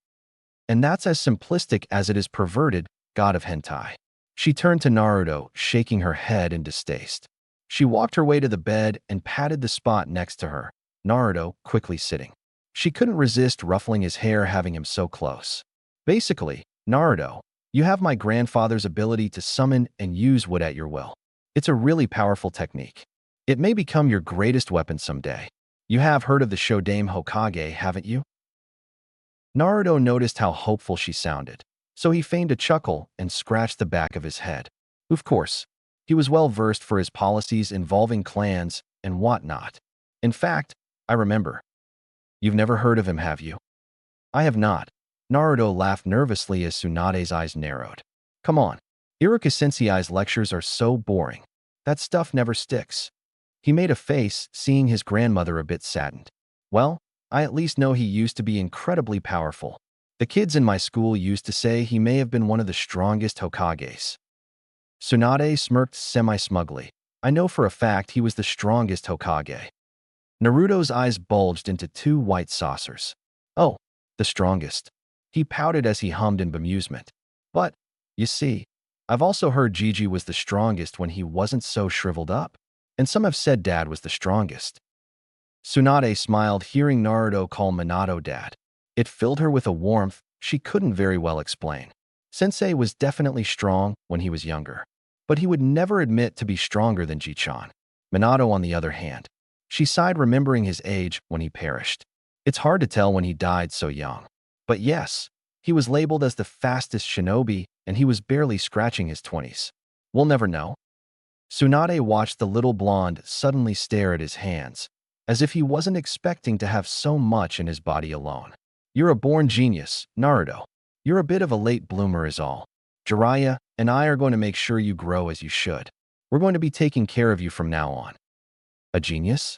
And that's as simplistic as it is perverted, god of hentai. She turned to Naruto, shaking her head in distaste. She walked her way to the bed and patted the spot next to her, Naruto quickly sitting. She couldn't resist ruffling his hair, having him so close. Basically, Naruto, you have my grandfather's ability to summon and use wood at your will. It's a really powerful technique. It may become your greatest weapon someday. You have heard of the Shodame Hokage, haven't you? Naruto noticed how hopeful she sounded, so he feigned a chuckle and scratched the back of his head. Of course, he was well versed for his policies involving clans and whatnot. In fact, I remember. You've never heard of him, have you? I have not. Naruto laughed nervously as Tsunade's eyes narrowed. Come on. Iruka Sensei's lectures are so boring. That stuff never sticks. He made a face, seeing his grandmother a bit saddened. Well, I at least know he used to be incredibly powerful. The kids in my school used to say he may have been one of the strongest Hokages. Tsunade smirked semi-smugly. I know for a fact he was the strongest Hokage. Naruto's eyes bulged into two white saucers. Oh, the strongest. He pouted as he hummed in bemusement. But, you see, I've also heard Gigi was the strongest when he wasn't so shriveled up. And some have said Dad was the strongest. Tsunade smiled hearing Naruto call Minato Dad. It filled her with a warmth she couldn't very well explain. Sensei was definitely strong when he was younger, but he would never admit to be stronger than Ji-chan. Minato, on the other hand, she sighed remembering his age when he perished. It's hard to tell when he died so young. But yes, he was labeled as the fastest shinobi, and he was barely scratching his 20s. We'll never know. Tsunade watched the little blonde suddenly stare at his hands, as if he wasn't expecting to have so much in his body alone. You're a born genius, Naruto. You're a bit of a late bloomer is all. Jiraiya and I are going to make sure you grow as you should. We're going to be taking care of you from now on. A genius?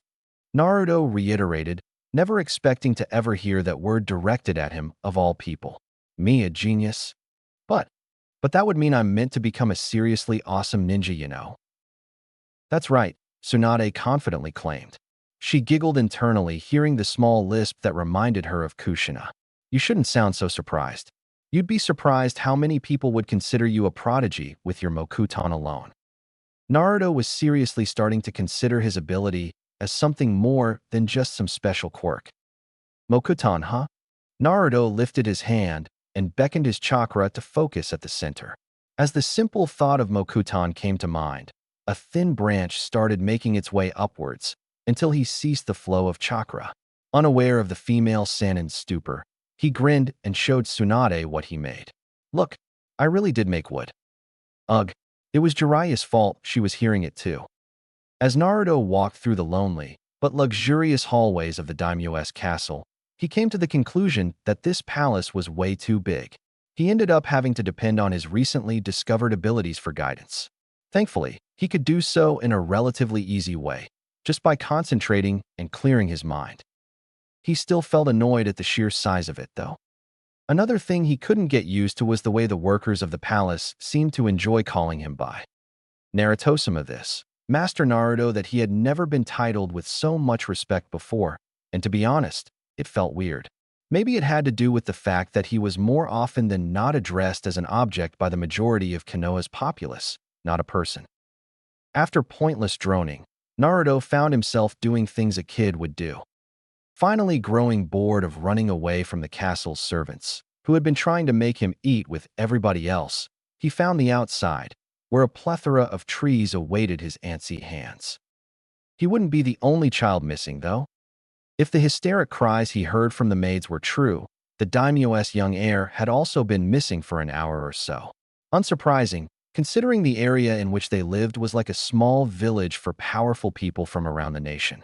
Naruto reiterated, never expecting to ever hear that word directed at him of all people. Me, a genius? But that would mean I'm meant to become a seriously awesome ninja, you know. That's right, Tsunade confidently claimed. She giggled internally, hearing the small lisp that reminded her of Kushina. You shouldn't sound so surprised. You'd be surprised how many people would consider you a prodigy with your Mokuton alone. Naruto was seriously starting to consider his ability as something more than just some special quirk. Mokuton, huh? Naruto lifted his hand and beckoned his chakra to focus at the center. As the simple thought of Mokuton came to mind, a thin branch started making its way upwards until he ceased the flow of chakra. Unaware of the female Sanin's stupor, he grinned and showed Tsunade what he made. Look, I really did make wood. Ugh, it was Jiraiya's fault she was hearing it too. As Naruto walked through the lonely but luxurious hallways of the daimyo's castle, he came to the conclusion that this palace was way too big. He ended up having to depend on his recently discovered abilities for guidance. Thankfully, he could do so in a relatively easy way, just by concentrating and clearing his mind. He still felt annoyed at the sheer size of it, though. Another thing he couldn't get used to was the way the workers of the palace seemed to enjoy calling him by Narutosama this, Master Naruto, that he had never been titled with so much respect before, and to be honest, it felt weird. Maybe it had to do with the fact that he was more often than not addressed as an object by the majority of Konoha's populace, not a person. After pointless droning, Naruto found himself doing things a kid would do. Finally growing bored of running away from the castle's servants, who had been trying to make him eat with everybody else, he found the outside, where a plethora of trees awaited his antsy hands. He wouldn't be the only child missing, though. If the hysteric cries he heard from the maids were true, the daimyo's young heir had also been missing for an hour or so. Unsurprising, considering the area in which they lived was like a small village for powerful people from around the nation.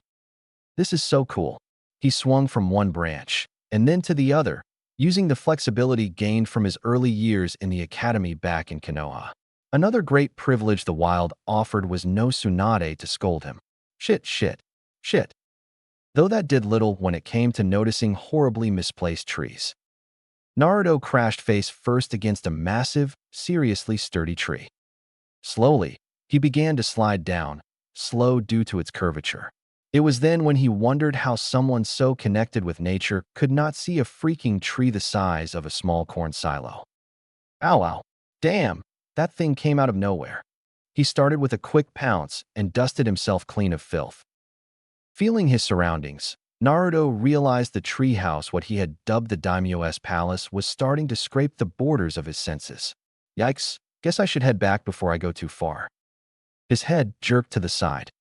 This is so cool. He swung from one branch, and then to the other, using the flexibility gained from his early years in the academy back in Konoha. Another great privilege the wild offered was no Tsunade to scold him. Shit. Though that did little when it came to noticing horribly misplaced trees. Naruto crashed face first against a massive, seriously sturdy tree. Slowly, he began to slide down, slow due to its curvature. It was then when he wondered how someone so connected with nature could not see a freaking tree the size of a small corn silo. Ow. Damn, that thing came out of nowhere. He started with a quick pounce and dusted himself clean of filth. Feeling his surroundings, Naruto realized the treehouse, what he had dubbed the daimyo's palace, was starting to scrape the borders of his senses. Yikes, guess I should head back before I go too far. His head jerked to the side.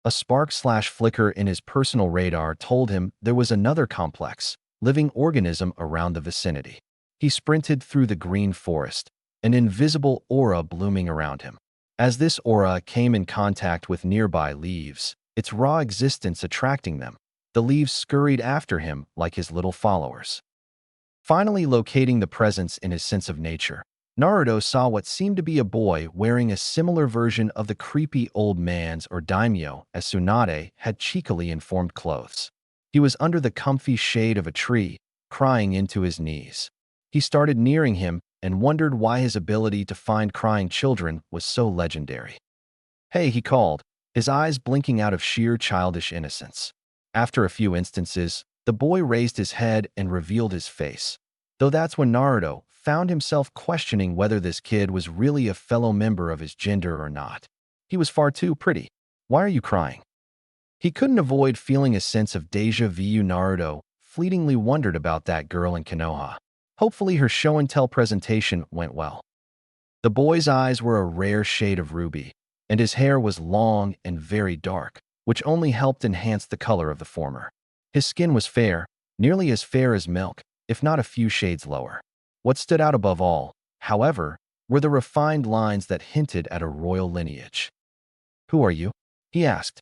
A spark/flicker in his personal radar told him there was another complex, living organism around the vicinity. He sprinted through the green forest, an invisible aura blooming around him. As this aura came in contact with nearby leaves, its raw existence attracting them, the leaves scurried after him like his little followers. Finally locating the presence in his sense of nature, Naruto saw what seemed to be a boy wearing a similar version of the creepy old man's or daimyo as Tsunade had cheekily informed clothes. He was under the comfy shade of a tree, crying into his knees. He started nearing him and wondered why his ability to find crying children was so legendary. "Hey," he called, his eyes blinking out of sheer childish innocence. After a few instances, the boy raised his head and revealed his face. Though that's when Naruto found himself questioning whether this kid was really a fellow member of his gender or not. He was far too pretty. "Why are you crying?" He couldn't avoid feeling a sense of déjà vu. Naruto fleetingly wondered about that girl in Konoha. Hopefully her show-and-tell presentation went well. The boy's eyes were a rare shade of ruby, and his hair was long and very dark, which only helped enhance the color of the former. His skin was fair, nearly as fair as milk, if not a few shades lower. What stood out above all, however, were the refined lines that hinted at a royal lineage. "Who are you?" he asked.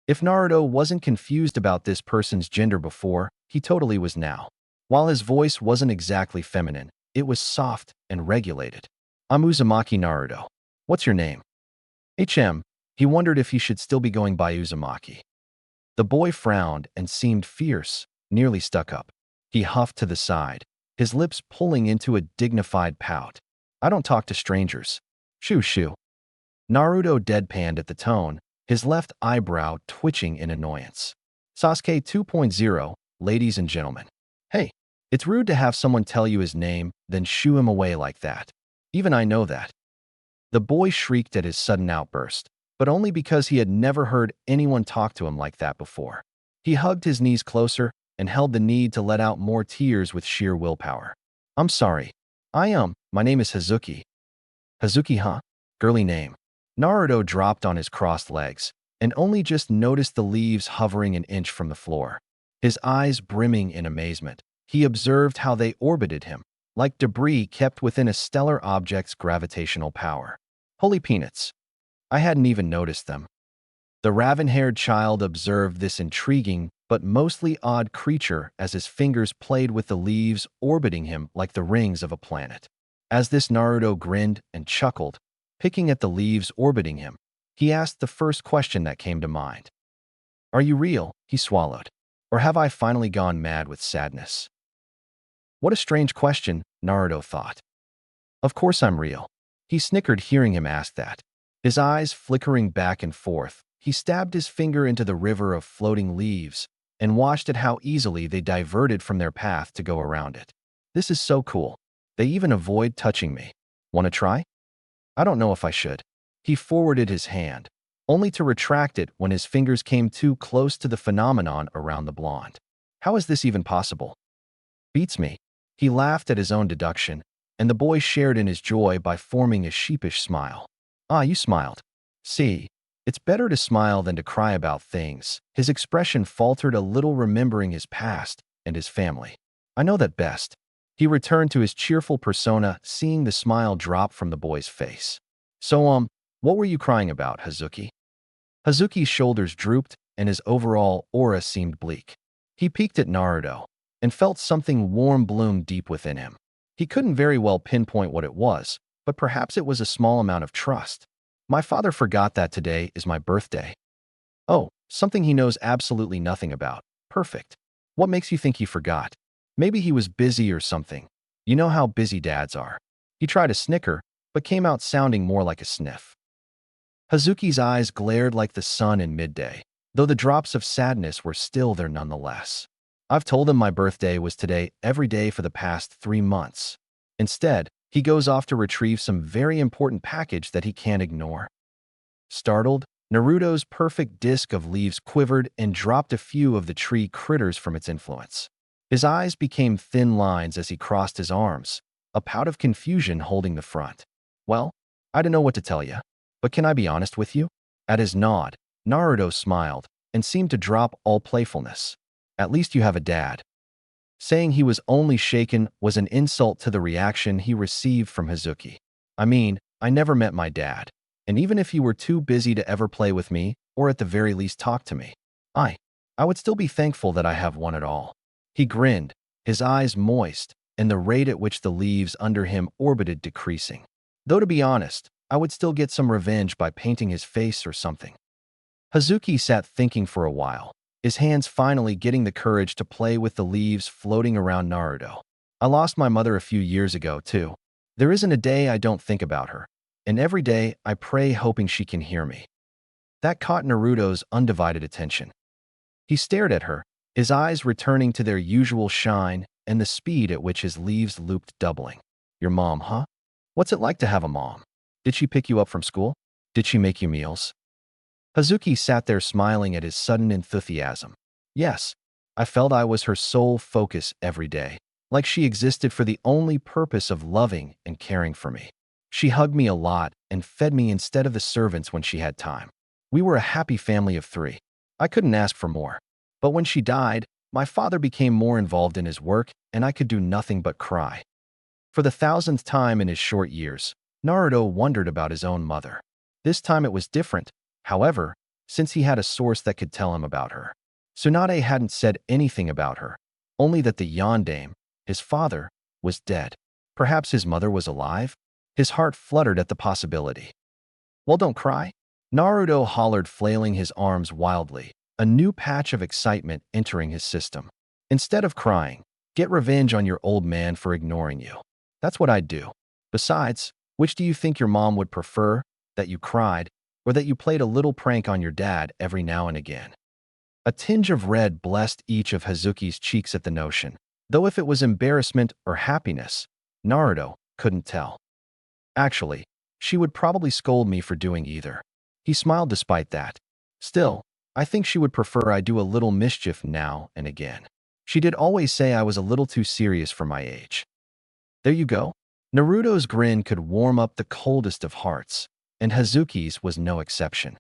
If Naruto wasn't confused about this person's gender before, he totally was now. While his voice wasn't exactly feminine, it was soft and regulated. "I'm Uzumaki Naruto. What's your name?" He wondered if he should still be going by Uzumaki. The boy frowned and seemed fierce, nearly stuck up. He huffed to the side, his lips pulling into a dignified pout. "I don't talk to strangers." "Shoo shoo." Naruto deadpanned at the tone, his left eyebrow twitching in annoyance. "Sasuke 2.0, ladies and gentlemen." "Hey, it's rude to have someone tell you his name, then shoo him away like that. Even I know that." The boy shrieked at his sudden outburst, but only because he had never heard anyone talk to him like that before. He hugged his knees closer and held the need to let out more tears with sheer willpower. "I'm sorry. My name is Hazuki." "Hazuki, huh? Girly name." Naruto dropped on his crossed legs and only just noticed the leaves hovering an inch from the floor. His eyes brimming in amazement, he observed how they orbited him, like debris kept within a stellar object's gravitational power. Holy peanuts. I hadn't even noticed them. The raven-haired child observed this intriguing but mostly odd creature as his fingers played with the leaves orbiting him like the rings of a planet. As this Naruto grinned and chuckled, picking at the leaves orbiting him, he asked the first question that came to mind. "Are you real?" he swallowed. "Or have I finally gone mad with sadness?" What a strange question, Naruto thought. "Of course I'm real." He snickered hearing him ask that. His eyes flickering back and forth, he stabbed his finger into the river of floating leaves and watched at how easily they diverted from their path to go around it. "This is so cool. They even avoid touching me. Want to try?" "I don't know if I should." He forwarded his hand, only to retract it when his fingers came too close to the phenomenon around the blonde. "How is this even possible?" "Beats me." He laughed at his own deduction, and the boy shared in his joy by forming a sheepish smile. "Ah, you smiled. See, it's better to smile than to cry about things." His expression faltered a little, remembering his past and his family. "I know that best." He returned to his cheerful persona, seeing the smile drop from the boy's face. "So, what were you crying about, Hazuki?" Hazuki's shoulders drooped, and his overall aura seemed bleak. He peeked at Naruto and felt something warm bloom deep within him. He couldn't very well pinpoint what it was, but perhaps it was a small amount of trust. "My father forgot that today is my birthday." "Oh, something he knows absolutely nothing about. Perfect. What makes you think he forgot?" "Maybe he was busy or something. You know how busy dads are." He tried a snicker, but came out sounding more like a sniff. Hazuki's eyes glared like the sun in midday, though the drops of sadness were still there nonetheless. "I've told him my birthday was today every day for the past 3 months. Instead, he goes off to retrieve some very important package that he can't ignore." Startled, Naruto's perfect disc of leaves quivered and dropped a few of the tree critters from its influence. His eyes became thin lines as he crossed his arms, a pout of confusion holding the front. "Well, I don't know what to tell you, but can I be honest with you?" At his nod, Naruto smiled and seemed to drop all playfulness. "At least you have a dad." Saying he was only shaken was an insult to the reaction he received from Hazuki. "I mean, I never met my dad, and even if he were too busy to ever play with me, or at the very least talk to me, I would still be thankful that I have one at all." He grinned, his eyes moist, and the rate at which the leaves under him orbited decreasing. "Though to be honest, I would still get some revenge by painting his face or something." Hazuki sat thinking for a while, his hands finally getting the courage to play with the leaves floating around Naruto. I lost my mother a few years ago, too. There isn't a day I don't think about her, and every day I pray hoping she can hear me. That caught Naruto's undivided attention. He stared at her, his eyes returning to their usual shine and the speed at which his leaves looped doubling. Your mom, huh? What's it like to have a mom? Did she pick you up from school? Did she make you meals? Hazuki sat there smiling at his sudden enthusiasm. Yes, I felt I was her sole focus every day, like she existed for the only purpose of loving and caring for me. She hugged me a lot and fed me instead of the servants when she had time. We were a happy family of 3. I couldn't ask for more. But when she died, my father became more involved in his work, and I could do nothing but cry. For the 1000th time in his short years, Naruto wondered about his own mother. This time it was different, however, since he had a source that could tell him about her. Tsunade hadn't said anything about her, only that the yondaime, his father, was dead. Perhaps his mother was alive? His heart fluttered at the possibility. Well, don't cry. Naruto hollered, flailing his arms wildly, a new patch of excitement entering his system. Instead of crying, get revenge on your old man for ignoring you. That's what I'd do. Besides, which do you think your mom would prefer, that you cried, or that you played a little prank on your dad every now and again? A tinge of red blessed each of Hazuki's cheeks at the notion, though if it was embarrassment or happiness, Naruto couldn't tell. Actually, she would probably scold me for doing either. He smiled despite that. Still, I think she would prefer I do a little mischief now and again. She did always say I was a little too serious for my age. There you go. Naruto's grin could warm up the coldest of hearts, and Hazuki's was no exception.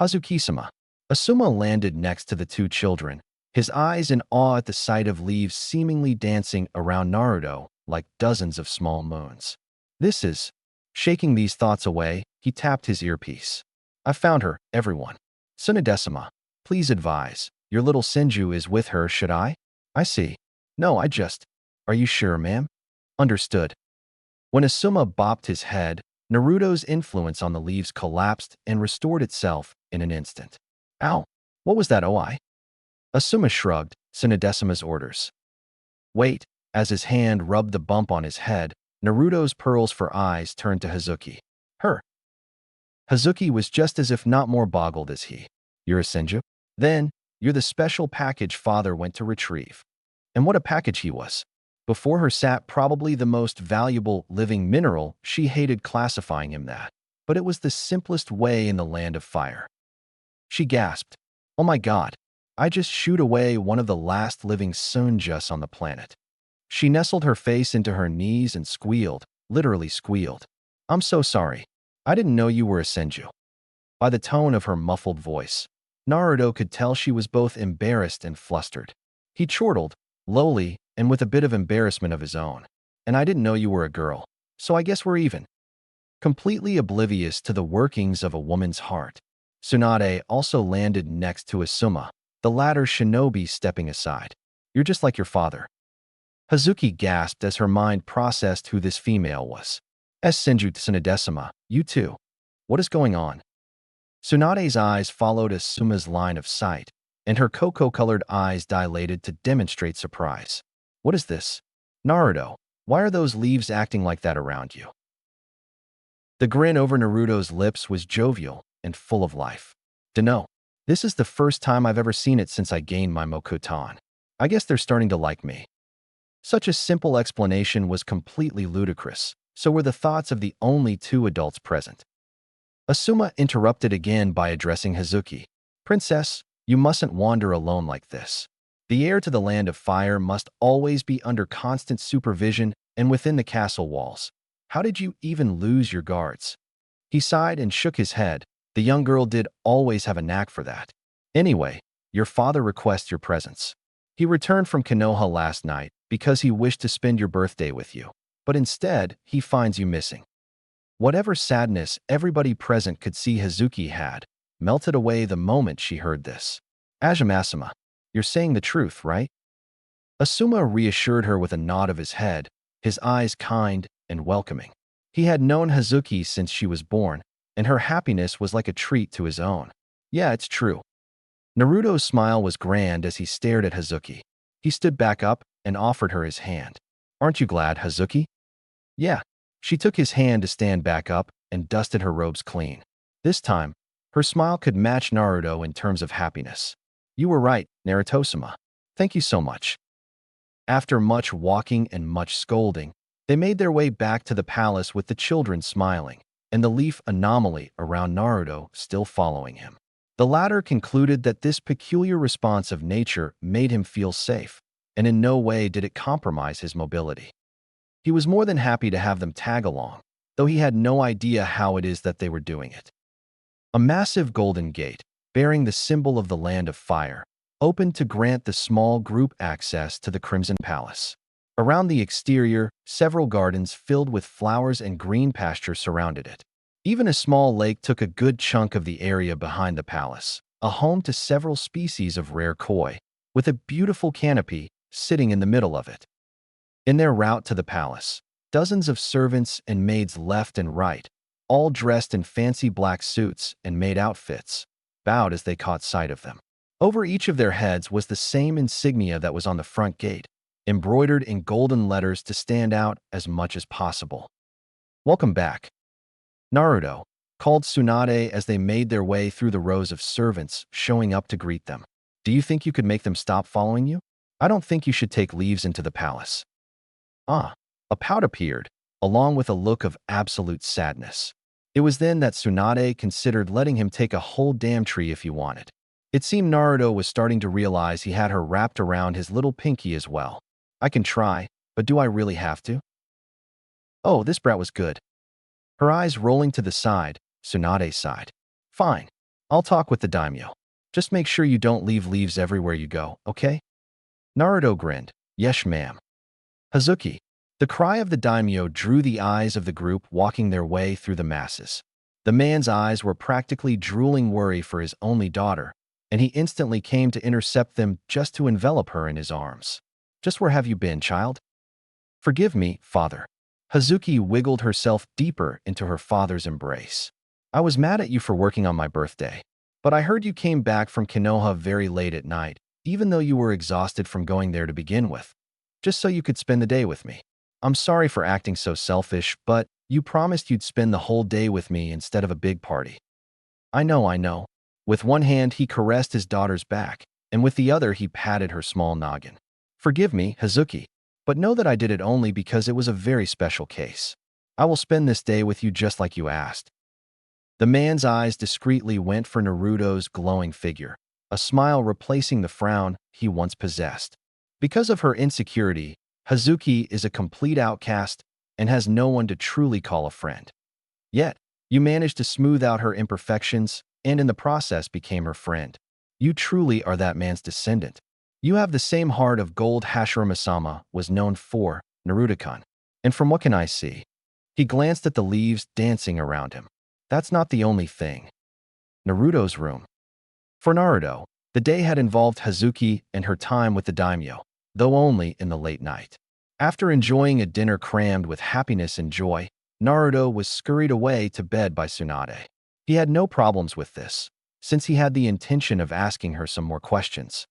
Hazuki-sama. Asuma landed next to the 2 children, his eyes in awe at the sight of leaves seemingly dancing around Naruto like dozens of small moons. This is... Shaking these thoughts away, he tapped his earpiece. I found her, everyone. Tsunade-sama, please advise. Your little Senju is with her, should I? I see. No, I just... Are you sure, ma'am? Understood. When Asuma bopped his head, Naruto's influence on the leaves collapsed and restored itself in an instant. Ow! What was that, oi? Asuma shrugged, Tsunade-sama's orders. Wait, as his hand rubbed the bump on his head, Naruto's pearls for eyes turned to Hazuki. Her. Hazuki was just as if not more boggled as he. You're a Senju? Then, you're the special package father went to retrieve. And what a package he was. Before her sat probably the most valuable living mineral. She hated classifying him that. But it was the simplest way in the land of fire. She gasped. Oh my god. I just shooed away one of the last living Senjus on the planet. She nestled her face into her knees and squealed, literally squealed. I'm so sorry. I didn't know you were a Senju. By the tone of her muffled voice, Naruto could tell she was both embarrassed and flustered. He chortled, lowly and with a bit of embarrassment of his own. And I didn't know you were a girl, so I guess we're even. Completely oblivious to the workings of a woman's heart, Tsunade also landed next to Asuma, the latter shinobi stepping aside. You're just like your father. Hazuki gasped as her mind processed who this female was. Senju Tsunade-sama, you too. What is going on? Tsunade's eyes followed Asuma's line of sight, and her cocoa-colored eyes dilated to demonstrate surprise. What is this? Naruto, why are those leaves acting like that around you? The grin over Naruto's lips was jovial and full of life. Dunno. This is the first time I've ever seen it since I gained my Mokutan. I guess they're starting to like me. Such a simple explanation was completely ludicrous. So were the thoughts of the only 2 adults present. Asuma interrupted again by addressing Hazuki. Princess, you mustn't wander alone like this. The heir to the land of fire must always be under constant supervision and within the castle walls. How did you even lose your guards? He sighed and shook his head. The young girl did always have a knack for that. Anyway, your father requests your presence. He returned from Konoha last night because he wished to spend your birthday with you. But instead, he finds you missing. Whatever sadness everybody present could see Hazuki had, melted away the moment she heard this. Asuma, you're saying the truth, right? Asuma reassured her with a nod of his head, his eyes kind and welcoming. He had known Hazuki since she was born, and her happiness was like a treat to his own. Yeah, it's true. Naruto's smile was grand as he stared at Hazuki. He stood back up and offered her his hand. Aren't you glad, Hazuki? Yeah. She took his hand to stand back up and dusted her robes clean. This time, her smile could match Naruto in terms of happiness. You were right, Naruto-sama. Thank you so much. After much walking and much scolding, they made their way back to the palace with the children smiling, and the leaf anomaly around Naruto still following him. The latter concluded that this peculiar response of nature made him feel safe, and in no way did it compromise his mobility. He was more than happy to have them tag along, though he had no idea how it is that they were doing it. A massive golden gate, bearing the symbol of the Land of Fire, opened to grant the small group access to the Crimson Palace. Around the exterior, several gardens filled with flowers and green pasture surrounded it. Even a small lake took a good chunk of the area behind the palace, a home to several species of rare koi, with a beautiful canopy sitting in the middle of it. In their route to the palace, dozens of servants and maids left and right, all dressed in fancy black suits and maid outfits, bowed as they caught sight of them. Over each of their heads was the same insignia that was on the front gate, embroidered in golden letters to stand out as much as possible. Welcome back, Naruto, called Tsunade as they made their way through the rows of servants showing up to greet them. Do you think you could make them stop following you? I don't think you should take leaves into the palace. Ah, a pout appeared, along with a look of absolute sadness. It was then that Tsunade considered letting him take a whole damn tree if he wanted. It seemed Naruto was starting to realize he had her wrapped around his little pinky as well. I can try, but do I really have to? Oh, this brat was good. Her eyes rolling to the side, Tsunade sighed. Fine, I'll talk with the daimyo. Just make sure you don't leave leaves everywhere you go, okay? Naruto grinned. Yes, ma'am. Hazuki. The cry of the daimyo drew the eyes of the group walking their way through the masses. The man's eyes were practically drooling worry for his only daughter, and he instantly came to intercept them just to envelop her in his arms. Just where have you been, child? Forgive me, father. Hazuki wiggled herself deeper into her father's embrace. I was mad at you for working on my birthday, but I heard you came back from Konoha very late at night, even though you were exhausted from going there to begin with, just so you could spend the day with me. I'm sorry for acting so selfish, but you promised you'd spend the whole day with me instead of a big party. I know. With one hand, he caressed his daughter's back, and with the other, he patted her small noggin. Forgive me, Hazuki, but know that I did it only because it was a very special case. I will spend this day with you just like you asked. The man's eyes discreetly went for Naruto's glowing figure, a smile replacing the frown he once possessed. Because of her insecurity, Hazuki is a complete outcast and has no one to truly call a friend. Yet, you managed to smooth out her imperfections and in the process became her friend. You truly are that man's descendant. You have the same heart of gold Hashirama-sama was known for, Naruto-kun. And from what can I see? He glanced at the leaves dancing around him. That's not the only thing. Naruto's room. For Naruto, the day had involved Hazuki and her time with the daimyo, though only in the late night. After enjoying a dinner crammed with happiness and joy, Naruto was scurried away to bed by Tsunade. He had no problems with this, since he had the intention of asking her some more questions.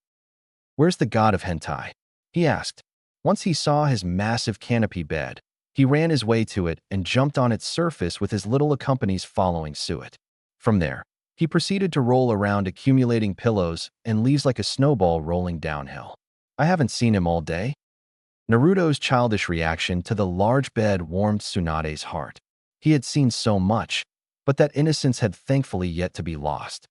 Where's the god of hentai? He asked. Once he saw his massive canopy bed, he ran his way to it and jumped on its surface with his little accompanys following suit. From there, he proceeded to roll around accumulating pillows and leaves like a snowball rolling downhill. I haven't seen him all day. Naruto's childish reaction to the large bed warmed Tsunade's heart. He had seen so much, but that innocence had thankfully yet to be lost.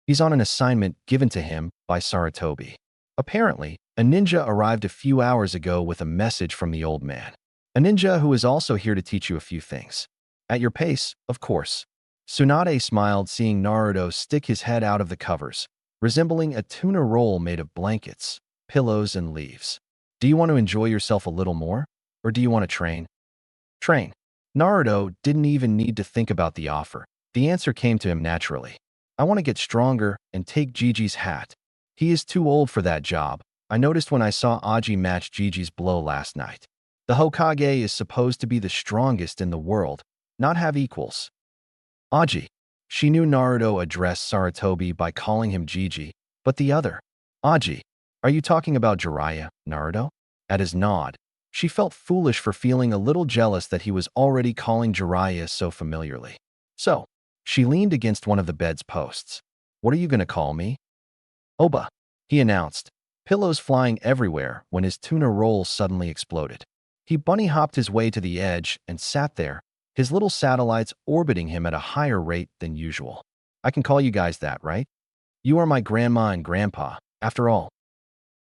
He's on an assignment given to him by Sarutobi. Apparently, a ninja arrived a few hours ago with a message from the old man. A ninja who is also here to teach you a few things. At your pace, of course. Tsunade smiled seeing Naruto stick his head out of the covers, resembling a tuna roll made of blankets, pillows, and leaves. Do you want to enjoy yourself a little more? Or do you want to train? Train. Naruto didn't even need to think about the offer. The answer came to him naturally. I want to get stronger and take Gigi's hat. He is too old for that job. I noticed when I saw Aji match Gigi's blow last night. The Hokage is supposed to be the strongest in the world, not have equals. Aji. She knew Naruto addressed Sarutobi by calling him Gigi, But the other, Aji, are you talking about Jiraiya, Naruto? At his nod, she felt foolish for feeling a little jealous that he was already calling Jiraiya so familiarly. So, she leaned against one of the bed's posts. What are you gonna call me? Oba, he announced, pillows flying everywhere when his tuna roll suddenly exploded. He bunny hopped his way to the edge and sat there, his little satellites orbiting him at a higher rate than usual. I can call you guys that, right? You are my grandma and grandpa, after all.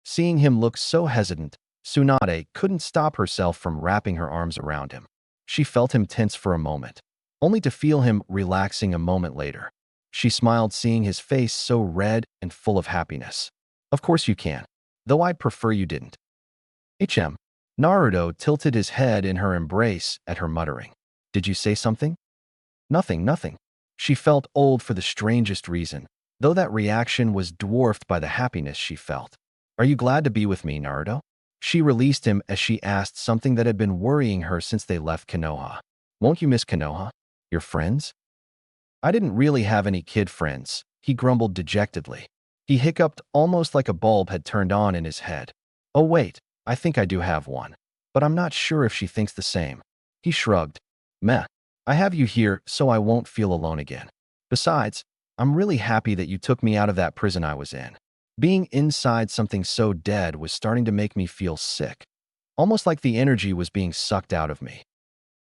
Seeing him look so hesitant, Tsunade couldn't stop herself from wrapping her arms around him. She felt him tense for a moment, only to feel him relaxing a moment later. She smiled, seeing his face so red and full of happiness. Of course you can, though I'd prefer you didn't. Naruto tilted his head in her embrace at her muttering. Did you say something? Nothing, nothing. She felt old for the strangest reason, though that reaction was dwarfed by the happiness she felt. Are you glad to be with me, Naruto? She released him as she asked something that had been worrying her since they left Konoha. Won't you miss Konoha? Your friends? I didn't really have any kid friends, he grumbled dejectedly. He hiccuped almost like a bulb had turned on in his head. Oh wait, I think I do have one. But I'm not sure if she thinks the same. He shrugged. Meh. I have you here so I won't feel alone again. Besides, I'm really happy that you took me out of that prison I was in. Being inside something so dead was starting to make me feel sick. Almost like the energy was being sucked out of me.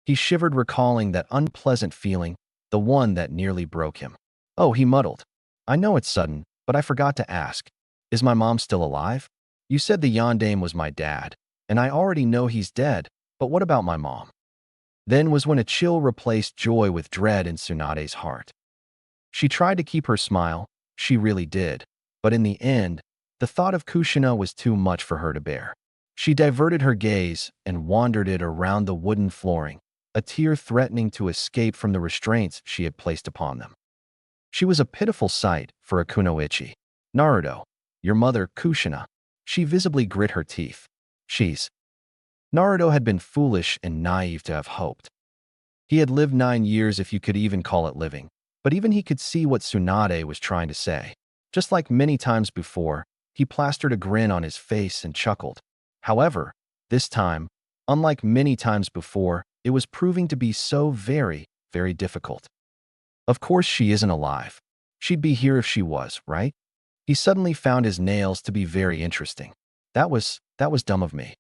He shivered, recalling that unpleasant feeling, the one that nearly broke him. Oh, he muddled. I know it's sudden, but I forgot to ask. Is my mom still alive? You said the Yondaime was my dad, and I already know he's dead, but what about my mom? Then was when a chill replaced joy with dread in Tsunade's heart. She tried to keep her smile, she really did, but in the end, the thought of Kushina was too much for her to bear. She diverted her gaze and wandered it around the wooden flooring, a tear threatening to escape from the restraints she had placed upon them. She was a pitiful sight for a kunoichi. Naruto, your mother, Kushina. She visibly grit her teeth. Naruto had been foolish and naive to have hoped. He had lived 9 years, if you could even call it living, but even he could see what Tsunade was trying to say. Just like many times before, he plastered a grin on his face and chuckled. However, this time, unlike many times before, it was proving to be so very, very difficult. Of course she isn't alive. She'd be here if she was, right? He suddenly found his nails to be very interesting. That was dumb of me.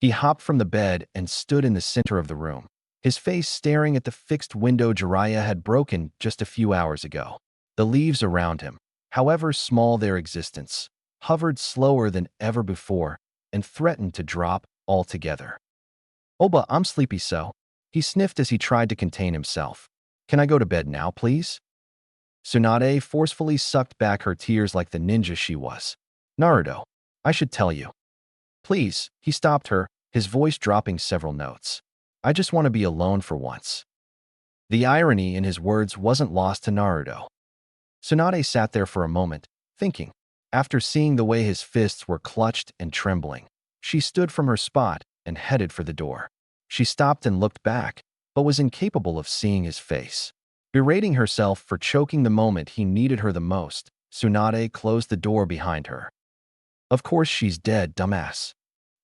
He hopped from the bed and stood in the center of the room, his face staring at the fixed window Jiraiya had broken just a few hours ago. The leaves around him, however small their existence, hovered slower than ever before and threatened to drop altogether. Oba, I'm sleepy so. He sniffed as he tried to contain himself. Can I go to bed now, please? Tsunade forcefully sucked back her tears like the ninja she was. Naruto, I should tell you. Please, he stopped her, his voice dropping several notes. I just want to be alone for once. The irony in his words wasn't lost to Naruto. Tsunade sat there for a moment, thinking. After seeing the way his fists were clutched and trembling, she stood from her spot and headed for the door. She stopped and looked back, but was incapable of seeing his face. Berating herself for choking the moment he needed her the most, Tsunade closed the door behind her. Of course she's dead, dumbass.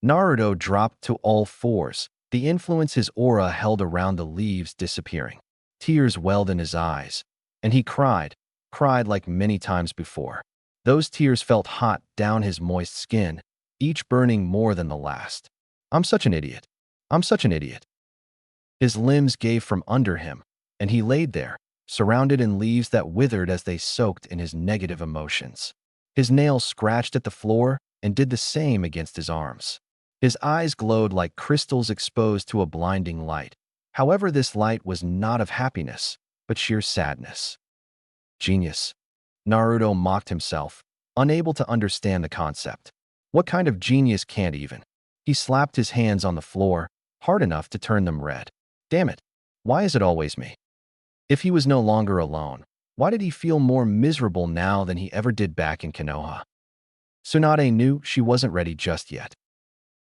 Naruto dropped to all fours, the influence his aura held around the leaves disappearing. Tears welled in his eyes, and he cried like many times before. Those tears felt hot down his moist skin, each burning more than the last. I'm such an idiot. I'm such an idiot. His limbs gave from under him, and he laid there, surrounded in leaves that withered as they soaked in his negative emotions. His nails scratched at the floor and did the same against his arms. His eyes glowed like crystals exposed to a blinding light. However, this light was not of happiness, but sheer sadness. Genius. Naruto mocked himself, unable to understand the concept. What kind of genius can't even? He slapped his hands on the floor, hard enough to turn them red. Damn it. Why is it always me? If he was no longer alone, why did he feel more miserable now than he ever did back in Konoha? Tsunade knew she wasn't ready just yet.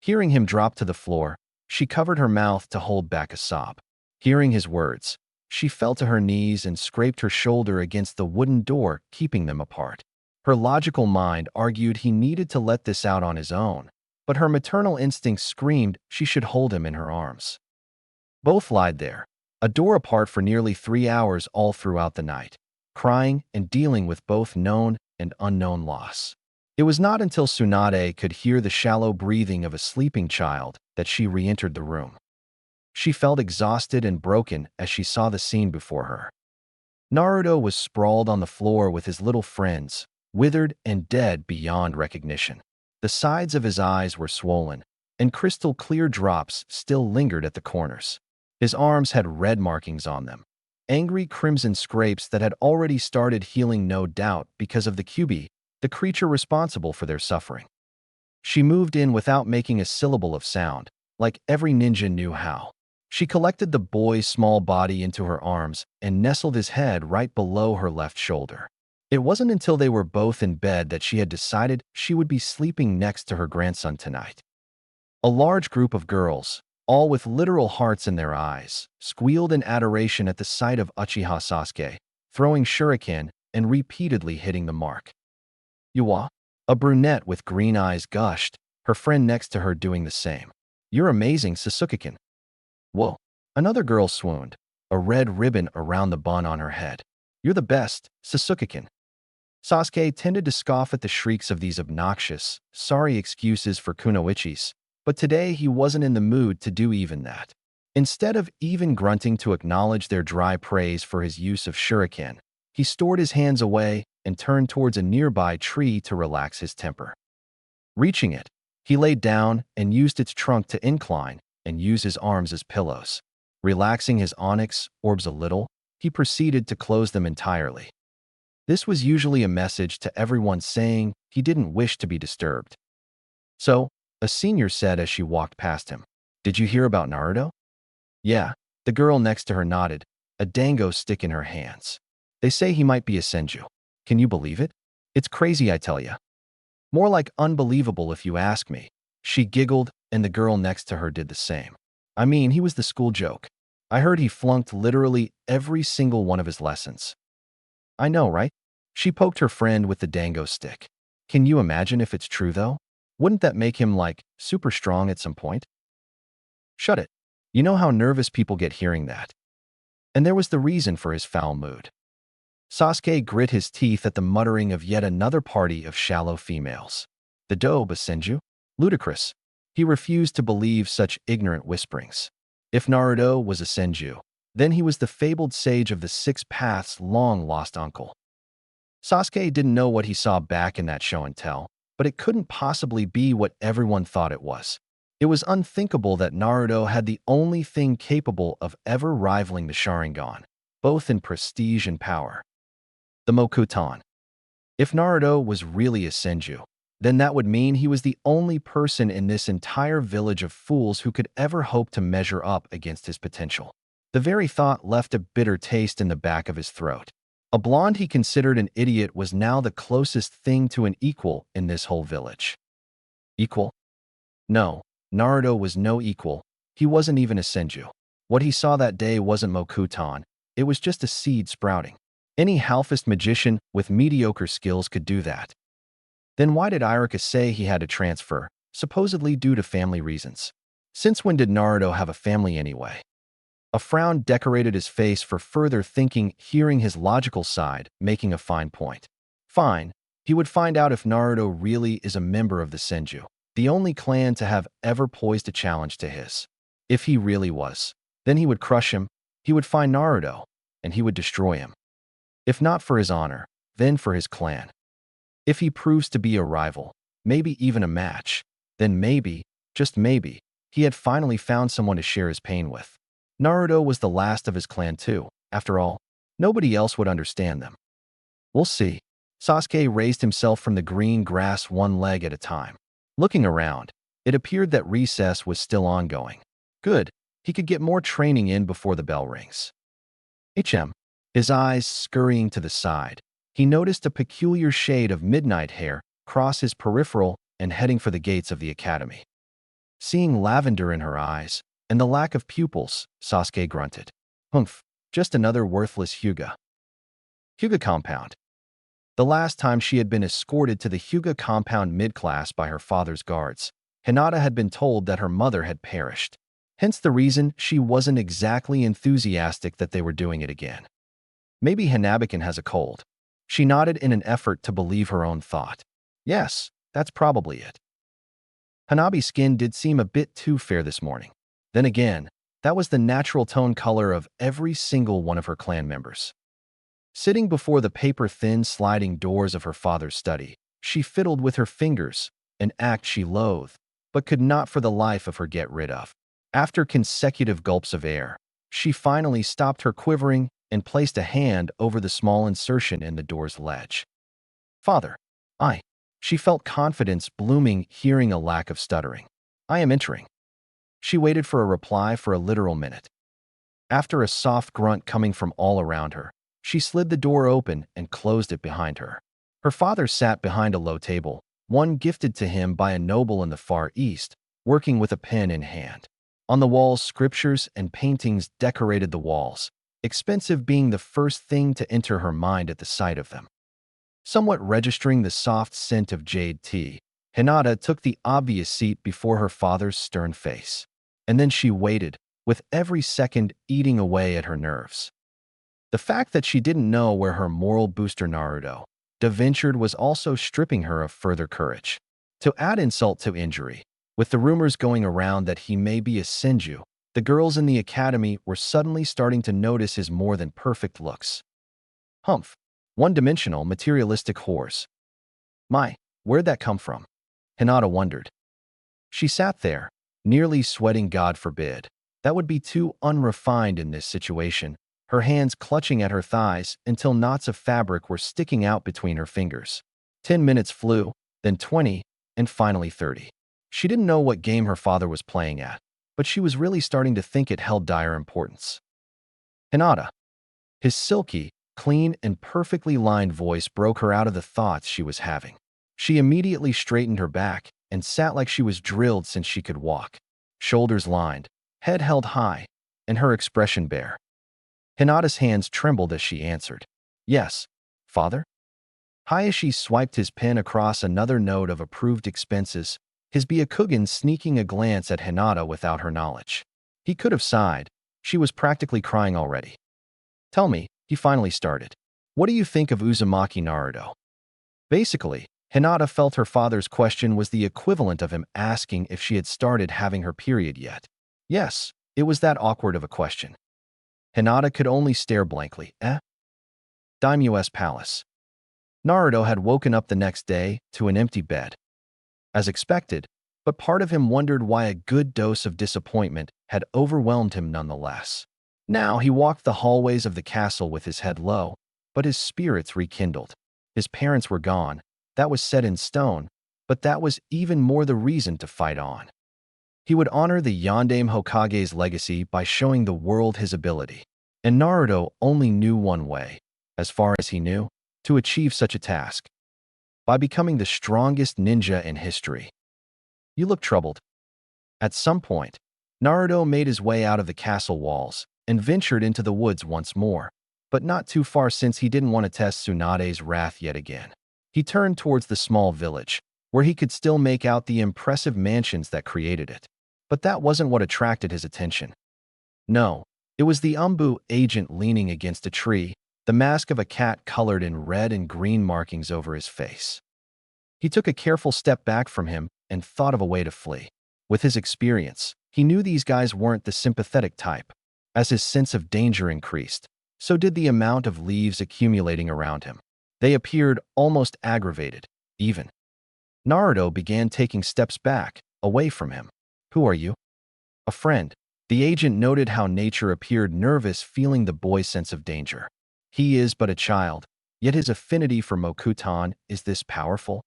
Hearing him drop to the floor, she covered her mouth to hold back a sob. Hearing his words, she fell to her knees and scraped her shoulder against the wooden door, keeping them apart. Her logical mind argued he needed to let this out on his own, but her maternal instinct screamed she should hold him in her arms. Both lied there, a door apart for nearly 3 hours all throughout the night, crying and dealing with both known and unknown loss. It was not until Tsunade could hear the shallow breathing of a sleeping child that she re-entered the room. She felt exhausted and broken as she saw the scene before her. Naruto was sprawled on the floor with his little friends, withered and dead beyond recognition. The sides of his eyes were swollen, and crystal-clear drops still lingered at the corners. His arms had red markings on them, angry crimson scrapes that had already started healing, no doubt because of the Kyuubi, the creature responsible for their suffering. She moved in without making a syllable of sound, like every ninja knew how. She collected the boy's small body into her arms and nestled his head right below her left shoulder. It wasn't until they were both in bed that she had decided she would be sleeping next to her grandson tonight. A large group of girls, all with literal hearts in their eyes, squealed in adoration at the sight of Uchiha Sasuke, throwing shuriken and repeatedly hitting the mark. "Yuwa?" A brunette with green eyes gushed, her friend next to her doing the same. "You're amazing, Sasuke-kun." "Whoa." Another girl swooned, a red ribbon around the bun on her head. "You're the best, Sasuke-kun." Sasuke tended to scoff at the shrieks of these obnoxious, sorry excuses for kunoichis, but today he wasn't in the mood to do even that. Instead of even grunting to acknowledge their dry praise for his use of shuriken, he stored his hands away and turned towards a nearby tree to relax his temper. Reaching it, he laid down and used its trunk to incline and use his arms as pillows. Relaxing his onyx orbs a little, he proceeded to close them entirely. This was usually a message to everyone saying he didn't wish to be disturbed. "So," a senior said as she walked past him, "did you hear about Naruto?" "Yeah," the girl next to her nodded, a dango stick in her hands. "They say he might be a Senju. Can you believe it? It's crazy, I tell ya." "More like unbelievable if you ask me." She giggled, and the girl next to her did the same. "I mean, he was the school joke. I heard he flunked literally every single one of his lessons." "I know, right?" She poked her friend with the dango stick. "Can you imagine if it's true, though? Wouldn't that make him, like, super strong at some point?" "Shut it. You know how nervous people get hearing that." And there was the reason for his foul mood. Sasuke grit his teeth at the muttering of yet another party of shallow females. The dobe, a Senju? Ludicrous. He refused to believe such ignorant whisperings. If Naruto was a Senju, then he was the fabled sage of the Six Paths' long-lost uncle. Sasuke didn't know what he saw back in that show and tell, but it couldn't possibly be what everyone thought it was. It was unthinkable that Naruto had the only thing capable of ever rivaling the Sharingan, both in prestige and power. The Mokuton. If Naruto was really a Senju, then that would mean he was the only person in this entire village of fools who could ever hope to measure up against his potential. The very thought left a bitter taste in the back of his throat. A blonde he considered an idiot was now the closest thing to an equal in this whole village. Equal? No, Naruto was no equal. He wasn't even a Senju. What he saw that day wasn't Mokuton, it was just a seed sprouting. Any halfist magician with mediocre skills could do that. Then why did Iruka say he had to transfer, supposedly due to family reasons? Since when did Naruto have a family anyway? A frown decorated his face for further thinking, hearing his logical side, making a fine point. Fine, he would find out if Naruto really is a member of the Senju, the only clan to have ever posed a challenge to his. If he really was, then he would crush him, he would find Naruto, and he would destroy him. If not for his honor, then for his clan. If he proves to be a rival, maybe even a match, then maybe, just maybe, he had finally found someone to share his pain with. Naruto was the last of his clan too. After all, nobody else would understand them. We'll see. Sasuke raised himself from the green grass one leg at a time. Looking around, it appeared that recess was still ongoing. Good, he could get more training in before the bell rings. His eyes scurrying to the side, he noticed a peculiar shade of midnight hair cross his peripheral and heading for the gates of the academy. Seeing lavender in her eyes and the lack of pupils, Sasuke grunted. Humph, just another worthless Hyuga. Hyuga compound. The last time she had been escorted to the Hyuga compound mid-class by her father's guards, Hinata had been told that her mother had perished. Hence the reason she wasn't exactly enthusiastic that they were doing it again. Maybe Hanabiken has a cold. She nodded in an effort to believe her own thought. Yes, that's probably it. Hanabi's skin did seem a bit too fair this morning. Then again, that was the natural tone color of every single one of her clan members. Sitting before the paper-thin sliding doors of her father's study, she fiddled with her fingers, an act she loathed, but could not for the life of her get rid of. After consecutive gulps of air, she finally stopped her quivering and placed a hand over the small insertion in the door's ledge. Father, she felt confidence blooming, hearing a lack of stuttering. I am entering. She waited for a reply for a literal minute. After a soft grunt coming from all around her, she slid the door open and closed it behind her. Her father sat behind a low table, one gifted to him by a noble in the Far East, working with a pen in hand. On the walls, scriptures and paintings decorated the walls, expensive being the first thing to enter her mind at the sight of them. Somewhat registering the soft scent of jade tea, Hinata took the obvious seat before her father's stern face. And then she waited, with every second eating away at her nerves. The fact that she didn't know where her moral booster Naruto ventured was also stripping her of further courage. To add insult to injury, with the rumors going around that he may be a Senju, the girls in the academy were suddenly starting to notice his more than perfect looks. Humph. One-dimensional, materialistic whores. Where'd that come from? Hinata wondered. She sat there, nearly sweating. God forbid. That would be too unrefined in this situation, her hands clutching at her thighs until knots of fabric were sticking out between her fingers. 10 minutes flew, then 20, and finally 30. She didn't know what game her father was playing at, but she was really starting to think it held dire importance. Hinata. His silky, clean, and perfectly lined voice broke her out of the thoughts she was having. She immediately straightened her back and sat like she was drilled since she could walk. Shoulders lined, head held high, and her expression bare. Hinata's hands trembled as she answered, "Yes, father?" Hayashi swiped his pen across another note of approved expenses, his Byakugan sneaking a glance at Hinata without her knowledge. He could have sighed. She was practically crying already. "Tell me," he finally started. "What do you think of Uzumaki Naruto?" Basically, Hinata felt her father's question was the equivalent of him asking if she had started having her period yet. Yes, it was that awkward of a question. Hinata could only stare blankly. Daimyo's palace. Naruto had woken up the next day to an empty bed. As expected, but part of him wondered why a good dose of disappointment had overwhelmed him nonetheless. Now he walked the hallways of the castle with his head low, but his spirits rekindled. His parents were gone, that was set in stone, but that was even more the reason to fight on. He would honor the Yondaime Hokage's legacy by showing the world his ability. And Naruto only knew one way, as far as he knew, to achieve such a task. By becoming the strongest ninja in history. You look troubled. At some point, Naruto made his way out of the castle walls and ventured into the woods once more, but not too far since he didn't want to test Tsunade's wrath yet again. He turned towards the small village, where he could still make out the impressive mansions that created it. But that wasn't what attracted his attention. No, it was the Umbu agent leaning against a tree, the mask of a cat colored in red and green markings over his face. He took a careful step back from him and thought of a way to flee. With his experience, he knew these guys weren't the sympathetic type. As his sense of danger increased, so did the amount of leaves accumulating around him. They appeared almost aggravated, even. Naruto began taking steps back, away from him. "Who are you?" "A friend." The agent noted how nature appeared nervous, feeling the boy's sense of danger. He is but a child, yet his affinity for Mokutan is this powerful.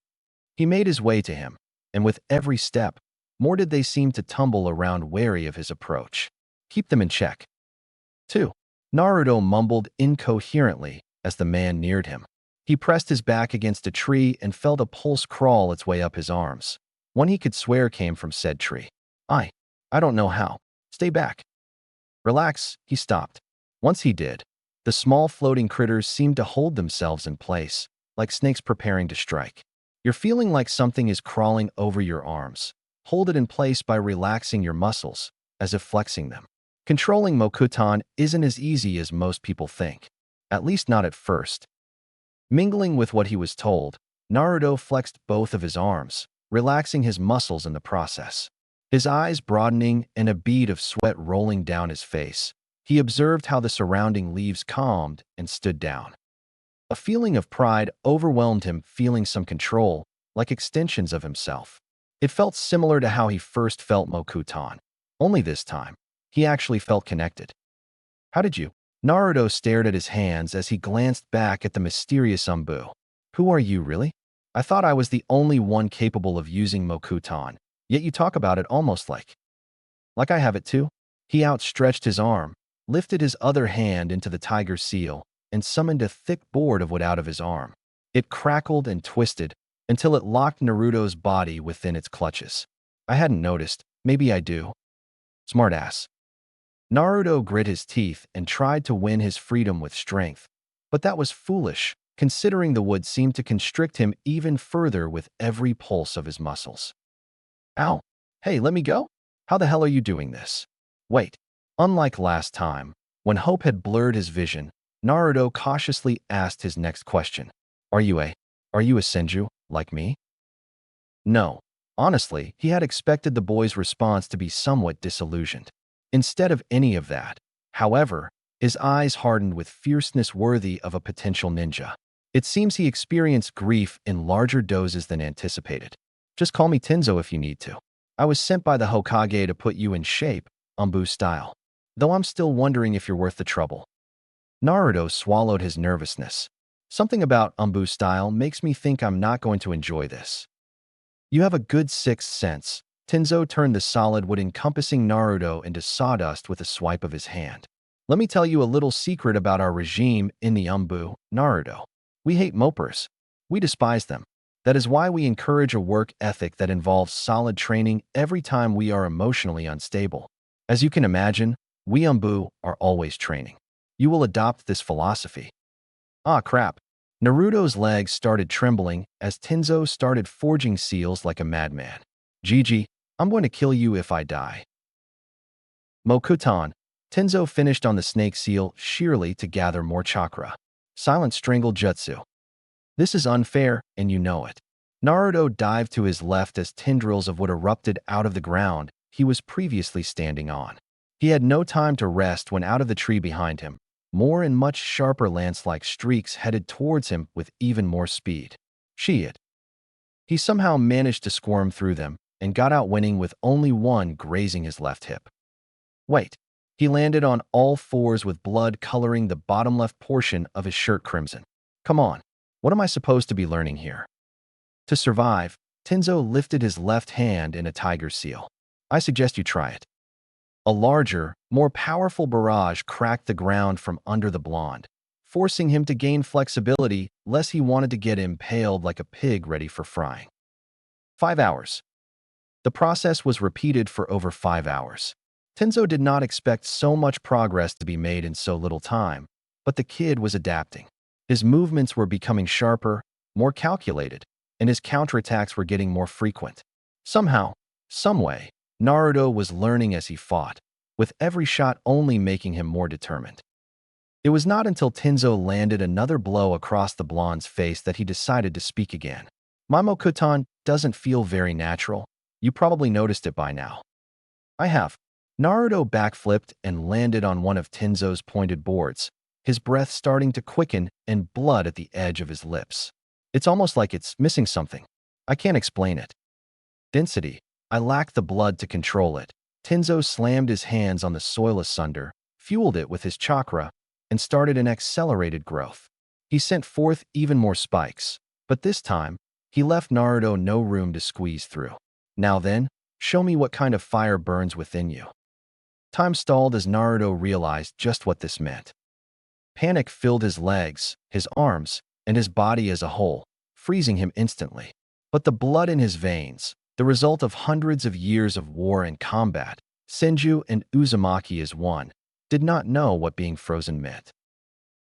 He made his way to him, and with every step, more did they seem to tumble around, wary of his approach. "Keep them in check." 2. Naruto mumbled incoherently as the man neared him. He pressed his back against a tree and felt a pulse crawl its way up his arms. One he could swear came from said tree. I don't know how. Stay back." "Relax," he stopped. Once he did, the small floating critters seemed to hold themselves in place, like snakes preparing to strike. You're feeling like something is crawling over your arms. Hold it in place by relaxing your muscles, as if flexing them. Controlling Mokutan isn't as easy as most people think, at least not at first. Mingling with what he was told, Naruto flexed both of his arms, relaxing his muscles in the process. His eyes broadening and a bead of sweat rolling down his face, he observed how the surrounding leaves calmed and stood down. A feeling of pride overwhelmed him, feeling some control, like extensions of himself. It felt similar to how he first felt Mokutan, only this time, he actually felt connected. How did you? Naruto stared at his hands as he glanced back at the mysterious Umbu. Who are you, really? I thought I was the only one capable of using Mokutan, yet you talk about it almost like I have it too. He outstretched his arm, lifted his other hand into the tiger seal, and summoned a thick board of wood out of his arm. It crackled and twisted until it locked Naruto's body within its clutches. I hadn't noticed. Maybe I do. Smartass. Naruto grit his teeth and tried to win his freedom with strength, but that was foolish, considering the wood seemed to constrict him even further with every pulse of his muscles. Ow! Hey, let me go? How the hell are you doing this? Wait. Unlike last time, when hope had blurred his vision, Naruto cautiously asked his next question. Are you a Senju, like me? No. Honestly, he had expected the boy's response to be somewhat disillusioned. Instead of any of that, however, his eyes hardened with fierceness worthy of a potential ninja. It seems he experienced grief in larger doses than anticipated. Just call me Tenzo if you need to. I was sent by the Hokage to put you in shape, Umbu style. Though I'm still wondering if you're worth the trouble. Naruto swallowed his nervousness. Something about Umbu style makes me think I'm not going to enjoy this. You have a good sixth sense. Tenzo turned the solid wood encompassing Naruto into sawdust with a swipe of his hand. Let me tell you a little secret about our regime in the Umbu, Naruto. We hate mopers. We despise them. That is why we encourage a work ethic that involves solid training every time we are emotionally unstable. As you can imagine, we Umbu are always training. You will adopt this philosophy. Ah, crap. Naruto's legs started trembling as Tenzo started forging seals like a madman. Gigi, I'm going to kill you if I die. Mokutan. Tenzo finished on the snake seal sheerly to gather more chakra. Silent strangle jutsu. This is unfair, and you know it. Naruto dived to his left as tendrils of wood erupted out of the ground he was previously standing on. He had no time to rest when out of the tree behind him, more and much sharper lance-like streaks headed towards him with even more speed. Shit. He somehow managed to squirm through them and got out winning with only one grazing his left hip. Wait. He landed on all fours with blood coloring the bottom left portion of his shirt crimson. Come on. What am I supposed to be learning here? To survive, Tenzo lifted his left hand in a tiger seal. I suggest you try it. A larger, more powerful barrage cracked the ground from under the blonde, forcing him to gain flexibility lest he wanted to get impaled like a pig ready for frying. 5 hours. The process was repeated for over 5 hours. Tenzo did not expect so much progress to be made in so little time, but the kid was adapting. His movements were becoming sharper, more calculated, and his counterattacks were getting more frequent. Somehow, someway, Naruto was learning as he fought, with every shot only making him more determined. It was not until Tenzo landed another blow across the blonde's face that he decided to speak again. Mokutan doesn't feel very natural. You probably noticed it by now. I have. Naruto backflipped and landed on one of Tenzo's pointed boards, his breath starting to quicken and blood at the edge of his lips. It's almost like it's missing something. I can't explain it. Density. I lack the blood to control it. Tenzo slammed his hands on the soil asunder, fueled it with his chakra, and started an accelerated growth. He sent forth even more spikes, but this time, he left Naruto no room to squeeze through. Now then, show me what kind of fire burns within you. Time stalled as Naruto realized just what this meant. Panic filled his legs, his arms, and his body as a whole, freezing him instantly. But the blood in his veins, the result of hundreds of years of war and combat, Senju and Uzumaki as one, did not know what being frozen meant.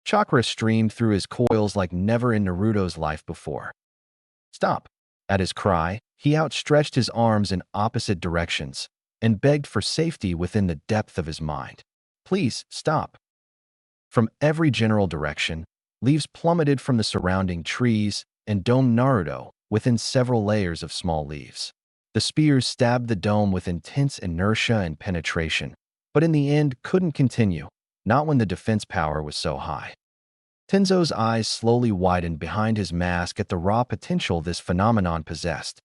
Chakra streamed through his coils like never in Naruto's life before. Stop! At his cry, he outstretched his arms in opposite directions and begged for safety within the depth of his mind. Please, stop. From every general direction, leaves plummeted from the surrounding trees and domed Naruto within several layers of small leaves. The spears stabbed the dome with intense inertia and penetration, but in the end couldn't continue, not when the defense power was so high. Tenzo's eyes slowly widened behind his mask at the raw potential this phenomenon possessed.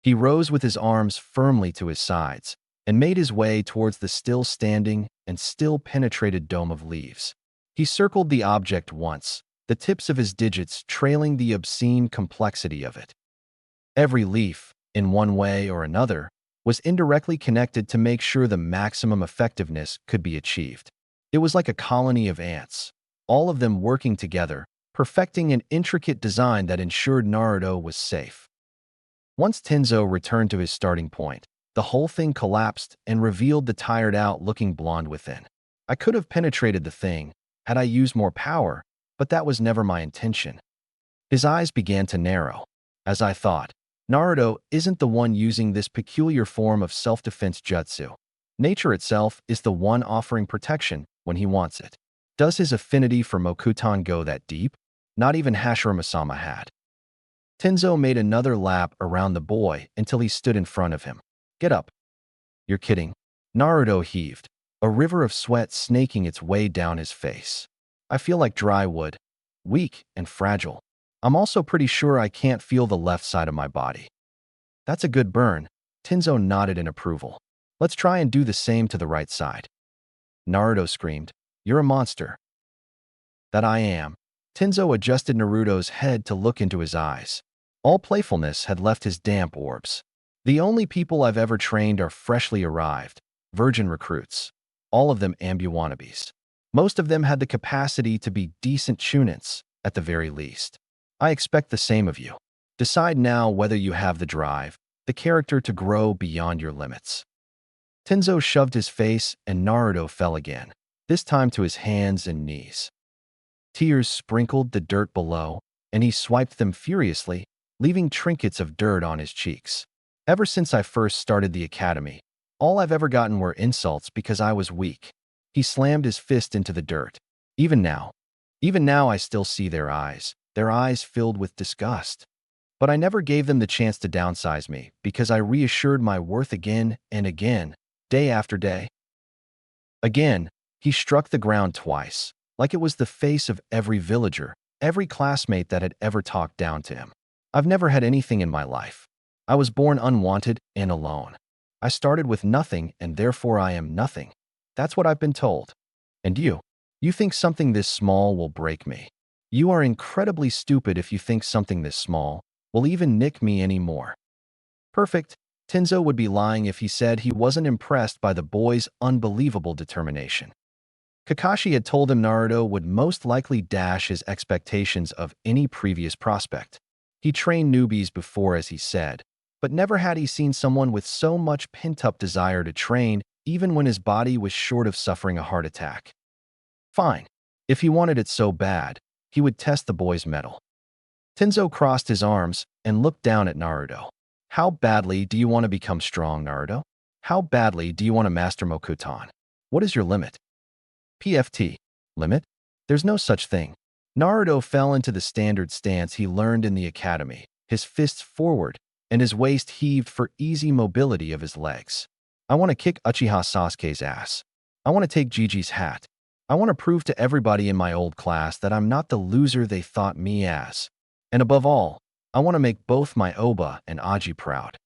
He rose with his arms firmly to his sides and made his way towards the still-standing and still-penetrated dome of leaves. He circled the object once, the tips of his digits trailing the obscene complexity of it. Every leaf, in one way or another, was indirectly connected to make sure the maximum effectiveness could be achieved. It was like a colony of ants, all of them working together, perfecting an intricate design that ensured Naruto was safe. Once Tenzo returned to his starting point, the whole thing collapsed and revealed the tired-out looking blonde within. I could have penetrated the thing had I used more power, but that was never my intention. His eyes began to narrow. As I thought, Naruto isn't the one using this peculiar form of self-defense jutsu. Nature itself is the one offering protection when he wants it. Does his affinity for Mokuton go that deep? Not even Hashirama-sama had. Tenzo made another lap around the boy until he stood in front of him. Get up. You're kidding. Naruto heaved, a river of sweat snaking its way down his face. I feel like dry wood, weak and fragile. I'm also pretty sure I can't feel the left side of my body. That's a good burn. Tenzo nodded in approval. Let's try and do the same to the right side. Naruto screamed, You're a monster. That I am. Tenzo adjusted Naruto's head to look into his eyes. All playfulness had left his damp orbs. The only people I've ever trained are freshly arrived, virgin recruits. All of them ambu wannabes. Most of them had the capacity to be decent chunins, at the very least. I expect the same of you. Decide now whether you have the drive, the character to grow beyond your limits. Tenzo shoved his face and Naruto fell again, this time to his hands and knees. Tears sprinkled the dirt below, and he swiped them furiously, leaving trinkets of dirt on his cheeks. Ever since I first started the academy, all I've ever gotten were insults because I was weak. He slammed his fist into the dirt. Even now I still see their eyes filled with disgust. But I never gave them the chance to downsize me because I reassured my worth again and again, day after day. Again, he struck the ground twice, like it was the face of every villager, every classmate that had ever talked down to him. I've never had anything in my life. I was born unwanted and alone. I started with nothing and therefore I am nothing. That's what I've been told. And you think something this small will break me. You are incredibly stupid if you think something this small will even nick me anymore. Perfect. Tenzo would be lying if he said he wasn't impressed by the boy's unbelievable determination. Kakashi had told him Naruto would most likely dash his expectations of any previous prospect. He trained newbies before, as he said, but never had he seen someone with so much pent-up desire to train even when his body was short of suffering a heart attack. Fine. If he wanted it so bad, he would test the boy's mettle. Tenzo crossed his arms and looked down at Naruto. How badly do you want to become strong, Naruto? How badly do you want to master Mokuton? What is your limit? PFT. Limit? There's no such thing. Naruto fell into the standard stance he learned in the academy, his fists forward, and his waist heaved for easy mobility of his legs. I want to kick Uchiha Sasuke's ass. I want to take Gigi's hat. I want to prove to everybody in my old class that I'm not the loser they thought me as. And above all, I want to make both my Oba and Aji proud.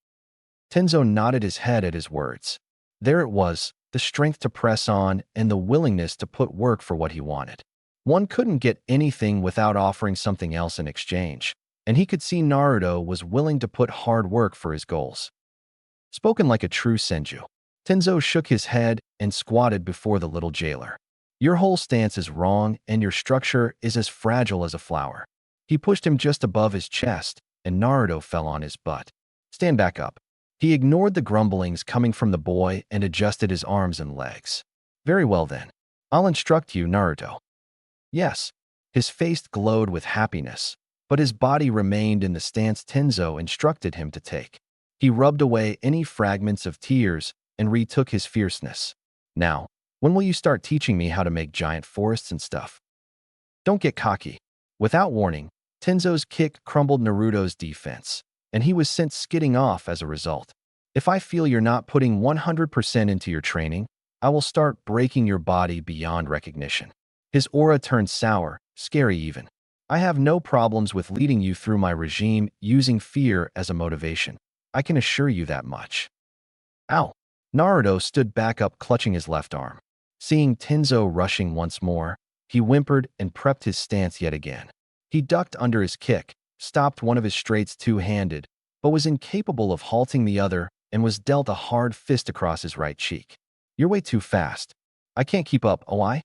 Tenzo nodded his head at his words. There it was, the strength to press on and the willingness to put work for what he wanted. One couldn't get anything without offering something else in exchange, and he could see Naruto was willing to put hard work for his goals. Spoken like a true Senju. Tenzo shook his head and squatted before the little jailer. Your whole stance is wrong and your structure is as fragile as a flower. He pushed him just above his chest, and Naruto fell on his butt. Stand back up. He ignored the grumblings coming from the boy and adjusted his arms and legs. Very well then. I'll instruct you, Naruto. Yes, his face glowed with happiness, but his body remained in the stance Tenzo instructed him to take. He rubbed away any fragments of tears and retook his fierceness. Now, when will you start teaching me how to make giant forests and stuff? Don't get cocky. Without warning, Tenzo's kick crumbled Naruto's defense, and he was sent skidding off as a result. If I feel you're not putting 100% into your training, I will start breaking your body beyond recognition. His aura turned sour, scary even. I have no problems with leading you through my regime using fear as a motivation. I can assure you that much. Ow! Naruto stood back up clutching his left arm. Seeing Tenzo rushing once more, he whimpered and prepped his stance yet again. He ducked under his kick, stopped one of his straights two-handed, but was incapable of halting the other and was dealt a hard fist across his right cheek. You're way too fast. I can't keep up, oh I?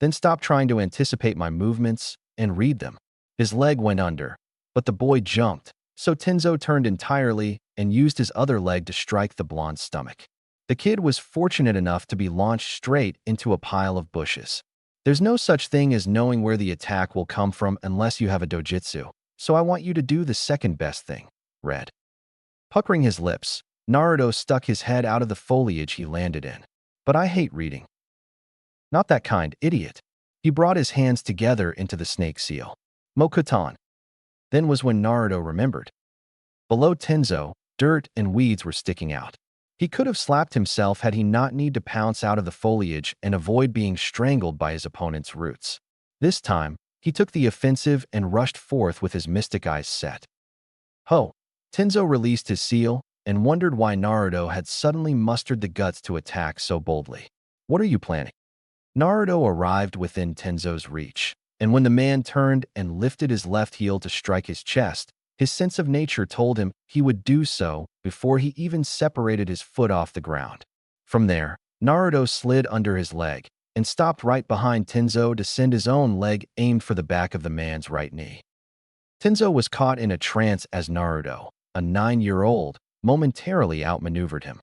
Then stop trying to anticipate my movements and read them. His leg went under, but the boy jumped, so Tenzo turned entirely and used his other leg to strike the blonde's stomach. The kid was fortunate enough to be launched straight into a pile of bushes. There's no such thing as knowing where the attack will come from unless you have a dojutsu, so I want you to do the second best thing. Read. Puckering his lips, Naruto stuck his head out of the foliage he landed in. But I hate reading. Not that kind, idiot. He brought his hands together into the snake seal. Mokutan. Then was when Naruto remembered. Below Tenzo, dirt and weeds were sticking out. He could have slapped himself had he not need to pounce out of the foliage and avoid being strangled by his opponent's roots. This time, he took the offensive and rushed forth with his mystic eyes set. Ho! Tenzo released his seal and wondered why Naruto had suddenly mustered the guts to attack so boldly. What are you planning? Naruto arrived within Tenzo's reach, and when the man turned and lifted his left heel to strike his chest, his sense of nature told him he would do so before he even separated his foot off the ground. From there, Naruto slid under his leg and stopped right behind Tenzo to send his own leg aimed for the back of the man's right knee. Tenzo was caught in a trance as Naruto, a 9-year-old, momentarily outmaneuvered him.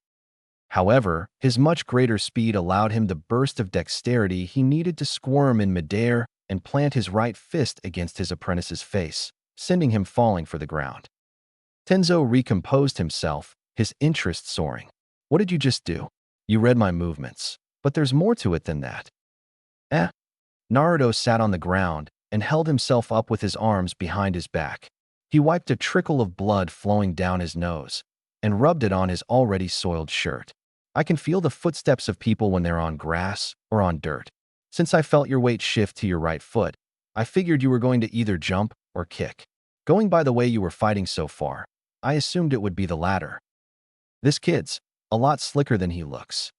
However, his much greater speed allowed him the burst of dexterity he needed to squirm in midair and plant his right fist against his apprentice's face, sending him falling for the ground. Tenzo recomposed himself, his interest soaring. What did you just do? You read my movements, but there's more to it than that. Naruto sat on the ground and held himself up with his arms behind his back. He wiped a trickle of blood flowing down his nose and rubbed it on his already soiled shirt. I can feel the footsteps of people when they're on grass or on dirt. Since I felt your weight shift to your right foot, I figured you were going to either jump or kick. Going by the way you were fighting so far, I assumed it would be the latter. This kid's a lot slicker than he looks.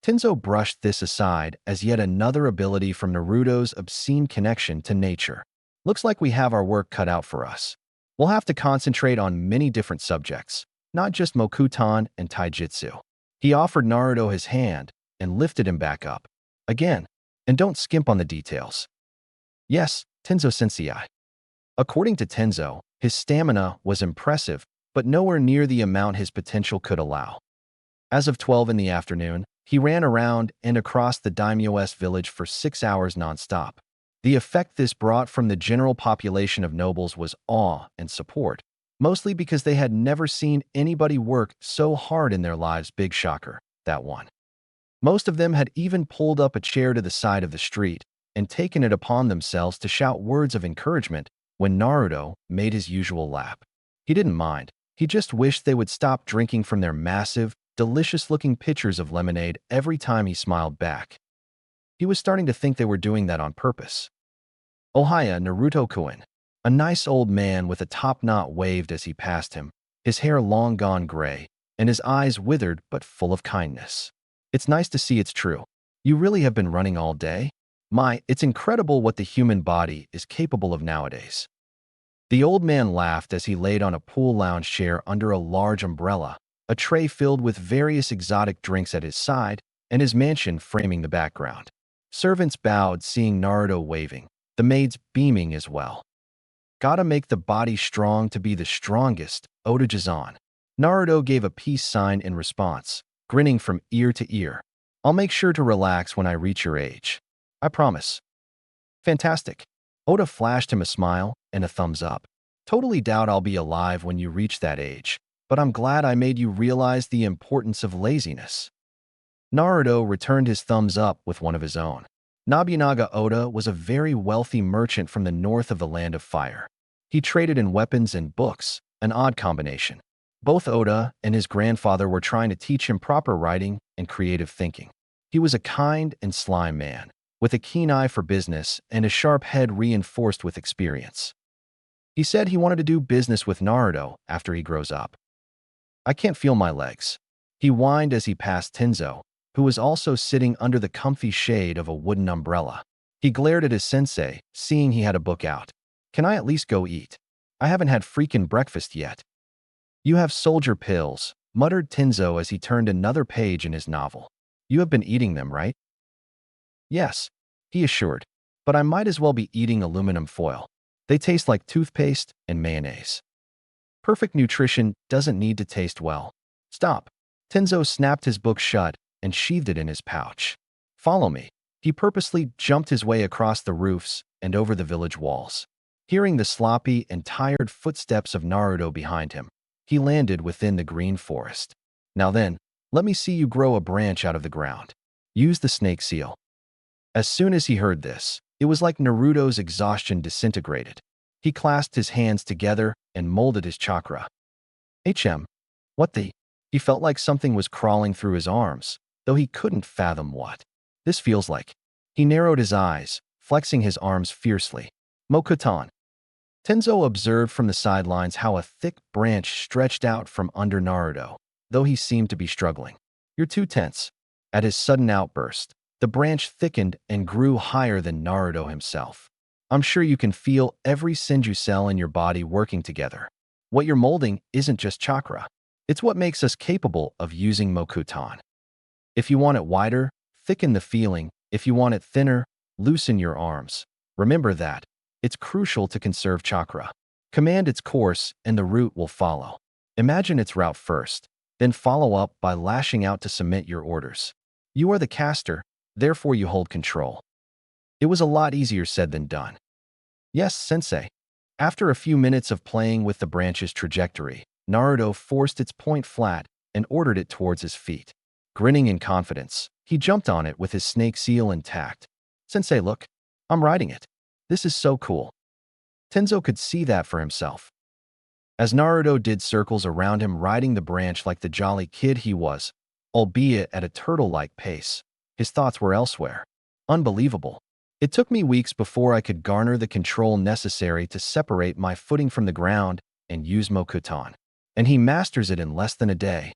Tenzo brushed this aside as yet another ability from Naruto's obscene connection to nature. Looks like we have our work cut out for us. We'll have to concentrate on many different subjects, not just Mokutan and Taijutsu. He offered Naruto his hand and lifted him back up. Again, and don't skimp on the details. Yes, Tenzo-sensei. According to Tenzo, his stamina was impressive, but nowhere near the amount his potential could allow. As of 12 in the afternoon, he ran around and across the daimyo's village for 6 hours nonstop. The effect this brought from the general population of nobles was awe and support, mostly because they had never seen anybody work so hard in their lives. Big shocker, that one. Most of them had even pulled up a chair to the side of the street and taken it upon themselves to shout words of encouragement when Naruto made his usual lap. He didn't mind. He just wished they would stop drinking from their massive, delicious-looking pitchers of lemonade every time he smiled back. He was starting to think they were doing that on purpose. Ohaya Naruto-kun. A nice old man with a top knot waved as he passed him, his hair long gone gray, and his eyes withered but full of kindness. It's nice to see it's true. You really have been running all day? It's incredible what the human body is capable of nowadays. The old man laughed as he laid on a pool lounge chair under a large umbrella, a tray filled with various exotic drinks at his side, and his mansion framing the background. Servants bowed seeing Naruto waving, the maids beaming as well. Gotta make the body strong to be the strongest, Oda-jizan. Naruto gave a peace sign in response, grinning from ear to ear. I'll make sure to relax when I reach your age. I promise. Fantastic. Oda flashed him a smile and a thumbs up. Totally doubt I'll be alive when you reach that age, but I'm glad I made you realize the importance of laziness. Naruto returned his thumbs up with one of his own. Nobunaga Oda was a very wealthy merchant from the north of the Land of Fire. He traded in weapons and books, an odd combination. Both Oda and his grandfather were trying to teach him proper writing and creative thinking. He was a kind and sly man, with a keen eye for business and a sharp head reinforced with experience. He said he wanted to do business with Naruto after he grows up. I can't feel my legs. He whined as he passed Tenzo, who was also sitting under the comfy shade of a wooden umbrella. He glared at his sensei, seeing he had a book out. Can I at least go eat? I haven't had freaking breakfast yet. You have soldier pills, muttered Tenzo as he turned another page in his novel. You have been eating them, right? Yes, he assured, but I might as well be eating aluminum foil. They taste like toothpaste and mayonnaise. Perfect nutrition doesn't need to taste well. Stop. Tenzo snapped his book shut and sheathed it in his pouch. Follow me. He purposely jumped his way across the roofs and over the village walls. Hearing the sloppy and tired footsteps of Naruto behind him, he landed within the green forest. Now then, let me see you grow a branch out of the ground. Use the snake seal. As soon as he heard this, it was like Naruto's exhaustion disintegrated. He clasped his hands together and molded his chakra. What the? He felt like something was crawling through his arms, though he couldn't fathom what. This feels like. He narrowed his eyes, flexing his arms fiercely. Mokutan. Tenzo observed from the sidelines how a thick branch stretched out from under Naruto, though he seemed to be struggling. You're too tense. At his sudden outburst, the branch thickened and grew higher than Naruto himself. I'm sure you can feel every Senju cell in your body working together. What you're molding isn't just chakra. It's what makes us capable of using Mokutan. If you want it wider, thicken the feeling. If you want it thinner, loosen your arms. Remember that. It's crucial to conserve chakra. Command its course and the root will follow. Imagine its route first, then follow up by lashing out to cement your orders. You are the caster, therefore you hold control. It was a lot easier said than done. Yes, sensei. After a few minutes of playing with the branch's trajectory, Naruto forced its point flat and ordered it towards his feet. Grinning in confidence, he jumped on it with his snake seal intact. Sensei, look. I'm riding it. This is so cool. Tenzo could see that for himself. As Naruto did circles around him riding the branch like the jolly kid he was, albeit at a turtle-like pace, his thoughts were elsewhere. Unbelievable. It took me weeks before I could garner the control necessary to separate my footing from the ground and use Mokutan. And he masters it in less than a day.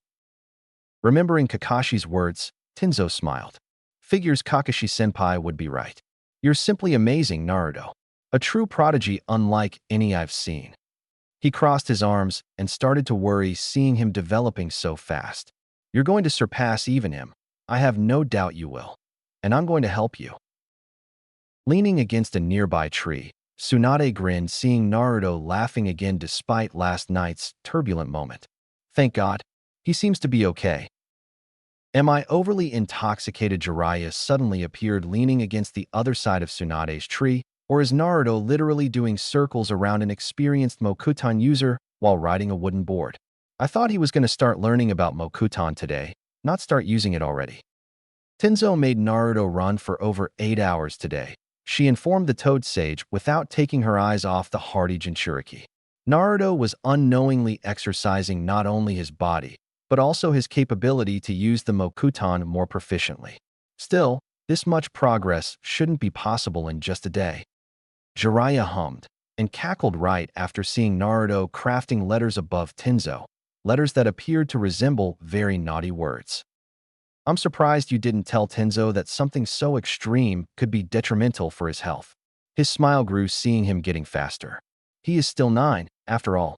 Remembering Kakashi's words, Tenzo smiled. Figures Kakashi-senpai would be right. You're simply amazing, Naruto. A true prodigy unlike any I've seen. He crossed his arms and started to worry seeing him developing so fast. You're going to surpass even him. I have no doubt you will. And I'm going to help you. Leaning against a nearby tree, Tsunade grinned seeing Naruto laughing again despite last night's turbulent moment. Thank God. He seems to be okay. Am I overly intoxicated? Jiraiya suddenly appeared leaning against the other side of Tsunade's tree, or is Naruto literally doing circles around an experienced Mokutan user while riding a wooden board? I thought he was going to start learning about Mokutan today, not start using it already. Tenzo made Naruto run for over 8 hours today. She informed the Toad Sage without taking her eyes off the hardy Jinchuriki. Naruto was unknowingly exercising not only his body, but also his capability to use the Mokutan more proficiently. Still, this much progress shouldn't be possible in just a day. Jiraiya hummed and cackled right after seeing Naruto crafting letters above Tenzo, letters that appeared to resemble very naughty words. I'm surprised you didn't tell Tenzo that something so extreme could be detrimental for his health. His smile grew seeing him getting faster. He is still 9, after all.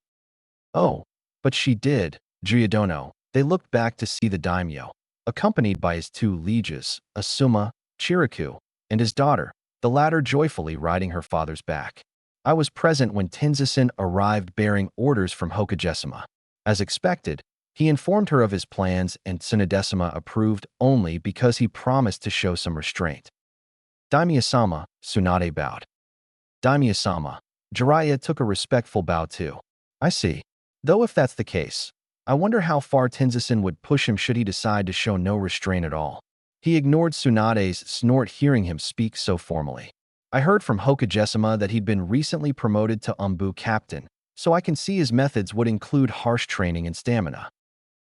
Oh, but she did, Gyudono. They looked back to see the daimyo, accompanied by his 2 lieges, Asuma, Chiriku, and his daughter, the latter joyfully riding her father's back. I was present when Tenzin arrived bearing orders from Hokagesima. As expected, he informed her of his plans and Tsunadesima approved only because he promised to show some restraint. Daimyo-sama, Tsunade bowed. Daimyo-sama. Jiraiya took a respectful bow too. I see. Though if that's the case, I wonder how far Tenzin would push him should he decide to show no restraint at all. He ignored Tsunade's snort hearing him speak so formally. I heard from Hokage-sama that he'd been recently promoted to Umbu captain, so I can see his methods would include harsh training and stamina.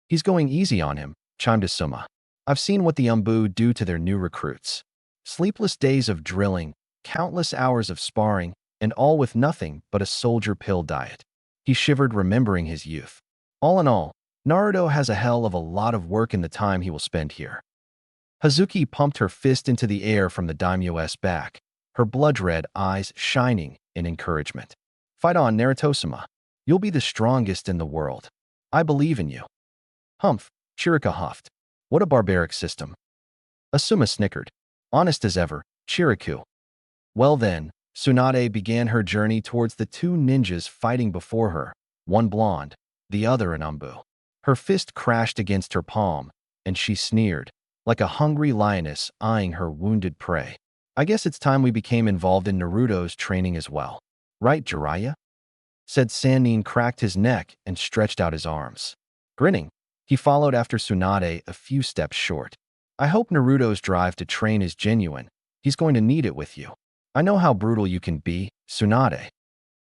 He's going easy on him, chimed Asuma. I've seen what the Umbu do to their new recruits. Sleepless days of drilling, countless hours of sparring, and all with nothing but a soldier pill diet. He shivered remembering his youth. All in all, Naruto has a hell of a lot of work in the time he will spend here. Hazuki pumped her fist into the air from the daimyo's back, her blood-red eyes shining in encouragement. Fight on, Naruto-sama. You'll be the strongest in the world. I believe in you. Humph, Chirika huffed. What a barbaric system. Asuma snickered. Honest as ever, Chiriku. Well then, Tsunade began her journey towards the two ninjas fighting before her, one blonde, the other an Umbu. Her fist crashed against her palm, and she sneered, like a hungry lioness eyeing her wounded prey. I guess it's time we became involved in Naruto's training as well. Right, Jiraiya? Said Sannin cracked his neck and stretched out his arms. Grinning, he followed after Tsunade a few steps short. I hope Naruto's drive to train is genuine. He's going to need it with you. I know how brutal you can be, Tsunade.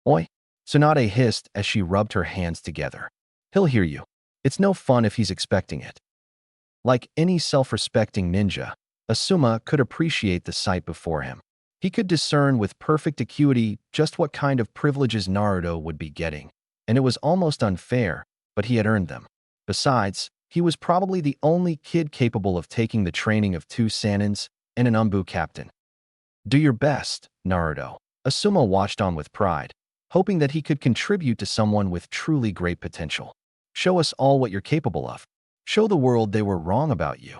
Oi, Tsunade hissed as she rubbed her hands together. He'll hear you. It's no fun if he's expecting it. Like any self-respecting ninja, Asuma could appreciate the sight before him. He could discern with perfect acuity just what kind of privileges Naruto would be getting, and it was almost unfair, but he had earned them. Besides, he was probably the only kid capable of taking the training of two Sannins and an Umbu captain. Do your best, Naruto. Asuma watched on with pride, hoping that he could contribute to someone with truly great potential. Show us all what you're capable of. Show the world they were wrong about you.